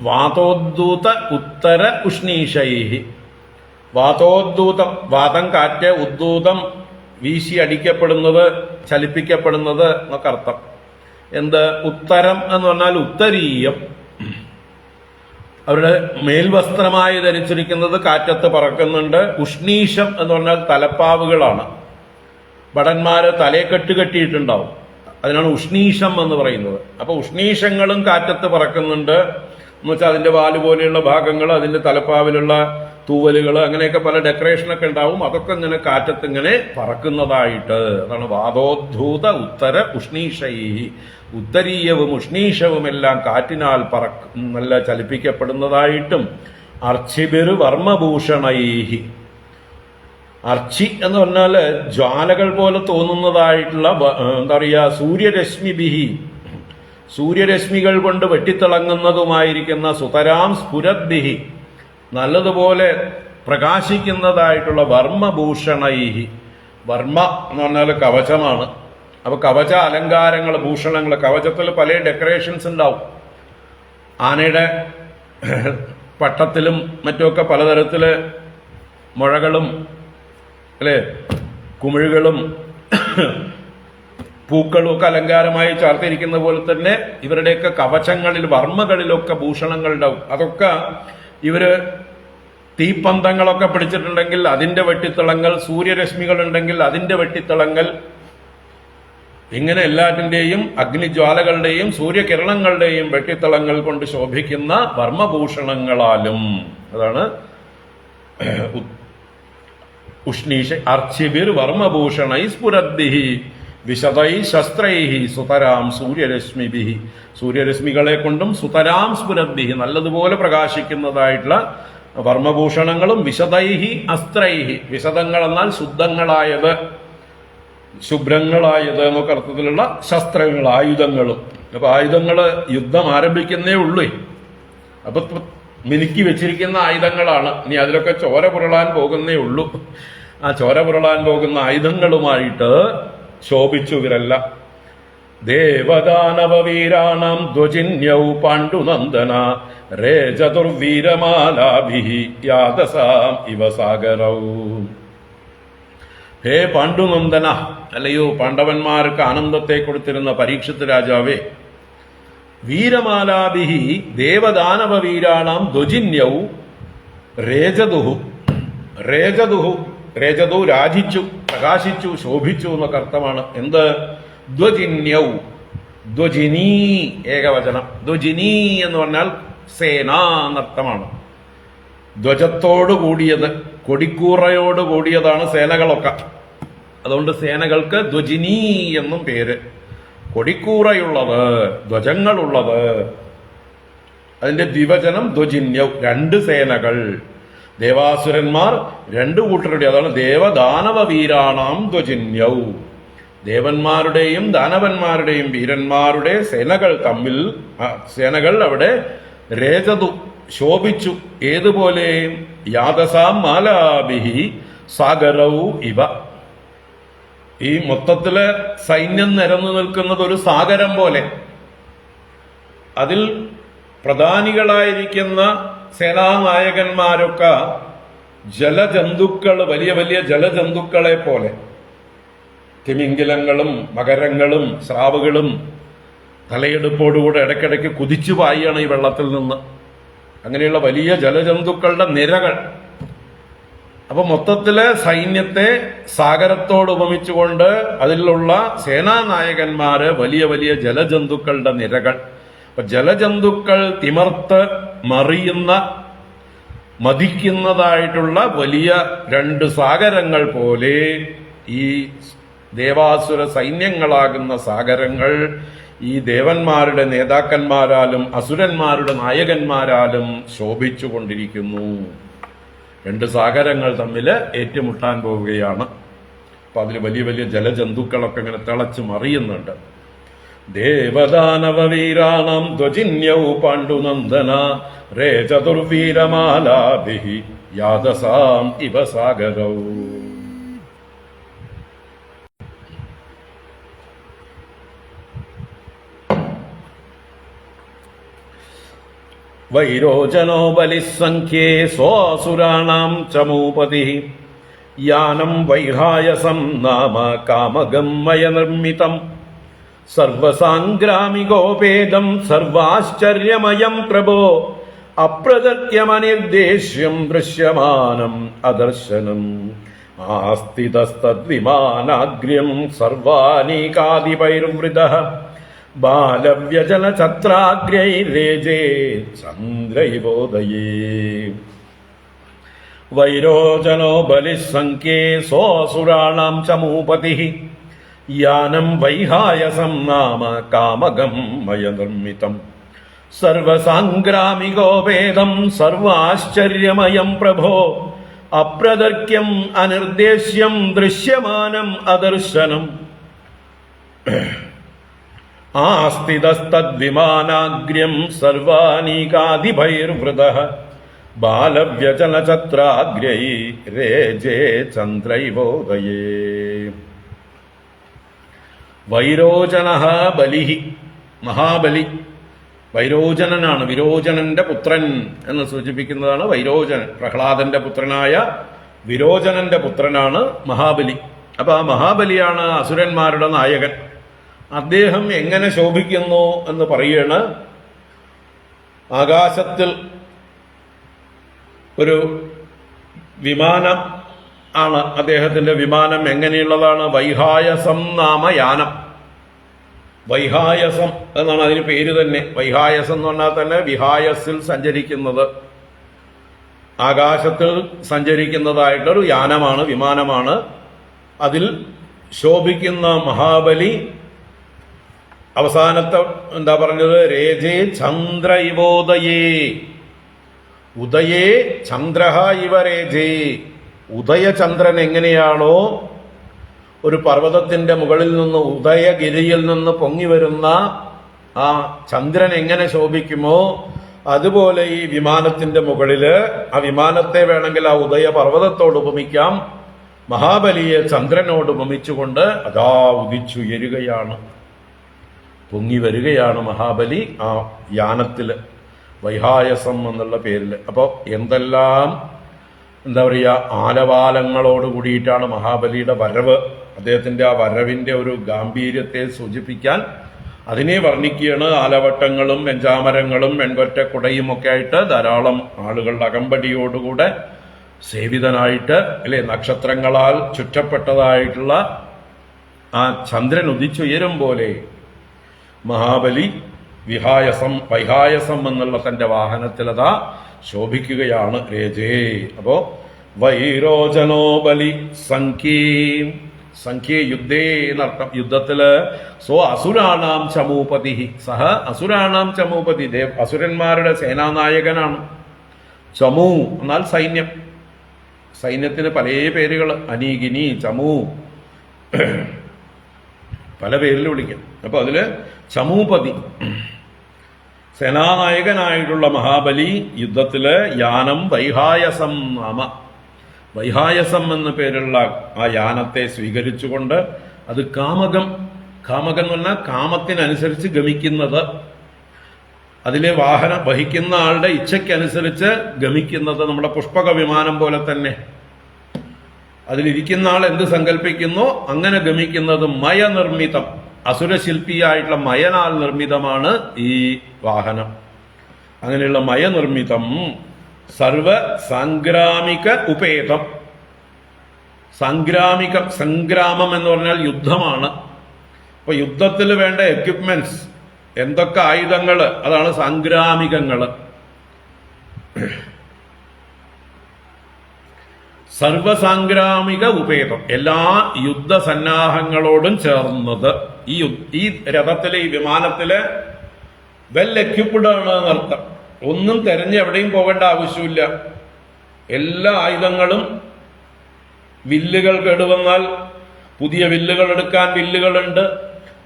വാതോദ്ദൂത ഉത്തര ഉഷ്ണീഷൈഹി. വാതോദ്ദൂതം, വാതം കാറ്റ്, ഉദ്ദൂതം വീശി അടിക്കപ്പെടുന്നത്, ചലിപ്പിക്കപ്പെടുന്നത് എന്നൊക്കെ അർത്ഥം. എന്ത്? ഉത്തരം എന്ന് പറഞ്ഞാൽ ഉത്തരീയം. അവരുടെ മേൽവസ്ത്രമായി ധരിച്ചിരിക്കുന്നത് കാറ്റത്ത് പറക്കുന്നുണ്ട്. ഉഷ്ണീഷം എന്ന് പറഞ്ഞാൽ തലപ്പാവുകളാണ്. ഭടന്മാര് തലയെക്കെട്ട് കെട്ടിയിട്ടുണ്ടാവും, അതിനാണ് ഉഷ്ണീഷം എന്ന് പറയുന്നത്. അപ്പൊ ഉഷ്ണീഷങ്ങളും കാറ്റത്ത് പറക്കുന്നുണ്ട് എന്ന് വെച്ചാൽ അതിന്റെ വാല് പോലെയുള്ള ഭാഗങ്ങൾ, അതിന്റെ തലപ്പാവിലുള്ള തൂവലുകൾ, അങ്ങനെയൊക്കെ പല ഡെക്കറേഷനൊക്കെ ഉണ്ടാവും. അതൊക്കെ ഇങ്ങനെ കാറ്റത്ത് ഇങ്ങനെ പറക്കുന്നതായിട്ട്. അതാണ് വാതോദ്ധൂത ഉത്തര ഉഷ്ണീഷൈഹി. ഉത്തരീയവും ഉഷ്ണീഷവും എല്ലാം കാറ്റിനാൽ നല്ല ചലിപ്പിക്കപ്പെടുന്നതായിട്ടും. അർച്ചിഭിർ വർമ്മഭൂഷണൈഹി. അർച്ചി എന്ന് പറഞ്ഞാല് ജ്വാലകൾ പോലെ തോന്നുന്നതായിട്ടുള്ള എന്താ പറയുക, സൂര്യരശ്മിഭിഹി, സൂര്യരശ്മികൾ കൊണ്ട് വെട്ടിത്തിളങ്ങുന്നതുമായിരിക്കുന്ന സുതരാം സ്ഫുരദ്ഭിഹി, നല്ലതുപോലെ പ്രകാശിക്കുന്നതായിട്ടുള്ള വർമ്മഭൂഷണൈഹി. വർമ്മ എന്ന് പറഞ്ഞാൽ കവചമാണ്. അപ്പൊ കവച അലങ്കാരങ്ങൾ, ഭൂഷണങ്ങൾ, കവചത്തിൽ പല ഡെക്കറേഷൻസ് ഉണ്ടാവും. ആനയുടെ പട്ടത്തിലും മറ്റുമൊക്കെ പലതരത്തില് മുഴകളും അല്ലെ കുമിഴുകളും പൂക്കളും ഒക്കെ അലങ്കാരമായി ചാർത്തിരിക്കുന്ന പോലെ തന്നെ ഇവരുടെയൊക്കെ കവചങ്ങളിൽ, വർമ്മകളിലൊക്കെ ഭൂഷണങ്ങൾ ഉണ്ടാവും. അതൊക്കെ ഇവര് തീപ്പന്തങ്ങളൊക്കെ പിടിച്ചിട്ടുണ്ടെങ്കിൽ അതിന്റെ വെട്ടിത്തിളങ്ങൾ, സൂര്യരശ്മികൾ ഉണ്ടെങ്കിൽ അതിന്റെ വെട്ടിത്തിളങ്ങൾ, ഇങ്ങനെ എല്ലാറ്റിന്റെയും അഗ്നിജ്വാലകളുടെയും സൂര്യകിരണങ്ങളുടെയും വെട്ടിത്തിളങ്ങൾ കൊണ്ട് ശോഭിക്കുന്ന വർമ്മഭൂഷണങ്ങളാലും, അതാണ് ഉഷ്ണീഷ അർച്ചിബിർ വർമ്മഭൂഷണൈ സ്ഫുരദ്ഭിഹി വിശദൈ ശസ്ത്രൈഹി സുതരാം സൂര്യരശ്മിഭിഹി. സൂര്യരശ്മികളെ കൊണ്ടും സുതരാം സ്ഫുരദ്ഭിഹി നല്ലതുപോലെ പ്രകാശിക്കുന്നതായിട്ടുള്ള വർമ്മഭൂഷണങ്ങളും വിശദൈഹി അസ്ത്രൈഹി. വിശദങ്ങൾ എന്നാൽ ശുദ്ധങ്ങളായത്, ശുഭ്രങ്ങളായത് എന്നൊക്കെ അർത്ഥത്തിലുള്ള ശസ്ത്രങ്ങൾ, ആയുധങ്ങളും. അപ്പൊ ആയുധങ്ങള് യുദ്ധം ആരംഭിക്കുന്നേ ഉള്ളൂ. അപ്പൊ മിനുക്കി വെച്ചിരിക്കുന്ന ആയുധങ്ങളാണ്. ഇനി അതിലൊക്കെ ചോര പുരളാൻ പോകുന്നേ ഉള്ളൂ. ആ ചോര പുരളാൻ പോകുന്ന ആയുധങ്ങളുമായിട്ട് ശോഭിച്ചു ഇവരല്ല. ദേവദാനവീരാണം ധ്വജിന്യൗ പാണ്ഡുനന്ദന രേ ചതുർവീരമാലാഭിഹി യാതസാം ഇവ സാഗരൗ. ഹേ പാണ്ഡുനന്ദന, അല്ലയോ പാണ്ഡവന്മാർക്ക് ആനന്ദത്തെ കൊടുത്തിരുന്ന പരീക്ഷിത് രാജാവേ, വീരമാലാഭിഹി ദേവദാനവ വീരാണാം ധ്വജിന്യൗ രേജതുഹു. രേജതുഹു, രേജതു രാജിച്ചു, പ്രകാശിച്ചു, ശോഭിച്ചു എന്നൊക്കെ അർത്ഥമാണ്. എന്ത്? ധ്വജിന്യൗ, ധ്വജിനീ ഏകവചനം. ധ്വജിനീ എന്ന് പറഞ്ഞാൽ സേന എന്നർത്ഥമാണ്. ധ്വജത്തോടു കൂടിയത്, കൊടിക്കൂറയോട് കൂടിയതാണ് സേനകളൊക്കെ. അതുകൊണ്ട് സേനകൾക്ക് ധ്വജിനീ എന്നും പേര്. കൊടിക്കൂറയുള്ളത്, ധ്വജങ്ങളുള്ളത്. അതിന്റെ ദ്വിവചനം ധ്വജിന്യൗ, രണ്ട് സേനകൾ. ദേവാസുരന്മാർ രണ്ടു കൂട്ടരുടെ, അതാണ് ദേവദാനവ വീരാണാം ധ്വജിന്യൗ. ദേവന്മാരുടെയും ദാനവന്മാരുടെയും വീരന്മാരുടെ സേനകൾ തമ്മിൽ, സേനകൾ അവിടെ രേജതു ശോഭിച്ചു. ഏതുപോലെ? യാതസാം മാലാഭിഹി സാഗരൗ ഇവ. ഈ മൊത്തത്തില് സൈന്യം നിരന്നു നിൽക്കുന്നത് ഒരു സാഗരം പോലെ. അതിൽ പ്രധാനികളായിരിക്കുന്ന സേനാനായകന്മാരൊക്കെ ജലജന്തുക്കൾ, വലിയ വലിയ ജലജന്തുക്കളെ പോലെ, തിമിംഗിലങ്ങളും മകരങ്ങളും സ്രാവുകളും തലയെടുപ്പോടുകൂടെ ഇടയ്ക്കിടയ്ക്ക് കുതിച്ചു പായാണ് ഈ വെള്ളത്തിൽ നിന്ന്. അങ്ങനെയുള്ള വലിയ ജലജന്തുക്കളുടെ നിരകൾ. അപ്പൊ മൊത്തത്തില് സൈന്യത്തെ സാഗരത്തോട് ഉപമിച്ചുകൊണ്ട് അതിലുള്ള സേനാനായകന്മാര് വലിയ വലിയ ജലജന്തുക്കളുടെ നിരകൾ. അപ്പൊ ജലജന്തുക്കൾ തിമർത്ത് മറിയുന്ന, മതിക്കുന്നതായിട്ടുള്ള വലിയ രണ്ട് സാഗരങ്ങൾ പോലെ ഈ ദേവാസുര സൈന്യങ്ങളാകുന്ന സാഗരങ്ങൾ ഈ ദേവന്മാരുടെ നേതാക്കന്മാരാലും അസുരന്മാരുടെ നായകന്മാരാലും ശോഭിച്ചുകൊണ്ടിരിക്കുന്നു. രണ്ട് സാഗരങ്ങൾ തമ്മിൽ ഏറ്റുമുട്ടാൻ പോവുകയാണ്. അപ്പൊ അതിൽ വലിയ വലിയ ജലജന്തുക്കളൊക്കെ ഇങ്ങനെ തിളച്ചു മറിയുന്നുണ്ട്. ദേവദാനവ വീരാണം ധ്വജിന്യൗ പാണ്ഡുനന്ദന രേ ചതുർവീരമാലാഭിഹി യാതസാം ഇവ സാഗരൗ. വൈരോചനോ ബലിസംഖ്യേ സ്വാസുരാണാം ചമൂപതിഃ യാനം വൈഹായസം നാമ കാമഗം മയ നിർമ്മിതം സർവസാംഗ്രാമികോപേദം സർവാശ്ചര്യമയം പ്രഭോ അപ്രദർക്യമനിർദ്ദേശ്യം ദൃശ്യമാനം അദർശനം ആസ്തിതസ്തദ്വിമാനാഗ്ര്യം സർവാനീകാദിപൈർവൃതഃ ബാലവ്യജന ഛത്രാഗ്രൈരേജേ ചന്ദ്രൈവോദയേ. വൈരോചനോ ബലിസംഖ്യേ സോസുരാണാം ചമൂപതിഃ യാനം വൈഹായസം നാമ കാമഗം മയ നിർമ്മിതം സർവസാംഗ്രാമികോപേദം സർവാശ്ചര്യമയം പ്രഭോ അപ്രദർക്യം അനിർദ്ദേശ്യം ദൃശ്യമാനം അദർശനം ആസ്തിതസ്തദ്വിമാനാഗ്ര്യം സർവാനീകാദിഭൈർവൃതഃ ബാലവ്യജനചത്രാഗ്രൈ രേജേ ചന്ദ്രൈവോദയേ. വൈരോചനഃ ബലിഹി, മഹാബലി വൈരോചനനാണ്. വിരോചനന്റെ പുത്രൻ എന്ന് സൂചിപ്പിക്കുന്നതാണ് വൈരോചനൻ. പ്രഹ്ലാദന്റെ പുത്രനായ വിരോചനന്റെ പുത്രനാണ് മഹാബലി. അപ്പൊ ആ മഹാബലിയാണ് അസുരന്മാരുടെ നായകൻ. അദ്ദേഹം എങ്ങനെ ശോഭിക്കുന്നു എന്ന് പറയാണ്. ആകാശത്തിൽ ഒരു വിമാനം ആണ് അദ്ദേഹത്തിന്റെ വിമാനം. എങ്ങനെയുള്ളതാണ്? വൈഹായസം നാമ യാനം. വൈഹായസം എന്നാണ് അതിന് പേര് തന്നെ. വൈഹായസം എന്ന് പറഞ്ഞാൽ തന്നെ വിഹായസിൽ സഞ്ചരിക്കുന്നത്, ആകാശത്തിൽ സഞ്ചരിക്കുന്നതായിട്ടൊരു യാനമാണ്, വിമാനമാണ്. അതിൽ ശോഭിക്കുന്ന മഹാബലി അവസാനത്തെ എന്താ പറഞ്ഞത്? രേജേ ചന്ദ്ര ഇവോദയേ. ഉദയേ ചന്ദ്ര ഇവ രേജേ. ഉദയചന്ദ്രൻ എങ്ങനെയാണോ ഒരു പർവ്വതത്തിന്റെ മുകളിൽ നിന്ന്, ഉദയഗിരിയിൽ നിന്ന് പൊങ്ങി വരുന്ന ആ ചന്ദ്രൻ എങ്ങനെ ശോഭിക്കുമോ അതുപോലെ ഈ വിമാനത്തിന്റെ മുകളില്, ആ വിമാനത്തെ വേണമെങ്കിൽ ആ ഉദയ പർവ്വതത്തോട് ഉപമിക്കാം, മഹാബലിയെ ചന്ദ്രനോട് ഉപമിച്ചുകൊണ്ട് അതാ ഉദിച്ചുയരുകയാണ്, പൊങ്ങി വരികയാണ് മഹാബലി ആ യാനത്തില്, വൈഹായസം എന്നുള്ള പേരിൽ. അപ്പോൾ എന്തെല്ലാം എന്താ പറയുക, ആലവാലങ്ങളോട് കൂടിയിട്ടാണ് മഹാബലിയുടെ വരവ്. അദ്ദേഹത്തിന്റെ ആ വരവിന്റെ ഒരു ഗാംഭീര്യത്തെ സൂചിപ്പിക്കാൻ അതിനെ വർണ്ണിക്കുകയാണ്. ആലവട്ടങ്ങളും വെഞ്ചാമരങ്ങളും വെൺകൊറ്റ കുടയും ഒക്കെ ആയിട്ട് ധാരാളം ആളുകളുടെ അകമ്പടിയോടുകൂടെ സേവിതനായിട്ട്, അല്ലെ, നക്ഷത്രങ്ങളാൽ ചുറ്റപ്പെട്ടതായിട്ടുള്ള ആ ചന്ദ്രൻ ഉദിച്ചുയരും പോലെ മഹാബലി വൈഹായസം എന്നുള്ള തന്റെ വാഹനത്തിലതാ ശോഭിക്കുകയാണ്. രേജേ. അപ്പോ വൈരോചനോ ബലി സംഖ്യേ യുദ്ധേ എന്നർത്ഥം. യുദ്ധത്തില് അസുരാണാം ചമൂപതി, സഹ അസുരാണാം ചമൂപതി, അസുരന്മാരുടെ സേനാനായകനാണ്. ചമു എന്നാൽ സൈന്യം. സൈന്യത്തിന് പല പേരുകൾ, അനീകിനി, ചമു, പല പേരിൽ വിളിക്കാം. അപ്പൊ അതില് ചമൂപതി, സേനാനായകനായിട്ടുള്ള മഹാബലി യുദ്ധത്തില് യാനം വൈഹായസം നാമ, വൈഹായസം എന്ന പേരുള്ള ആ യാനത്തെ സ്വീകരിച്ചുകൊണ്ട്, അത് കാമകം എന്ന് പറഞ്ഞാൽ കാമത്തിനനുസരിച്ച് ഗമിക്കുന്നത്, അതിലെ വാഹനം വഹിക്കുന്ന ആളുടെ ഇച്ഛയ്ക്കനുസരിച്ച് ഗമിക്കുന്നത്. നമ്മുടെ പുഷ്പക വിമാനം പോലെ തന്നെ അതിലിരിക്കുന്ന ആൾ എന്ത് സങ്കല്പിക്കുന്നോ അങ്ങനെ ഗമിക്കുന്നത്. മയനിർമ്മിതം, അസുരശില്പിയായിട്ടുള്ള മയനാൽ നിർമ്മിതമാണ് ഈ വാഹനം. അങ്ങനെയുള്ള മയനിർമ്മിതം സർവ സാംഗ്രാമിക ഉപേതം. സംഗ്രാമം എന്ന് പറഞ്ഞാൽ യുദ്ധമാണ്. അപ്പൊ യുദ്ധത്തിൽ വേണ്ട എക്യുപ്മെന്റ്സ്, എന്തൊക്കെ ആയുധങ്ങള്, അതാണ് സാംഗ്രാമികങ്ങള്. സർവസാംഗ്രാമിക ഉപേതം, എല്ലാ യുദ്ധസന്നാഹങ്ങളോടും ചേർന്നത്. ഈ രഥത്തിലെ, ഈ വിമാനത്തില് വെൽ എക്യുപ്ഡ് ആണ് എന്നർത്ഥം. ഒന്നും തെരഞ്ഞ് എവിടെയും പോകേണ്ട ആവശ്യമില്ല. എല്ലാ ആയുധങ്ങളും, വില്ലുകൾ കേടുവന്നാൽ പുതിയ വില്ലുകൾ എടുക്കാൻ വില്ലുകളുണ്ട്,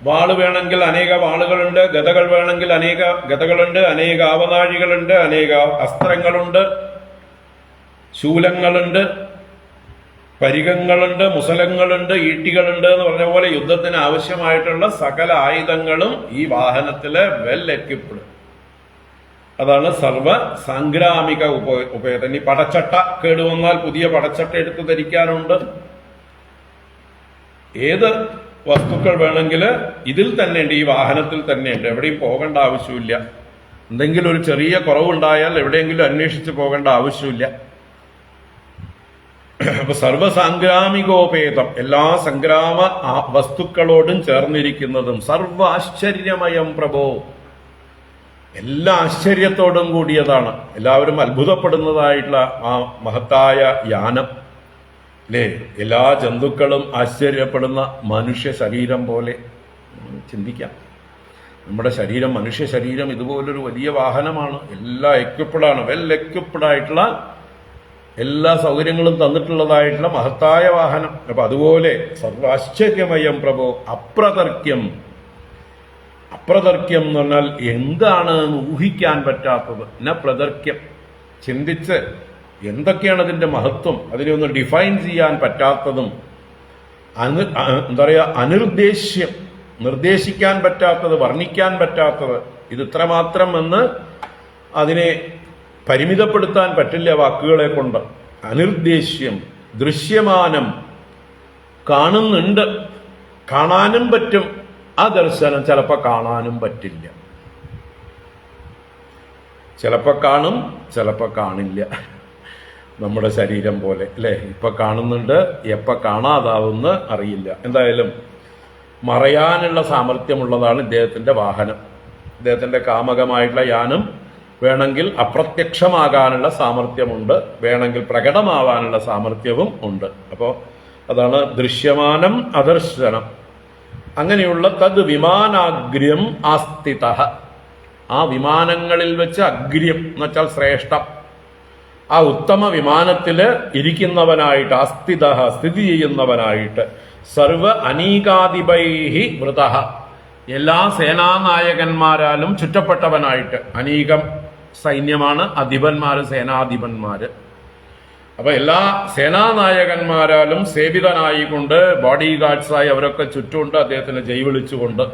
വാള് വേണമെങ്കിൽ അനേക വാളുകളുണ്ട്, ഗദകൾ വേണമെങ്കിൽ അനേക ഗദകളുണ്ട്, അനേക ആവനാഴികളുണ്ട്, അനേക അസ്ത്രങ്ങളുണ്ട്, ശൂലങ്ങളുണ്ട്, പരികങ്ങളുണ്ട്, മുസലങ്ങളുണ്ട്, ഈട്ടികളുണ്ട് എന്ന് പറഞ്ഞ പോലെ യുദ്ധത്തിന് ആവശ്യമായിട്ടുള്ള സകല ആയുധങ്ങളും ഈ വാഹനത്തില് വെൽ എക്യുപ്ഡ്. അതാണ് സർവ സാംഗ്രാമിക ഉപേതം. ഈ പടച്ചട്ട കേടുവന്നാൽ പുതിയ പടച്ചട്ട എടുത്ത് ധരിക്കാനുണ്ട്. ഏത് വസ്തുക്കൾ വേണമെങ്കിൽ ഇതിൽ തന്നെ ഉണ്ട്, ഈ വാഹനത്തിൽ തന്നെ ഉണ്ട്. എവിടെയും പോകേണ്ട ആവശ്യമില്ല. എന്തെങ്കിലും ഒരു ചെറിയ കുറവുണ്ടായാൽ എവിടെയെങ്കിലും അന്വേഷിച്ച് പോകേണ്ട ആവശ്യമില്ല. അപ്പൊ സർവസാംഗ്രാമികോപേതം, എല്ലാ സംഗ്രാമ വസ്തുക്കളോടും ചേർന്നിരിക്കുന്നതും. സർവ ആശ്ചര്യമയം പ്രഭോ, എല്ലാ ആശ്ചര്യത്തോടും കൂടിയതാണ്. എല്ലാവരും അത്ഭുതപ്പെടുന്നതായിട്ടുള്ള ആ മഹത്തായ യാനം, അല്ലേ? എല്ലാ ജന്തുക്കളും ആശ്ചര്യപ്പെടുന്ന മനുഷ്യ ശരീരം പോലെ ചിന്തിക്കാം. നമ്മുടെ ശരീരം, മനുഷ്യ ശരീരം ഇതുപോലൊരു വലിയ വാഹനമാണ്. എല്ലാ എക്യുപ്ഡാണ്, വെൽ എക്യുപ്ഡായിട്ടുള്ള എല്ലാ സൗകര്യങ്ങളും തന്നിട്ടുള്ളതായിട്ടുള്ള മഹത്തായ വാഹനം. അപ്പൊ അതുപോലെ സർവാശ്ചര്യമയം പ്രഭോ അപ്രതർക്യം. അപ്രതർക്യം എന്ന് പറഞ്ഞാൽ എന്താണ് ഊഹിക്കാൻ പറ്റാത്തത്. ന പ്രതർക്യം, ചിന്തിച്ച് എന്തൊക്കെയാണ് അതിൻ്റെ മഹത്വം, അതിനെ ഒന്ന് ഡിഫൈൻ ചെയ്യാൻ പറ്റാത്തതും, എന്താ പറയുക, അനിർദ്ദേശ്യം, നിർദ്ദേശിക്കാൻ പറ്റാത്തത്, വർണ്ണിക്കാൻ പറ്റാത്തത്, ഇത് ഇത്രമാത്രം എന്ന് അതിനെ പരിമിതപ്പെടുത്താൻ പറ്റില്ല വാക്കുകളെ കൊണ്ട്. അനിർദ്ദേശ്യം, ദൃശ്യമാനം, കാണുന്നുണ്ട്, കാണാനും പറ്റും. ആ ദർശനം ചിലപ്പോൾ കാണാനും പറ്റില്ല, ചിലപ്പോൾ കാണും, ചിലപ്പോൾ കാണില്ല. നമ്മുടെ ശരീരം പോലെ അല്ലേ, ഇപ്പൊ കാണുന്നുണ്ട്, എപ്പോൾ കാണാതാവുമെന്ന് അറിയില്ല. എന്തായാലും മറയാനുള്ള സാമർഥ്യമുള്ളതാണ് ഇദ്ദേഹത്തിന്റെ വാഹനം. ഇദ്ദേഹത്തിന്റെ കാമകമായിട്ടുള്ള യാനം വേണമെങ്കിൽ അപ്രത്യക്ഷമാകാനുള്ള സാമർഥ്യമുണ്ട്, വേണമെങ്കിൽ പ്രകടമാവാനുള്ള സാമർഥ്യവും ഉണ്ട്. അപ്പോൾ അതാണ് ദൃശ്യമാനം അദർശനം. അങ്ങനെയുള്ള തദ് വിമാനാഗ്ര്യം ആസ്ഥിത, ആ വിമാനങ്ങളിൽ വെച്ച് അഗ്ര്യം എന്ന് വെച്ചാൽ ശ്രേഷ്ഠം, ആ ഉത്തമ വിമാനത്തിൽ ഇരിക്കുന്നവനായിട്ട്, ആസ്ഥിത സ്ഥിതി ചെയ്യുന്നവനായിട്ട്, സർവ അനീകാധിപൈഹി വൃത, എല്ലാ സേനാനായകന്മാരാലും ചുറ്റപ്പെട്ടവനായിട്ട്. അനീകം സൈന്യമാണ്, അധിപന്മാര് സേനാധിപന്മാര്. അപ്പൊ എല്ലാ സേനാനായകന്മാരാലും സേവിതനായിക്കൊണ്ട്, ബോഡി ഗാർഡ്സായി അവരൊക്കെ ചുറ്റുമുണ്ട് അദ്ദേഹത്തിന് ജയ് വിളിച്ചുകൊണ്ട്.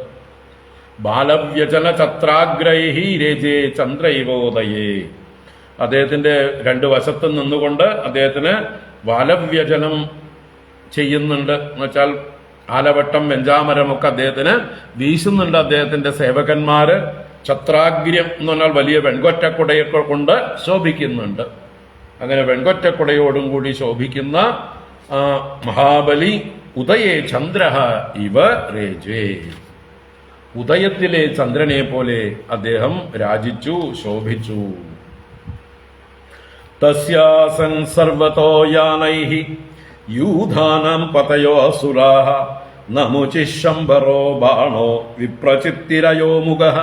ബാലവ്യജന ചത്രാഗ്രൈഹി രേജേ ചന്ദ്രൈവോദയേ, അദ്ദേഹത്തിന്റെ രണ്ടു വശത്തും നിന്നുകൊണ്ട് അദ്ദേഹത്തിന് ബാലവ്യജനം ചെയ്യുന്നുണ്ട്. എന്നുവെച്ചാൽ ആലവട്ടം വെഞ്ചാമരമൊക്കെ അദ്ദേഹത്തിന് വീശുന്നുണ്ട് അദ്ദേഹത്തിന്റെ സേവകന്മാര്. ഛത്രാഗ്ര്യം എന്ന് പറഞ്ഞാൽ വലിയ വെൺകൊറ്റക്കുടയൊക്കെ കൊണ്ട് ശോഭിക്കുന്നുണ്ട്. അങ്ങനെ വെൺകൊറ്റക്കുടയോടും കൂടി ശോഭിക്കുന്ന മഹാബലി ഉദയേ ചന്ദ്ര ഇവ രേജേ, ഉദയത്തിലെ ചന്ദ്രനെ പോലെ അദ്ദേഹം രാജിച്ചു, ശോഭിച്ചു. തസ്യാസൻ സർവതോ യാനൈഹി യൂധാനാം പതയോ അസുരാഃ നമുചിശംബരോ ബാണോ വിപ്രചിത്തിരയോ മുഖഃ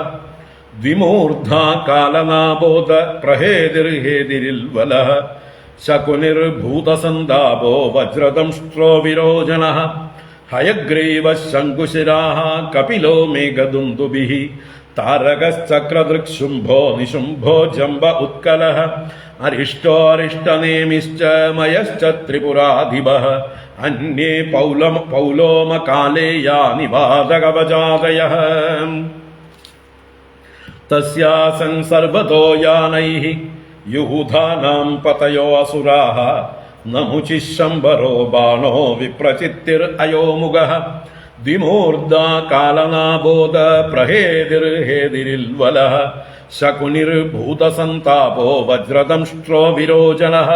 ദ്വിമൂർധാ കാലനാബോധ പ്രഹേതിർഹേതിരിൽവലഃ ശകുനിർഭൂതസന്താപോ വജ്രദംഷ്ട്രോ വിരോചനഃ ഹയഗ്രീവ ശങ്കുശിരാഃ കപിലോ മേഘദുന്ദുഭിഃ താരകശ്ചക്രദൃക്ശുംഭോ നിശുംഭോ ജംബ ഉത്കലഃ അരിഷ്ടോ അരിഷ്ടനേമിശ്ച മയശ്ച ത്രിപുരാധിപഃ അന്യേ പൗലോമകാലേയാ നിവാതകവജാതയഃ തസ്യാസൻ സർവതോ യാനൈഃ യൂധാനാം പതയോ അസുരാഃ നമുചിശംബരോ ബാണോ വിപ്രചിത്തിർ അയോമുഖഃ ദ്വിമൂർധാ കാലനാബോധ പ്രഹേതിർഹേതിരിൽവലഃ ശകുനിർഭൂതസന്താപോ വജ്രദംഷ്ട്രോ വിരോചനഃ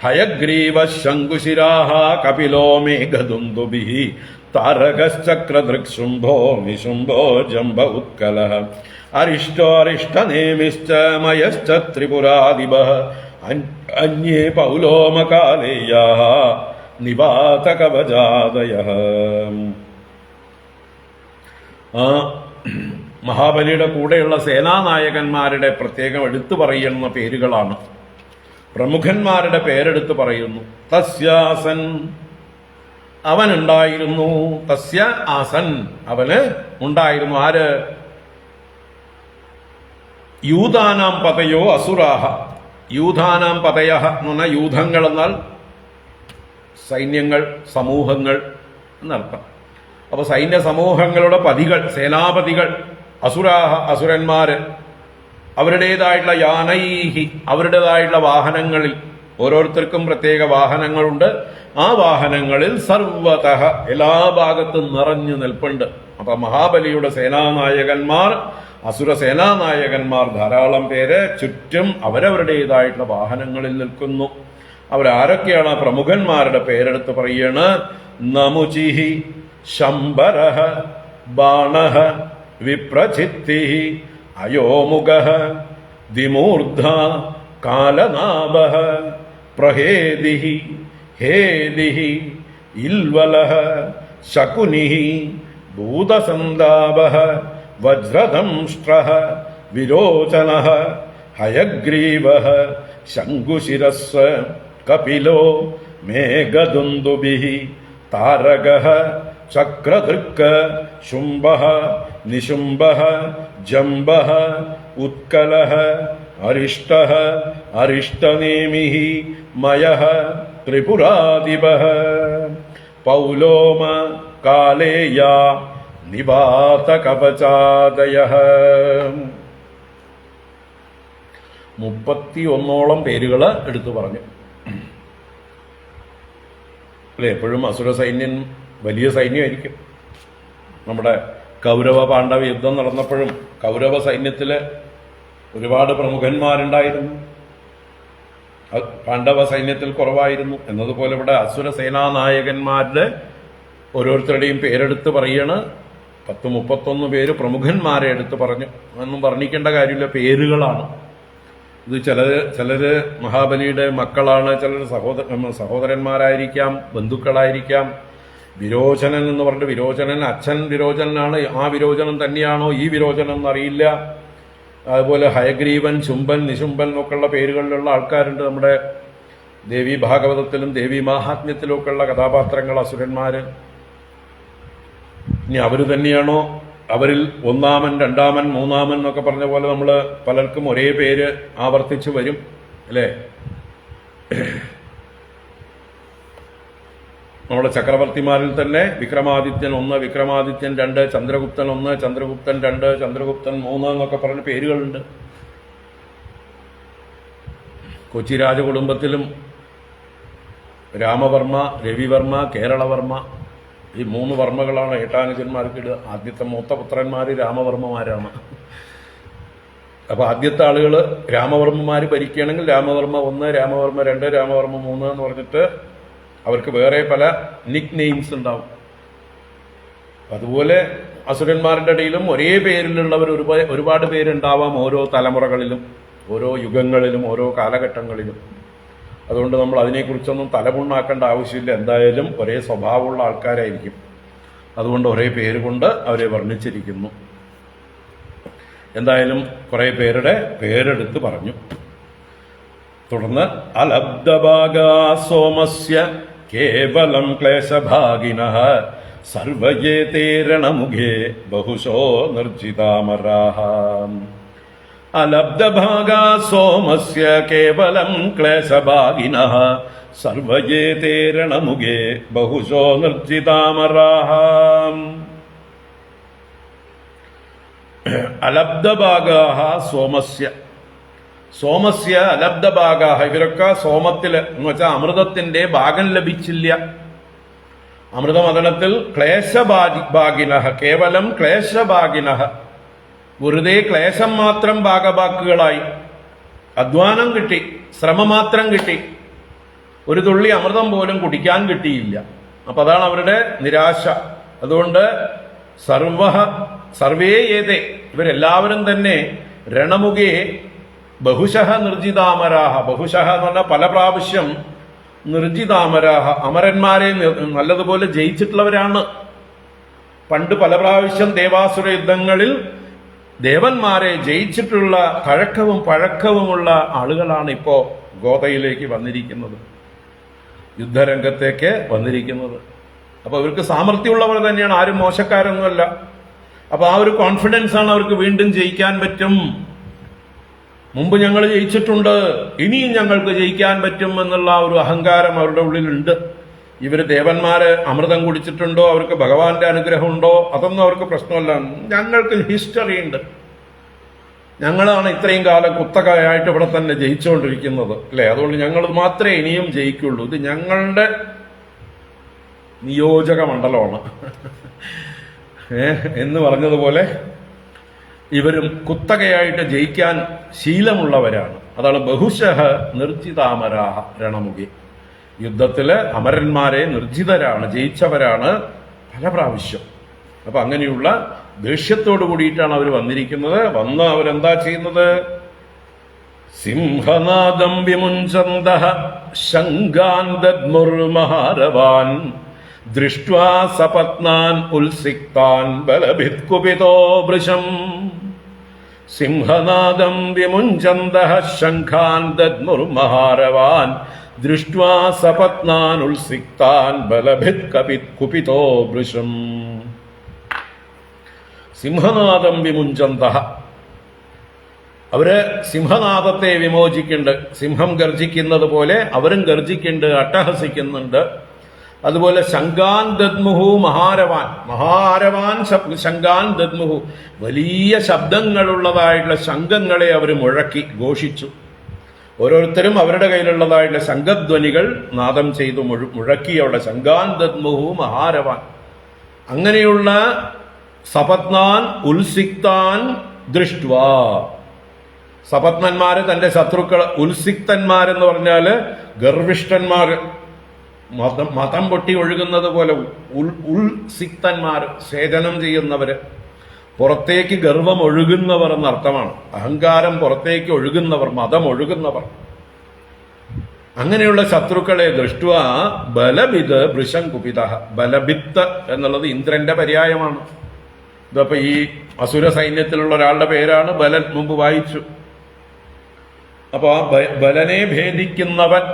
ഹയഗ്രീവ ശങ്കുശിരാഃ കപിലോ മേഘദുന്ദുഭിഃ താരകശ്ചക്രദൃക്ശുംഭോ നിശുംഭോ ജംബ ഉത്കലഃ അരിഷ്ടോ അരിഷ്ടനേമിശ്ച മയശ്ച ത്രിപുരാധിപഃ അന്യേ പൗലോമകാലേയാഃ നിവാതകവജാതയഃ. ആ മഹാബലിയുടെ കൂടെയുള്ള സേനാനായകന്മാരുടെ പ്രത്യേകം എടുത്തു പറയുന്ന പേരുകളാണ്. പ്രമുഖന്മാരുടെ പേരെടുത്ത് പറയുന്നു. തസ്യാസൻ, അവനുണ്ടായിരുന്നു. തസ്യ ആസൻ, അവന് ഉണ്ടായിരുന്നു. ആര്? യൂഥാനാം പതയോ അസുരാഹ. യൂഥാനാം പതയ എന്ന് പറഞ്ഞാൽ യൂഥങ്ങൾ എന്നാൽ സൈന്യങ്ങൾ, സമൂഹങ്ങൾ എന്നർത്ഥം. അപ്പൊ സൈന്യ സമൂഹങ്ങളുടെ പതികൾ, സേനാപതികൾ, അസുരാഹ അസുരന്മാര്, അവരുടേതായിട്ടുള്ള യാനൈഹി അവരുടേതായിട്ടുള്ള വാഹനങ്ങളിൽ, ഓരോരുത്തർക്കും പ്രത്യേക വാഹനങ്ങളുണ്ട്. ആ വാഹനങ്ങളിൽ സർവതഃ എല്ലാ ഭാഗത്തും നിറഞ്ഞു നിൽപ്പുണ്ട്. അപ്പൊ മഹാബലിയുടെ സേനാനായകന്മാർ, അസുര സേനാനായകന്മാർ ധാരാളം പേര് ചുറ്റും അവരവരുടേതായിട്ടുള്ള വാഹനങ്ങളിൽ നിൽക്കുന്നു. അവരാരൊക്കെയാണ്? പ്രമുഖന്മാരുടെ പേരെടുത്ത് പറയാണ്. നമുചിഹി ശംബരഃ ബാണഃ വിപ്രചിത്തിഃ അയോമുഖഃ ദ്വിമൂർധാ കാലനാഭഃ പ്രഹേദിഃ ഹേദിഃ ഇൽവലഃ ശകുനിഃ ഭൂതസന്താപഃ വജ്രദംഷ്ട്രഃ വിരോചനഃ ഹയഗ്രീവഃ ശങ്കുശിരസ്സ കപിലോ മേഘദുന്ദുഭിഃ താരകഃ ചക്രദൃക്ക ശുംഭഃ നിശുംഭഃ ജംബഃ ഉത്കലഃ അരിഷ്ടഃ അരിഷ്ടനേമിഃ മയഃ ത്രിപുരാധിപഃ പൗലോമ കാലേയ നിവാതകവചാദയഃ. 31ഓളം പേരുകൾ എടുത്തു പറഞ്ഞു. അല്ലെ, എപ്പോഴും അസുര സൈന്യം വലിയ സൈന്യമായിരിക്കും. നമ്മുടെ കൗരവ പാണ്ഡവ യുദ്ധം നടന്നപ്പോഴും കൗരവ സൈന്യത്തിൽ ഒരുപാട് പ്രമുഖന്മാരുണ്ടായിരുന്നു, പാണ്ഡവ സൈന്യത്തിൽ കുറവായിരുന്നു എന്നതുപോലെ ഇവിടെ അസുര സേനാനായകന്മാരുടെ ഓരോരുത്തരുടെയും പേരെടുത്ത് പറയാണ്. 31 പേര് പ്രമുഖന്മാരെ എടുത്ത് പറഞ്ഞു. ഒന്നും വർണ്ണിക്കേണ്ട കാര്യമില്ല, പേരുകളാണ് ഇത്. ചിലര് മഹാബലിയുടെ മക്കളാണ്, ചിലർ സഹോദരന്മാരായിരിക്കാം, ബന്ധുക്കളായിരിക്കാം. വിരോചനൻ എന്ന് പറഞ്ഞിട്ട് വിരോചനൻ അച്ഛൻ വിരോചനാണ്, ആ വിരോചനം തന്നെയാണോ ഈ വിരോചനം എന്നറിയില്ല. അതുപോലെ ഹയഗ്രീവൻ, ശുംഭൻ, നിശുംഭൻ എന്നൊക്കെയുള്ള പേരുകളിലുള്ള ആൾക്കാരുണ്ട് നമ്മുടെ ദേവി ഭാഗവതത്തിലും ദേവി മാഹാത്മ്യത്തിലും ഒക്കെയുള്ള കഥാപാത്രങ്ങൾ അസുരന്മാര്. ഇനി അവര് തന്നെയാണോ, അവരിൽ ഒന്നാമൻ, രണ്ടാമൻ, മൂന്നാമൻ എന്നൊക്കെ പറഞ്ഞ പോലെ നമ്മൾ പലർക്കും ഒരേ പേര് ആവർത്തിച്ചു വരും, അല്ലേ? നമ്മുടെ ചക്രവർത്തിമാരിൽ തന്നെ വിക്രമാദിത്യൻ 1, വിക്രമാദിത്യൻ 2, ചന്ദ്രഗുപ്തൻ 1, ചന്ദ്രഗുപ്തൻ 2, ചന്ദ്രഗുപ്തൻ 3 എന്നൊക്കെ പറഞ്ഞ പേരുകളുണ്ട്. കൊച്ചി രാജകുടുംബത്തിലും രാമവർമ്മ, രവിവർമ്മ, കേരളവർമ്മ, ഈ 3 വർമ്മകളാണ് ഏട്ടാനുജന്മാർക്കിടുക. ആദ്യത്തെ മൂത്ത പുത്രന്മാര് രാമവർമ്മമാരാണ്. അപ്പൊ ആദ്യത്തെ ആളുകൾ രാമവർമ്മമാര് ഭരിക്കുകയാണെങ്കിൽ രാമവർമ്മ 1, രാമവർമ്മ 2, രാമവർമ്മ 3 എന്ന് പറഞ്ഞിട്ട് അവർക്ക് വേറെ പല നിക് നെയിംസ് ഉണ്ടാവും. അതുപോലെ അസുരന്മാരുടെ ഇടയിലും ഒരേ പേരിലുള്ളവർ ഒരുപാട് പേരുണ്ടാവാം, ഓരോ തലമുറകളിലും, ഓരോ യുഗങ്ങളിലും, ഓരോ കാലഘട്ടങ്ങളിലും. അതുകൊണ്ട് നമ്മൾ അതിനെക്കുറിച്ചൊന്നും തലമുണ്ണാക്കേണ്ട ആവശ്യമില്ല. എന്തായാലും ഒരേ സ്വഭാവമുള്ള ആൾക്കാരായിരിക്കും. അതുകൊണ്ട് ഒരേ പേര് കൊണ്ട് അവരെ വർണ്ണിച്ചിരിക്കുന്നു. എന്തായാലും കുറെ പേരുടെ പേരെടുത്ത് പറഞ്ഞു. തുടർന്ന് അലബ്ധഭാഗാ സോമസ്യ കേവലം ക്ലേശഭാഗിനഃ സർവ്വയേതേ രണമുഖേ ബഹുശോ നിർജിതാമരാഃ. അലബ്ധഭാഗാ സോമസ്യ കേവലം ക്ലേശഭാഗിനഃ സർവ്വയേതേ രണമുഖേ ബഹുശോ നിർജിതാമരാഃ. അലബ്ധഭാഗാഃ സോമസ്യ, സോമസ്യ അലബ്ധഭാഗാഃ, ഇവരൊക്കെ സോമത്തില് എന്ന് വെച്ചാൽ അമൃതത്തിന്റെ ഭാഗം ലഭിച്ചില്ല. അമൃതമദനത്തിൽ ക്ലേശഭാഗിനഃ, കേവലം ക്ലേശഭാഗിനഃ, വെറുതെ ക്ലേശം മാത്രം ഭാഗഭാക്കുകളായി. അധ്വാനം കിട്ടി, ശ്രമം മാത്രം കിട്ടി, ഒരു തുള്ളി അമൃതം പോലും കുടിക്കാൻ കിട്ടിയില്ല. അപ്പൊ അതാണ് അവരുടെ നിരാശ. അതുകൊണ്ട് സർവേ ഏതേ, ഇവരെല്ലാവരും തന്നെ രണമുഖേ ബഹുശഃ നിർജിതാമരാഹ, ബഹുശഃ എന്ന് പറഞ്ഞാൽ പല പ്രാവശ്യം, നിർജിതാമരാഹ അമരന്മാരെ നല്ലതുപോലെ ജയിച്ചിട്ടുള്ളവരാണ്. പണ്ട് പല പ്രാവശ്യം ദേവാസുര യുദ്ധങ്ങളിൽ ദേവന്മാരെ ജയിച്ചിട്ടുള്ള തഴക്കവും പഴക്കവുമുള്ള ആളുകളാണ് ഇപ്പോ ഗോതയിലേക്ക് വന്നിരിക്കുന്നത്, യുദ്ധരംഗത്തേക്ക് വന്നിരിക്കുന്നത്. അപ്പൊ അവർക്ക് സാമർഥ്യമുള്ളവർ തന്നെയാണ്, ആരും മോശക്കാരൊന്നുമല്ല. അപ്പൊ ആ ഒരു കോൺഫിഡൻസ് ആണ് അവർക്ക് വീണ്ടും ജയിക്കാൻ പറ്റും. മുമ്പ് ഞങ്ങൾ ജയിച്ചിട്ടുണ്ട്, ഇനിയും ഞങ്ങൾക്ക് ജയിക്കാൻ പറ്റും എന്നുള്ള ഒരു അഹങ്കാരം അവരുടെ ഉള്ളിലുണ്ട്. ഇവര് ദേവന്മാര് അമൃതം കുടിച്ചിട്ടുണ്ടോ, അവർക്ക് ഭഗവാന്റെ അനുഗ്രഹം ഉണ്ടോ, അതൊന്നും അവർക്ക് പ്രശ്നമല്ല. ഞങ്ങൾക്ക് ഹിസ്റ്ററി ഉണ്ട്, ഞങ്ങളാണ് ഇത്രയും കാലം കുത്തകയായിട്ട് ഇവിടെ തന്നെ ജയിച്ചുകൊണ്ടിരിക്കുന്നത്, അല്ലെ? അതുകൊണ്ട് ഞങ്ങൾ മാത്രമേ ഇനിയും ജയിക്കുള്ളൂ. ഇത് ഞങ്ങളുടെ നിയോജക മണ്ഡലമാണ് എന്ന് പറഞ്ഞതുപോലെ ഇവരും കുത്തകയായിട്ട് ജയിക്കാൻ ശീലമുള്ളവരാണ്. അതാണ് ബഹുശഃ നിർജിതാമരാഹ രണമുഖി. യുദ്ധത്തില് അമരന്മാരെ നിർജിതരാണ്, ജയിച്ചവരാണ് പല പ്രാവശ്യം. അപ്പൊ അങ്ങനെയുള്ള ദേഷ്യത്തോടു കൂടിയിട്ടാണ് അവർ വന്നിരിക്കുന്നത്. വന്ന് അവരെന്താ ചെയ്യുന്നത്? സിംഹനാദം വിമുഞ്ചന്തഃ ശങ്കാൻ ദദ്മുർമഹാരവാൻ ദൃഷ്ട്വാ സപത്നാൻ ഉത്സിക്താൻ ബലഭിത് കുപിതോ വൃശം. സിംഹനാദം വിമുഞ്ചന്തഃ ശംഖാൻ ദദ്മുർമഹാരവാൻ ദൃഷ്ട്വാ സപത്നാൻ ഉത്സിക്താൻ ബലഭിത് കുപിതോ വൃശം. സിംഹനാദം വിമുഞ്ചന്തഃ, അവര് സിംഹനാദത്തെ വിമോചിക്കുന്നുണ്ട്. സിംഹം ഗർജിക്കുന്നത് പോലെ അവരും ഗർജിക്കുന്നുണ്ട്, അട്ടഹസിക്കുന്നുണ്ട്. അതുപോലെ ശങ്കാൻ ദദ്മുഹു മഹാരവാൻ ശങ്കാൻ ദദ്മുഹു, വലിയ ശബ്ദങ്ങളുള്ളതായിട്ടുള്ള ശംഖങ്ങളെ അവർ മുഴക്കി ഘോഷിച്ചു. ഓരോരുത്തരും അവരുടെ കയ്യിലുള്ളതായിട്ടുള്ള ശംഖധ്വനികൾ നാദം ചെയ്തു മുഴക്കി അവിടെ ശങ്കാൻ ദദ്മുഹു മഹാരവാൻ. അങ്ങനെയുള്ള സപത്നാൻ ഉത്സിക്താൻ ദൃഷ്ട്വാ, സപത്നന്മാര് തന്റെ ശത്രുക്കൾ, ഉത്സിക്തന്മാരെന്ന് പറഞ്ഞാല് ഗർവിഷ്ഠന്മാർ, മതം പൊട്ടി ഒഴുകുന്നത് പോലെ ഉത്സിക്തന്മാർ, സേചനം ചെയ്യുന്നവര്, പുറത്തേക്ക് ഗർവം ഒഴുകുന്നവർ എന്നർത്ഥമാണ്. അഹങ്കാരം പുറത്തേക്ക് ഒഴുകുന്നവർ, മതം ഒഴുകുന്നവർ. അങ്ങനെയുള്ള ശത്രുക്കളെ ദൃഷ്ടുവ ബലഭിത് വൃഷം കുപിത. ബലഭിത്ത് എന്നുള്ളത് ഇന്ദ്രന്റെ പര്യായമാണ്. ഇതപ്പോ ഈ അസുര സൈന്യത്തിലുള്ള ഒരാളുടെ പേരാണ് ബലൻ, മുമ്പ് വായിച്ചു. അപ്പൊ ആ ബലനെ ഭേദിക്കുന്നവൻ,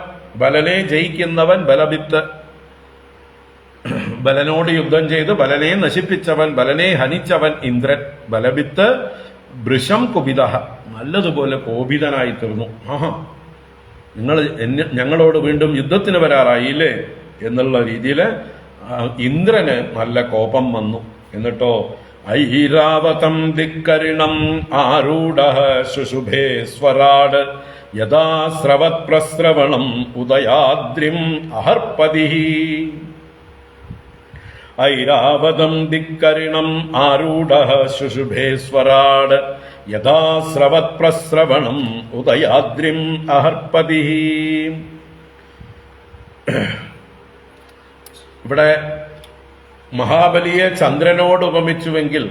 ബലനെ ജയിക്കുന്നവൻ ബലഭിത്ത്. ബലനോട് യുദ്ധം ചെയ്ത് ബലനെ നശിപ്പിച്ചവൻ, ബലനെ ഹനിച്ചവൻ ഇന്ദ്രൻ. ബലഭിത്ത് വൃഷം കുപിത, നല്ലതുപോലെ കോപിതനായി തീർന്നു. നിങ്ങൾ ഞങ്ങളോട് വീണ്ടും യുദ്ധത്തിന് വരാറായില്ലേ എന്നുള്ള രീതിയിൽ ഇന്ദ്രന് നല്ല കോപം വന്നു. എന്നിട്ടോ ഐരാവതം ദിക്കരിണം ആരൂഢ ശുശുഭേ സ്വരാട് യഥാ സ്രവത് പ്രസ്രവണം ഉദയാദ്രിം അഹർപതി. ഐരാവതം ദിക്കരിണം ആരൂഢ ശുശുഭേ സ്വരാട് യഥാ സ്രവത് പ്രസ്രവണം ഉദയാദ്രിം അഹർപതി. ഇവിടെ മഹാബലിയെ ചന്ദ്രനോട് ഉപമിച്ചുവെങ്കിൽ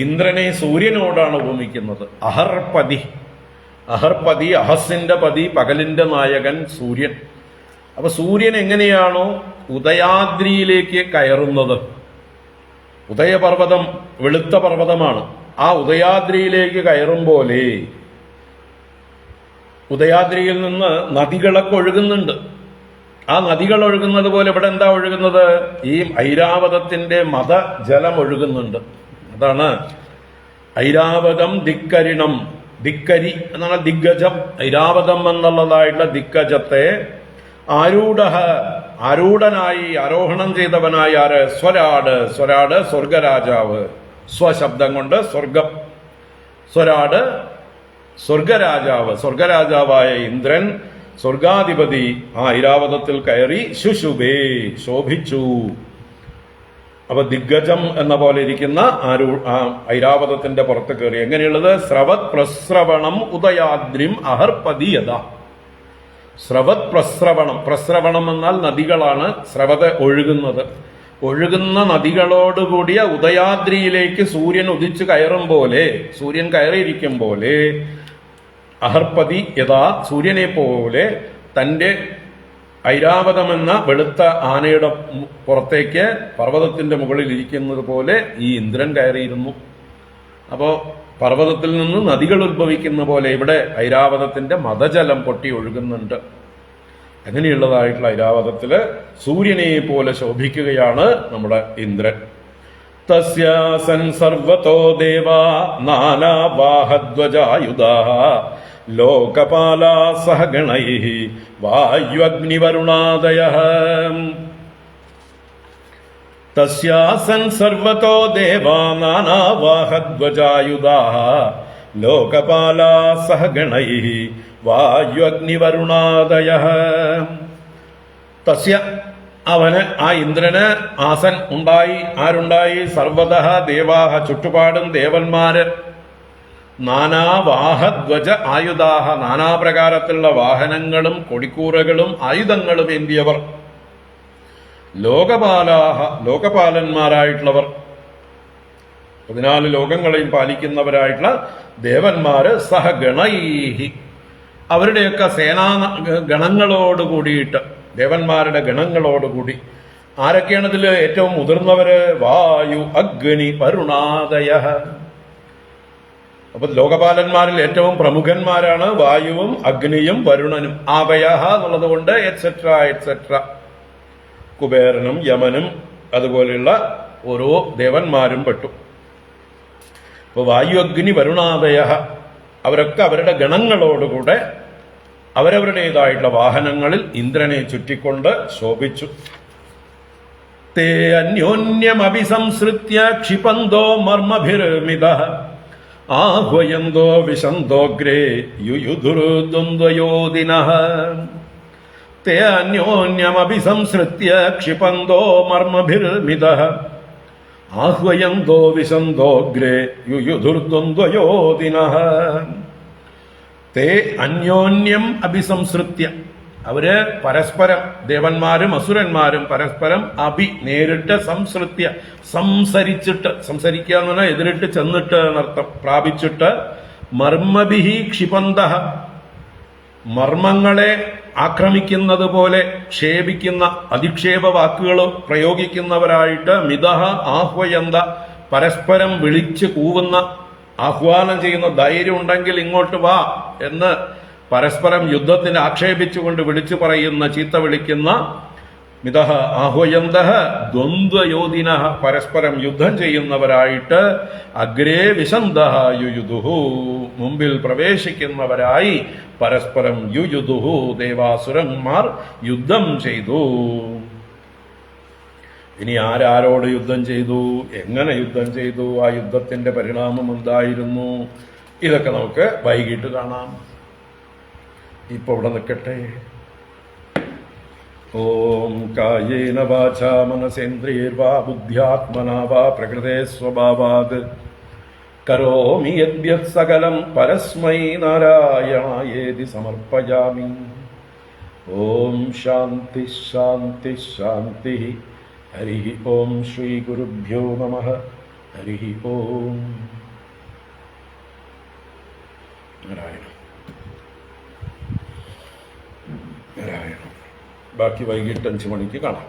ഇന്ദ്രനെ സൂര്യനോടാണ് ഉപമിക്കുന്നത്. അഹർപതി, അഹർപതി, അഹസിന്റെ പതി, പകലിന്റെ നായകൻ സൂര്യൻ. അപ്പൊ സൂര്യൻ എങ്ങനെയാണോ ഉദയാദ്രിയിലേക്ക് കയറുന്നത്, ഉദയപർവ്വതം വെളുത്ത പർവ്വതമാണ്, ആ ഉദയാദ്രിയിലേക്ക് കയറും പോലെ ഉദയാദ്രിയിൽ നിന്ന് നദികളൊക്കെ ഒഴുകുന്നുണ്ട്. ആ നദികൾ ഒഴുകുന്നത് പോലെ ഇവിടെ എന്താ ഒഴുകുന്നത്? ഈ ഐരാവതത്തിന്റെ മതജലം ഒഴുകുന്നുണ്ട്. അതാണ് ഐരാവതം ദിക്കരിണം. ദിക്കരി എന്നാണ് ദിഗ്ഗജം. ഐരാവതം എന്നുള്ളതായിട്ടുള്ള ദിഗ്ഗജത്തെ ആരൂഢനായി ആരോഹണം ചെയ്തവനായി ആര്? സ്വരാട്. സ്വരാട് സ്വർഗരാജാവ്. സ്വശബ്ദം കൊണ്ട് സ്വർഗം. സ്വരാട് സ്വർഗരാജാവ്. സ്വർഗരാജാവായ ഇന്ദ്രൻ, സ്വർഗാധിപതി, ആ ഐരാവതത്തിൽ കയറി ശുശുഭേ, ശോഭിച്ചു. അപ്പൊ ദിഗ്ഗജം എന്ന പോലെ ഇരിക്കുന്ന ഐരാവതത്തിന്റെ പുറത്ത് കയറി. എങ്ങനെയുള്ളത്? സ്രവത് പ്രസ്രവണം ഉദയാദ്രിം അഹർപതി യഥ. സ്രവത് പ്രസ്രവണം. പ്രസ്രവണം എന്നാൽ നദികളാണ്. സ്രവത് ഒഴുകുന്നത്. ഒഴുകുന്ന നദികളോടുകൂടിയ ഉദയാദ്രിയിലേക്ക് സൂര്യൻ ഉദിച്ചു കയറും പോലെ, സൂര്യൻ കയറിയിരിക്കും പോലെ, അഹർപതി യഥാ, സൂര്യനെ പോലെ തന്റെ ഐരാവതമെന്ന വെളുത്ത ആനയുടെ പുറത്തേക്ക് പർവ്വതത്തിന്റെ മുകളിൽ ഇരിക്കുന്നത് പോലെ ഈ ഇന്ദ്രൻ കയറിയിരുന്നു. അപ്പോ പർവ്വതത്തിൽ നിന്ന് നദികൾ ഉത്ഭവിക്കുന്ന പോലെ ഇവിടെ ഐരാവതത്തിന്റെ മതജലം പൊട്ടി ഒഴുകുന്നുണ്ട്. അങ്ങനെയുള്ളതായിട്ടുള്ള ഐരാവതത്തില് സൂര്യനെ പോലെ ശോഭിക്കുകയാണ് നമ്മുടെ ഇന്ദ്രൻ. തസ്യാസൻ സർവതോ ദേവാ നാനാവാഹധ്വജായുധാഃ ലോകപാലാ സഹഗണൈഃ വായുഅഗ്നിവരുണാദയഃ. തസ്യാസൻ സർവതോ ദേവാ നാനാവാഹധ്വജായുധാഃ ലോകപാലാ സഹഗണൈഃ വായുഅഗ്നിവരുണാദയഃ. തസ്യ, അവന്, ആ ഇന്ദ്രന് ആസൻ ഉണ്ടായി. ആരുണ്ടായി? സർവതഃ ദേവാഹ, ചുറ്റുപാടും ദേവന്മാര്. നാനാവാഹധ്വജ ആയുധാഹ, നാനാപ്രകാരത്തിലുള്ള വാഹനങ്ങളും കൊടിക്കൂറകളും ആയുധങ്ങളും ഏന്തിയവർ. ലോകപാലാഹ, ലോകപാലന്മാരായിട്ടുള്ളവർ, 14 ലോകങ്ങളെയും പാലിക്കുന്നവരായിട്ടുള്ള ദേവന്മാര്. സഹഗണൈഹി, അവരുടെയൊക്കെ സേനാ ഗണങ്ങളോട് കൂടിയിട്ട്, ദേവന്മാരുടെ ഗണങ്ങളോടുകൂടി. ആരൊക്കെയാണ് ഇതിൽ ഏറ്റവും മുതിർന്നവര്? വായു അഗ്നി വരുണാദയഃ. അപ്പൊ ലോകപാലന്മാരിൽ ഏറ്റവും പ്രമുഖന്മാരാണ് വായുവും അഗ്നിയും വരുണനും. ആപയഃ എന്നുള്ളത് കൊണ്ട് എറ്റ്സെട്ര എറ്റ്സെട്ര. കുബേരനും യമനും അതുപോലെയുള്ള ഓരോ ദേവന്മാരും പെട്ടു. അപ്പൊ വായു അഗ്നി വരുണാദയഃ, അവരൊക്കെ അവരുടെ ഗണങ്ങളോടുകൂടെ അവരവരുടേതായിട്ടുള്ള വാഹനങ്ങളിൽ ഇന്ദ്രനെ ചുറ്റിക്കൊണ്ട് ശോഭിച്ചു. തേ അന്യോന്യമഭിസംസൃത്യ ക്ഷിപന്തോ മർമ്മഭിർമിതഃ ആഹ്വയന്തോ വിശന്തോഗ്രേ യുയുധുർദ്വന്ദ്വയോധിനഃ. തേ അന്യോന്യമഭിസംസൃത്യ ക്ഷിപന്തോ മർമ്മഭിർമിതഃ ആഹ്വയന്തോ വിശന്തോഗ്രേ യുയുധുർദ്വന്ദ്വയോധിനഃ. തേ അന്യോന്യം അഭിസംസൃത്യ, അവര് പരസ്പരം, ദേവന്മാരും അസുരന്മാരും പരസ്പരം നേരിട്ട് സംസൃത്യ, സംസരിച്ചിട്ട്, സംസരിക്കുക എന്ന് പറഞ്ഞാൽ എതിരിട്ട് ചെന്നിട്ട് എന്നർത്ഥം, പ്രാപിച്ചിട്ട്, മർമ്മഭിഹി ക്ഷിപന്തഃ, മർമ്മങ്ങളെ ആക്രമിക്കുന്നത് പോലെ ക്ഷേപിക്കുന്ന അധിക്ഷേപ വാക്കുകൾ പ്രയോഗിക്കുന്നവരായിട്ട്, മിതഃ ആഹ്വയന്ത, പരസ്പരം വിളിച്ച് കൂവുന്ന, ആഹ്വാനം ചെയ്യുന്ന, ധൈര്യം ഉണ്ടെങ്കിൽ ഇങ്ങോട്ട് വാ എന്ന് പരസ്പരം യുദ്ധത്തിന് ആക്ഷേപിച്ചുകൊണ്ട് വിളിച്ചു പറയുന്ന, ചീത്ത വിളിക്കുന്ന, മിതഃ ആഹ്വയന്തഃ ദ്വന്ദ്വയോധിനഃ, പരസ്പരം യുദ്ധം ചെയ്യുന്നവരായിട്ട്, അഗ്രേ വിശന്തഃ യുയുധുഹു, മുമ്പിൽ പ്രവേശിക്കുന്നവരായി പരസ്പരം യുയുധുഹു, ദേവാസുരന്മാർ യുദ്ധം ചെയ്തു. ഇനി ആരാരോട് യുദ്ധം ചെയ്തു, എങ്ങനെ യുദ്ധം ചെയ്തു, ആ യുദ്ധത്തിന്റെ പരിണാമം എന്തായിരുന്നു, ഇതൊക്കെ നമുക്ക് വൈകിട്ട് കാണാം. ഇപ്പൊ ഇവിടെ നിൽക്കട്ടെ. ഓം കായേന വാചാ മനസേന്ദ്രിയർവാ ബുദ്ധ്യാത്മനാ വാ പ്രകൃതേ സ്വഭാവാത് കരോമി യദ്യത് സകലം പരസ്മൈ നാരായണായേതി സമർപ്പയാമി. ഓം ശാന്തി ശാന്തി ശാന്തി. ഹരി ഓം ശ്രീ ഗുരുഭ്യോ നമഃ. ഹരി ഓം. നാരായണ നാരായണ. ബാക്കി വൈകിട്ട് 5 മണിക്ക് കാണാം.